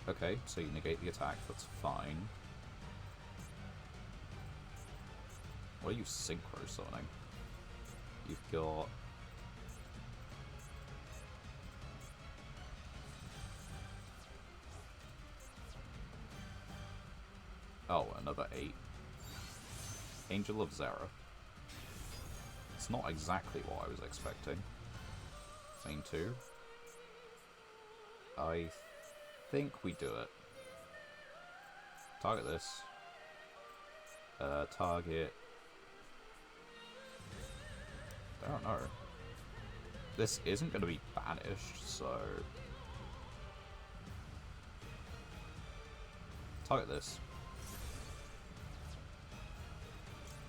S2: Okay, so you negate the attack, that's fine. What are you synchro summoning? You've got... Oh, another 8. Angel of Zera. It's not exactly what I was expecting. Thing 2. I think we do it. Target this. Target... I don't know. This isn't going to be banished, so... Target this.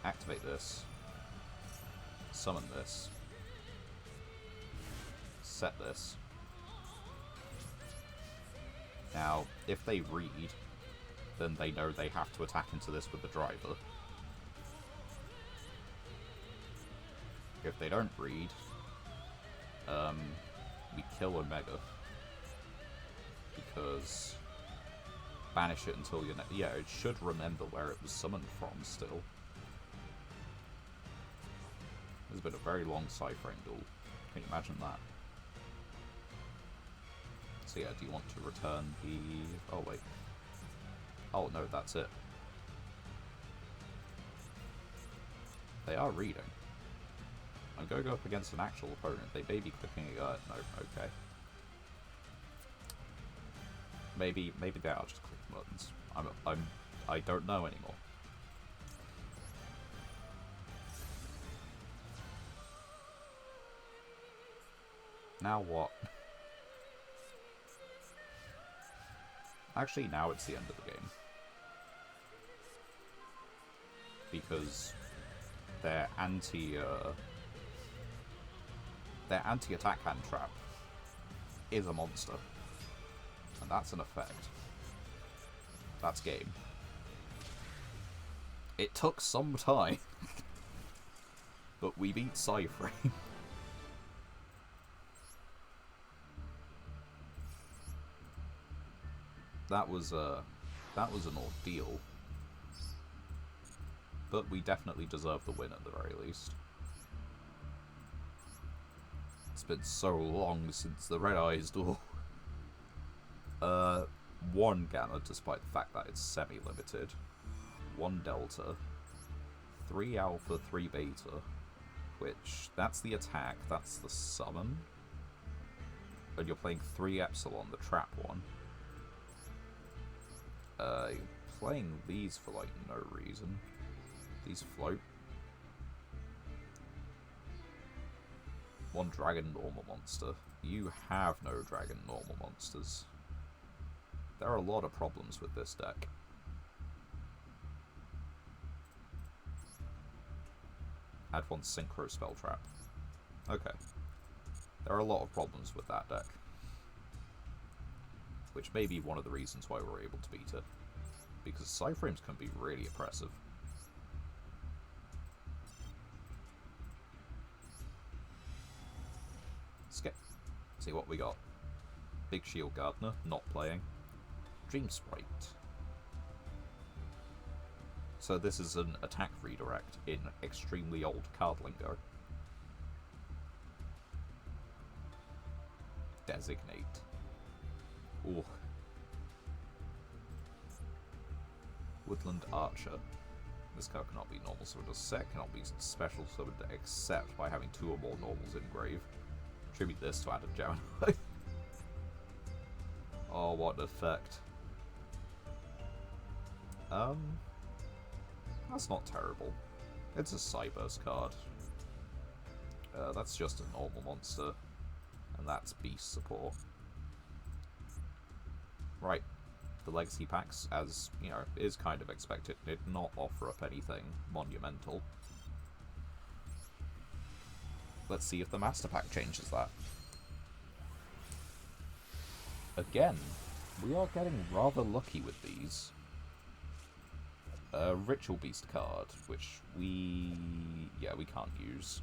S2: Activate this. Summon this. Set this. Now, if they read, then they know they have to attack into this with the driver. If they don't read, we kill Omega. Because banish it until you're... Yeah, it should remember where it was summoned from still. There's been a very long Cypher duel. Can you imagine that? So yeah, do you want to return the... Oh wait. Oh no, that's it. They are reading. I'm going to go up against an actual opponent. They may be clicking a... no, okay. Maybe they are just clicking buttons. I don't know anymore. Now what? Actually, now it's the end of the game. Because their anti-attack hand trap is a monster. And that's an effect. That's game. It took some time. But we beat Cypher. That was an ordeal. But we definitely deserve the win at the very least. It's been so long since the Red Eyes duel. 1 Gamma, despite the fact that it's semi-limited. 1 Delta. 3 alpha, 3 beta, which, that's the attack, that's the summon, and you're playing 3 epsilon, the trap one. You're playing these for, like, no reason. These float. 1 dragon normal monster. You have no dragon normal monsters. There are a lot of problems with this deck. Add 1 synchro spell trap. Okay. There are a lot of problems with that deck. Which may be one of the reasons why we're able to beat it. Because side frames can be really oppressive. Skip. See what we got. Big Shield Gardener, not playing. Dream Sprite. So this is an attack redirect in extremely old card lingo. Designate. Ooh. Woodland Archer. This card cannot be normal summoned or set, cannot be special summoned except by having 2 or more normals in grave. Attribute this to added Gemini. Oh, what an effect. That's not terrible. It's a Cyburst card. That's just a normal monster. And that's beast support. Right. The Legacy packs, as, you know, is kind of expected, did not offer up anything monumental. Let's see if the Master Pack changes that. Again, we are getting rather lucky with these. Ritual Beast card, which we can't use.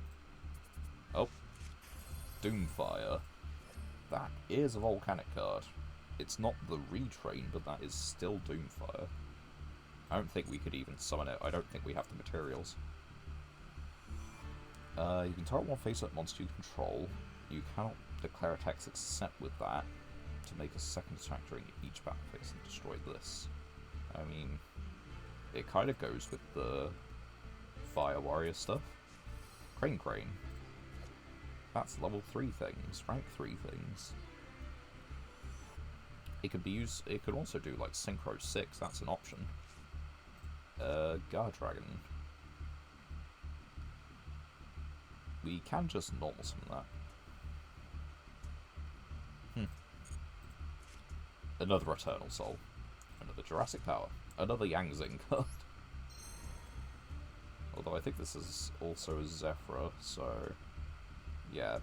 S2: Oh. Doomfire. That is a volcanic card. It's not the retrain, but that is still Doomfire. I don't think we could even summon it. I don't think we have the materials. You can target 1 face-up monster you control. You cannot declare attacks except with that to make a second attack during each battle phase and destroy this. I mean, it kind of goes with the Fire Warrior stuff. Crane. That's level 3 things, rank 3 things. It could be used. It could also do like Synchro 6. That's an option. Guard Dragon. We can just normal summon that. Another Eternal Soul. Another Jurassic Power. Another Yang Zing card. Although I think this is also a Zephyra, so yeah.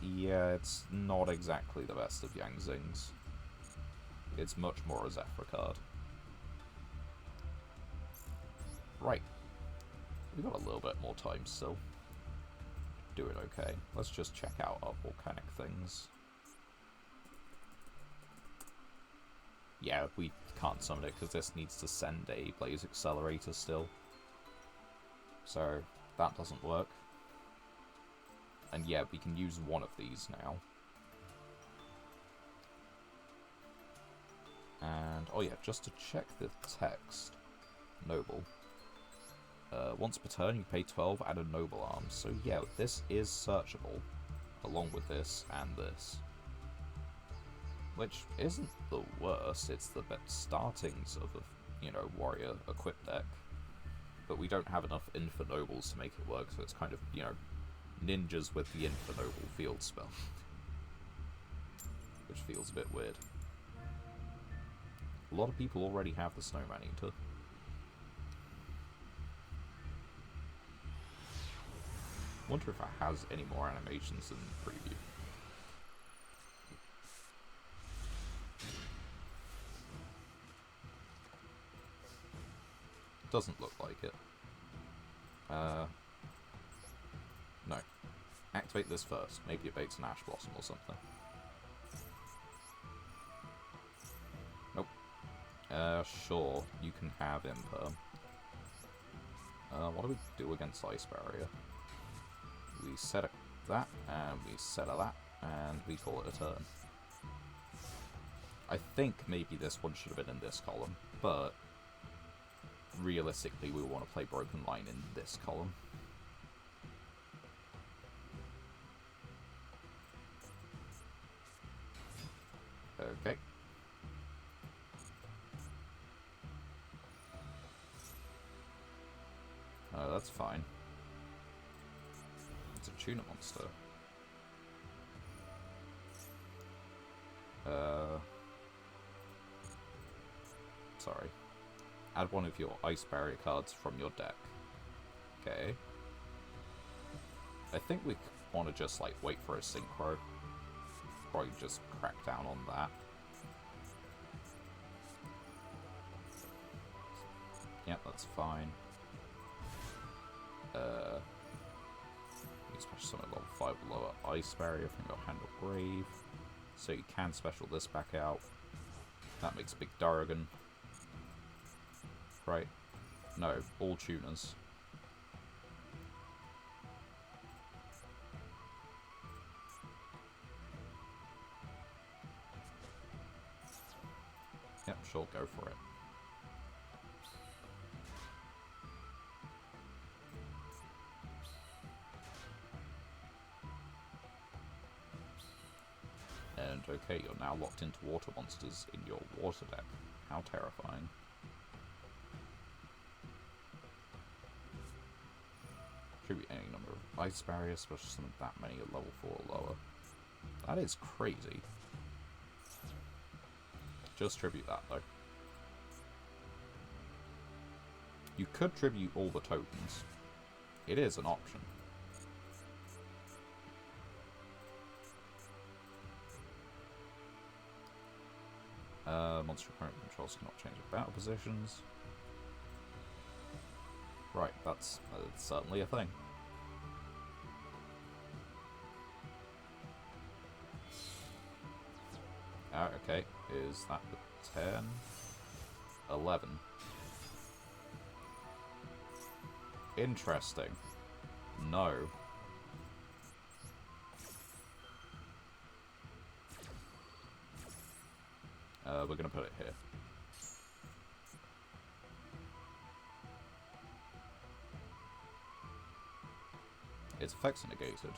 S2: Yeah, it's not exactly the best of Yang Zings. It's much more a Zephyr card. Right. We've got a little bit more time still. Doing okay. Let's just check out our volcanic things. Yeah, we can't summon it because this needs to send a Blaze Accelerator still. So, that doesn't work. And yeah, we can use one of these now. And, oh yeah, just to check the text. Noble. Once per turn, you pay 12, add a Noble Arm. So yeah, this is searchable, along with this and this. Which isn't the worst, it's the startings of a, you know, warrior equipped deck. But we don't have enough Infa Nobles to make it work, so it's kind of, you know, ninjas with the Infa Noble field spell. Which feels a bit weird. A lot of people already have the Snowman Eater. Wonder if it has any more animations than the preview. Doesn't look like it. No. Activate this first. Maybe it baits an Ash Blossom or something. Nope. Sure. You can have Imperm. What do we do against Ice Barrier? We set up that, and we set up that, and we call it a turn. I think maybe this one should have been in this column, but realistically, we want to play Broken Line in this column. Okay. That's fine. It's a tuna monster. Sorry. Add one of your ice barrier cards from your deck. Okay. I think we want to just, like, wait for a synchro. Probably just crack down on that. Yep, that's fine. You special summon level 5 lower ice barrier from your hand or grave. So you can special this back out. That makes Big Darrigan. Right? No, all tuners. Yep, sure, go for it. And okay, you're now locked into water monsters in your water deck. How terrifying. Tribute any number of ice barriers, especially some of that many at level 4 or lower. That is crazy. Just tribute that, though. You could tribute all the tokens. It is an option. Monster opponent controls cannot change their battle positions. Right, that's certainly a thing. Okay, is that the 10? 11. Interesting. No. We're gonna put it here. Its effects are negated.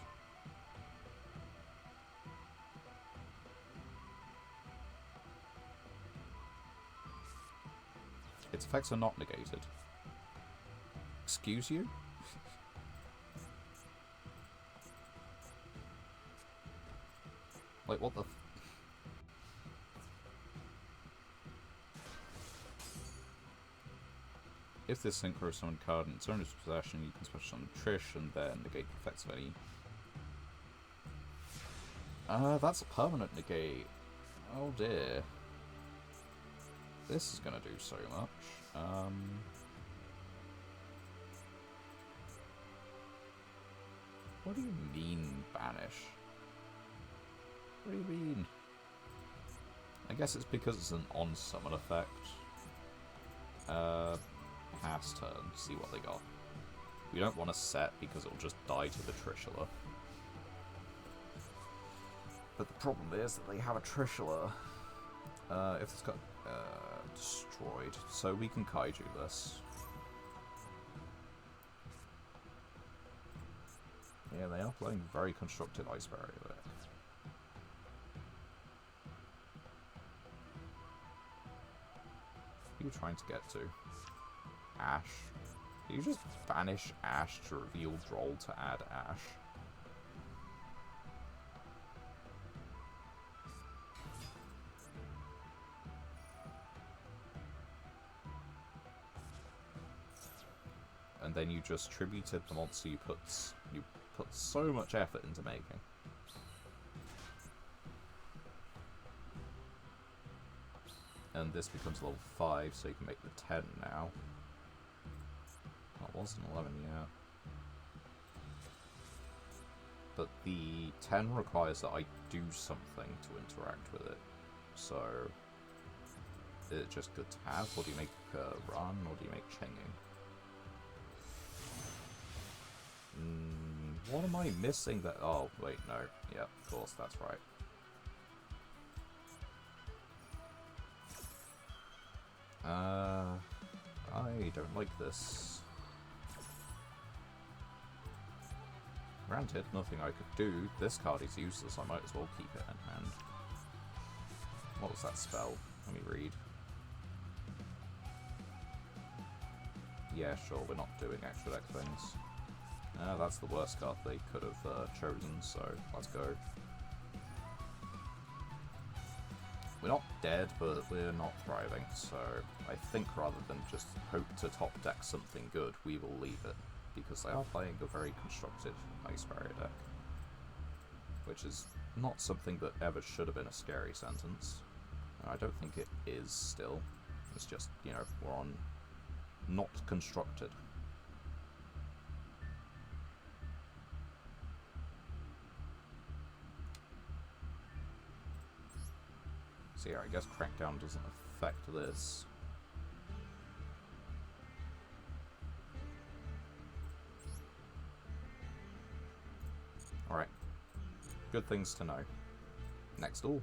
S2: Its effects are not negated. Excuse you? Like, what the... If this synchro summon card in its owner's possession, you can special summon Trish and then negate the effects of any... that's a permanent negate. Oh dear. This is gonna do so much. What do you mean, banish? What do you mean? I guess it's because it's an on-summon effect. Pass turn, see what they got. We don't want to set because it'll just die to the Trishula. But the problem is that they have a Trishula. If it's got destroyed, so we can kaiju this. Yeah, they are playing very constructed ice barrier there. What are you trying to get to? Ash. Can you just banish Ash to reveal Droll to add Ash? And then you just tributed the monster you put so much effort into making. And this becomes level 5, so you can make the 10 now. That wasn't 11 yet. But the 10 requires that I do something to interact with it. So, is it just good to have? Or do you make a run, or do you make changing? What am I missing that... Oh, wait, no. Yeah, of course, that's right. I I don't like this. Granted, nothing I could do. This card is useless, I might as well keep it in hand. What was that spell? Let me read. Yeah, sure, we're not doing extra deck things. That's the worst card they could have chosen, so let's go. We're not dead, but we're not thriving, so I think rather than just hope to top deck something good, we will leave it. Because they are playing a very constructed Ice Barrier deck. Which is not something that ever should have been a scary sentence. I don't think it is still. It's just, you know, we're on not constructed. So yeah, I guess Crackdown doesn't affect this. Alright. Good things to know. Next duel.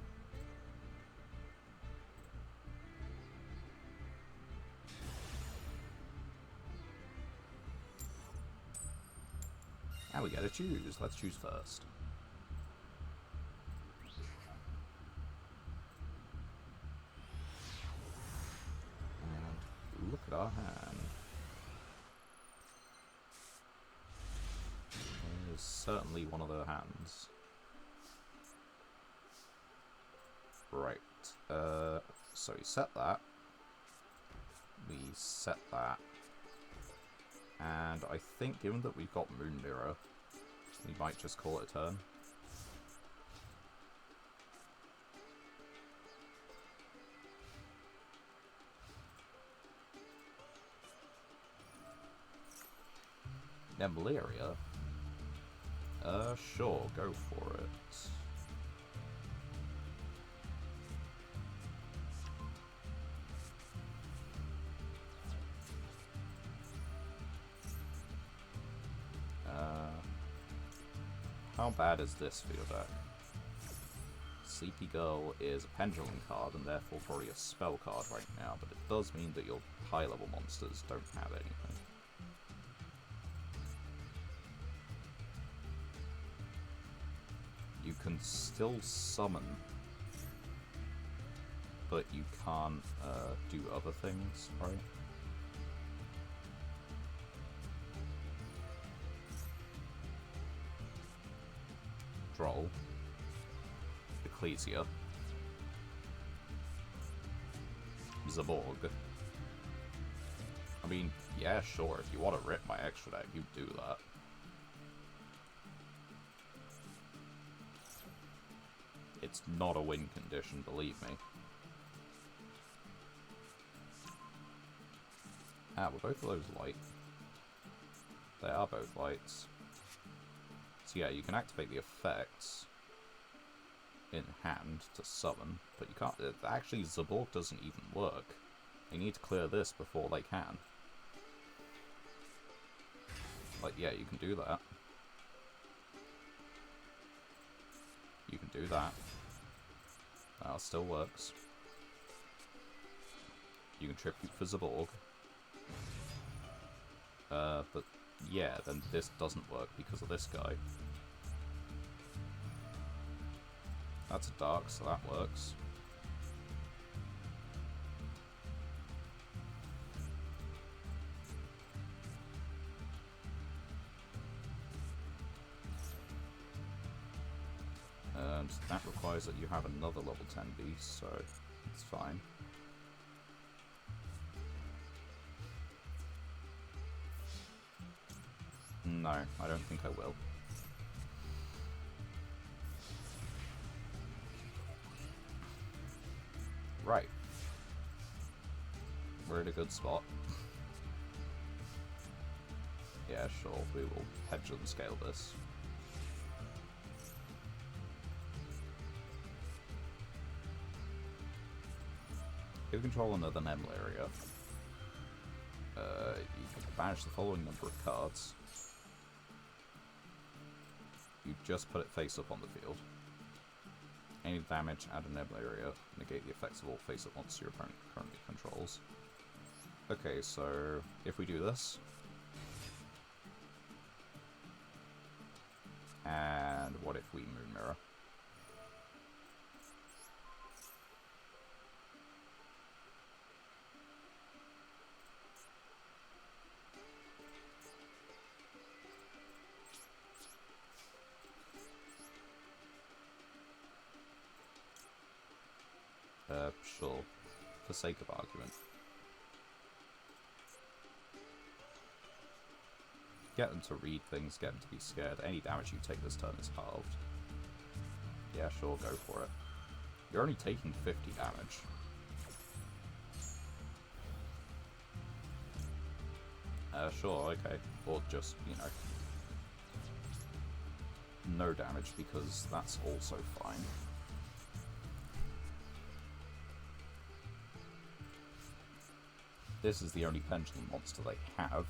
S2: And we get to choose. Let's choose first. And look at our hand. There's certainly one of the hands. Right. So we set that. We set that. And I think given that we've got Moon Mirror, we might just call it a turn. Nemleria? Sure, go for it. How bad is this for your deck? Sleepy Girl is a Pendulum card and therefore probably a spell card right now, but it does mean that your high-level monsters don't have anything. You can still summon, but you can't do other things, right? Droll. Ecclesia. Zaborg. I mean, yeah, sure, if you want to rip my extra deck, you do that. It's not a win condition, believe me. Ah, were both of those light? They are both lights. So yeah, you can activate the effects in hand to summon, but you can't... Actually, Zaborg doesn't even work. They need to clear this before they can. Like, yeah, you can do that. You can do that. That still works. You can tribute for Zaborg. But yeah, then this doesn't work because of this guy. That's a dark, so that works. And that requires that you have another level 10 beast, so it's fine. No, I don't think I will. Right. We're in a good spot. Yeah, sure, we will pendulum scale this. You control another Nemleria. You can banish the following number of cards. You just put it face up on the field. Any damage, add a Nemleria, negate the effects of all face-up monsters your opponent currently controls. Okay, so if we do this, and what if we Moon Mirror? Sure, for sake of argument. Get them to read things, get them to be scared. Any damage you take this turn is halved. Yeah, sure, go for it. You're only taking 50 damage. Sure, okay. Or just, you know, no damage, because that's also fine. This is the only pendulum monster they have.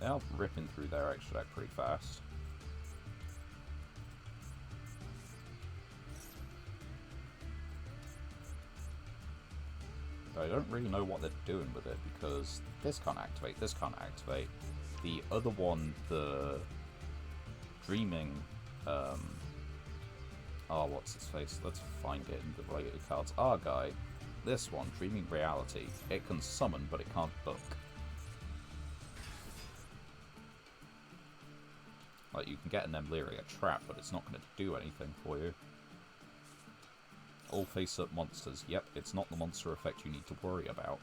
S2: They are ripping through their extra deck pretty fast. I don't really know what they're doing with it, because this can't activate, this can't activate. The other one, the Dreaming, what's his face? Let's find it in the related cards. Our guy, this one, Dreaming Reality, it can summon, but it can't book. Like, you can get an Emleria trap, but it's not going to do anything for you. All face-up monsters. Yep, it's not the monster effect you need to worry about.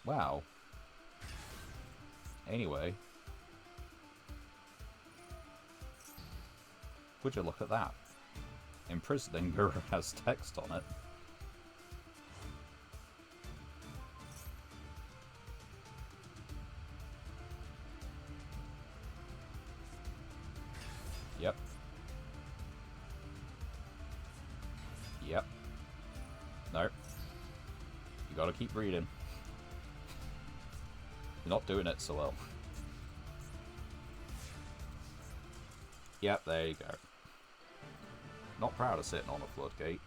S2: Wow. Anyway. Would you look at that? Imprisoning Mirror has text on it. Yep. Yep. No. You gotta keep reading. You're not doing it so well. Yep, there you go. Not proud of sitting on a floodgate.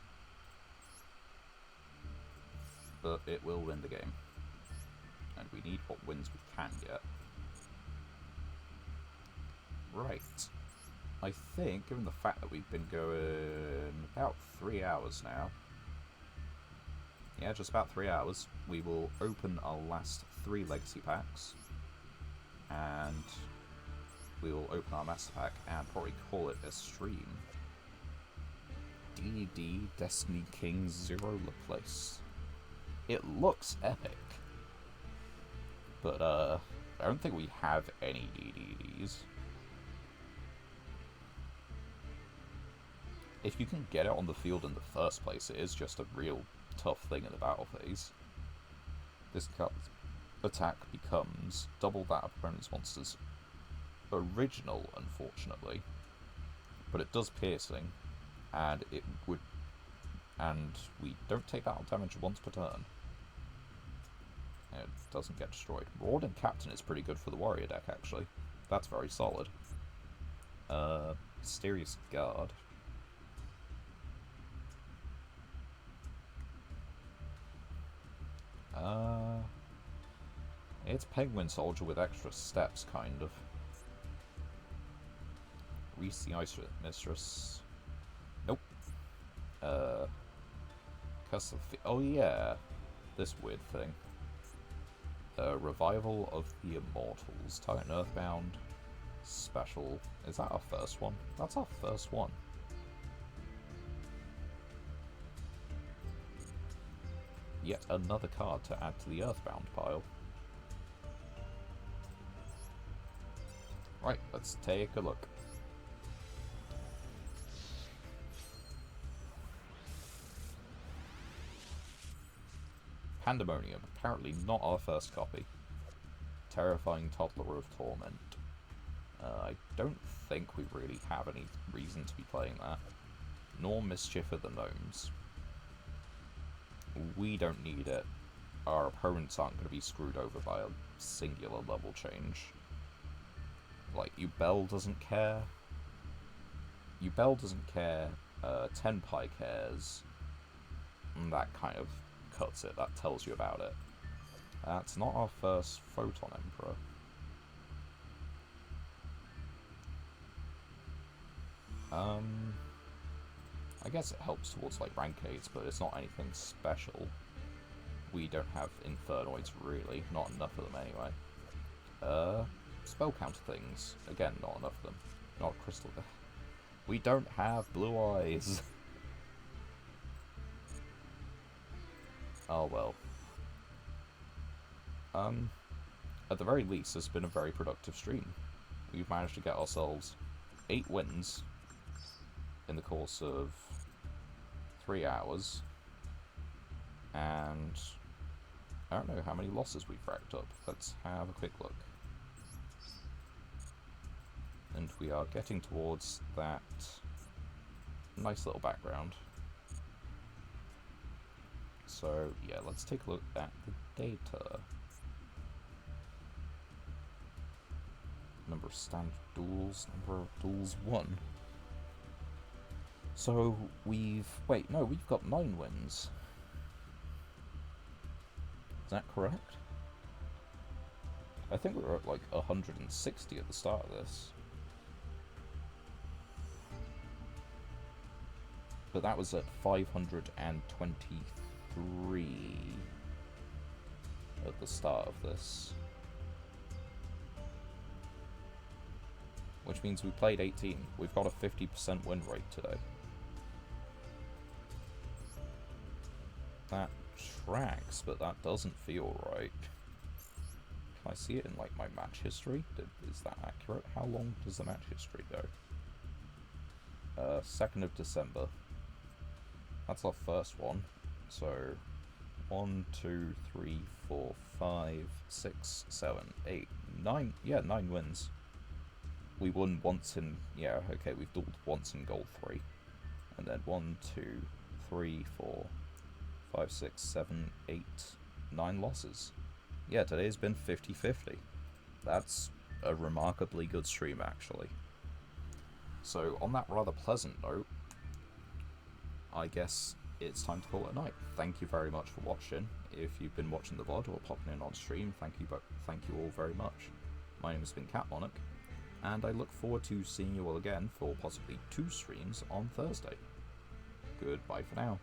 S2: But it will win the game. And we need what wins we can get. Right. I think, given the fact that we've been going about 3 hours now, yeah, just about 3 hours, we will open our last 3 legacy packs, and we will open our master pack and probably call it a stream. DD Destiny King Zero Laplace. It looks epic, but I don't think we have any DDDs. If you can get it on the field in the first place, it is just a real tough thing in the battle phase. This card's attack becomes double that of opponent's monster's original, unfortunately. But it does piercing, and we don't take that damage once per turn. And it doesn't get destroyed. Marauding Captain is pretty good for the warrior deck, actually. That's very solid. Mysterious Guard. It's Penguin Soldier with extra steps, kind of. Reese the Ice Mistress. Nope. Oh yeah, this weird thing. Revival of the Immortals. Titan Earthbound. Special. Is that our first one? That's our first one. Yet another card to add to the Earthbound pile. Right, let's take a look. Pandemonium, apparently not our first copy. Terrifying Toddler of Torment. I don't think we really have any reason to be playing that. Nor Mischief of the Gnomes. We don't need it. Our opponents aren't going to be screwed over by a singular level change. Like, Ubel doesn't care. Yubel doesn't care, Tenpai cares, and that kind of cuts it, that tells you about it. That's not our first Photon Emperor. I guess it helps towards like rank 8s, but it's not anything special. We don't have Infernoids really, not enough of them anyway. Spell counter things, again, not enough of them. Not crystal. We don't have blue eyes. Oh well. At the very least, it's been a very productive stream. We've managed to get ourselves 8 wins in the course of 3 hours, and I don't know how many losses we've racked up. Let's have a quick look. And we are getting towards that nice little background. So yeah, let's take a look at the data. Number of standard duels, number of duels won. So we've we've got 9 wins. Is that correct? I think we were at like 160 at the start of this. But that was at 523 at the start of this. Which means we played 18. We've got a 50% win rate today. That tracks, but that doesn't feel right. Can I see it in like my match history? Is that accurate? How long does the match history go? 2nd of December. That's our first one. So 1, 2, 3, 4, 5, 6, 7, 8, 9. Yeah, 9 wins. We won once in, yeah, okay, we've dueled once in Gold 3. And then 1, 2, 3, 4, 5, 6, 7, 8, 9 losses. Yeah, today's been 50-50. That's a remarkably good stream, actually. So, on that rather pleasant note, I guess it's time to call it a night. Thank you very much for watching. If you've been watching the VOD or popping in on stream, thank you all very much. My name has been CatMonic, and I look forward to seeing you all again for possibly 2 streams on Thursday. Goodbye for now.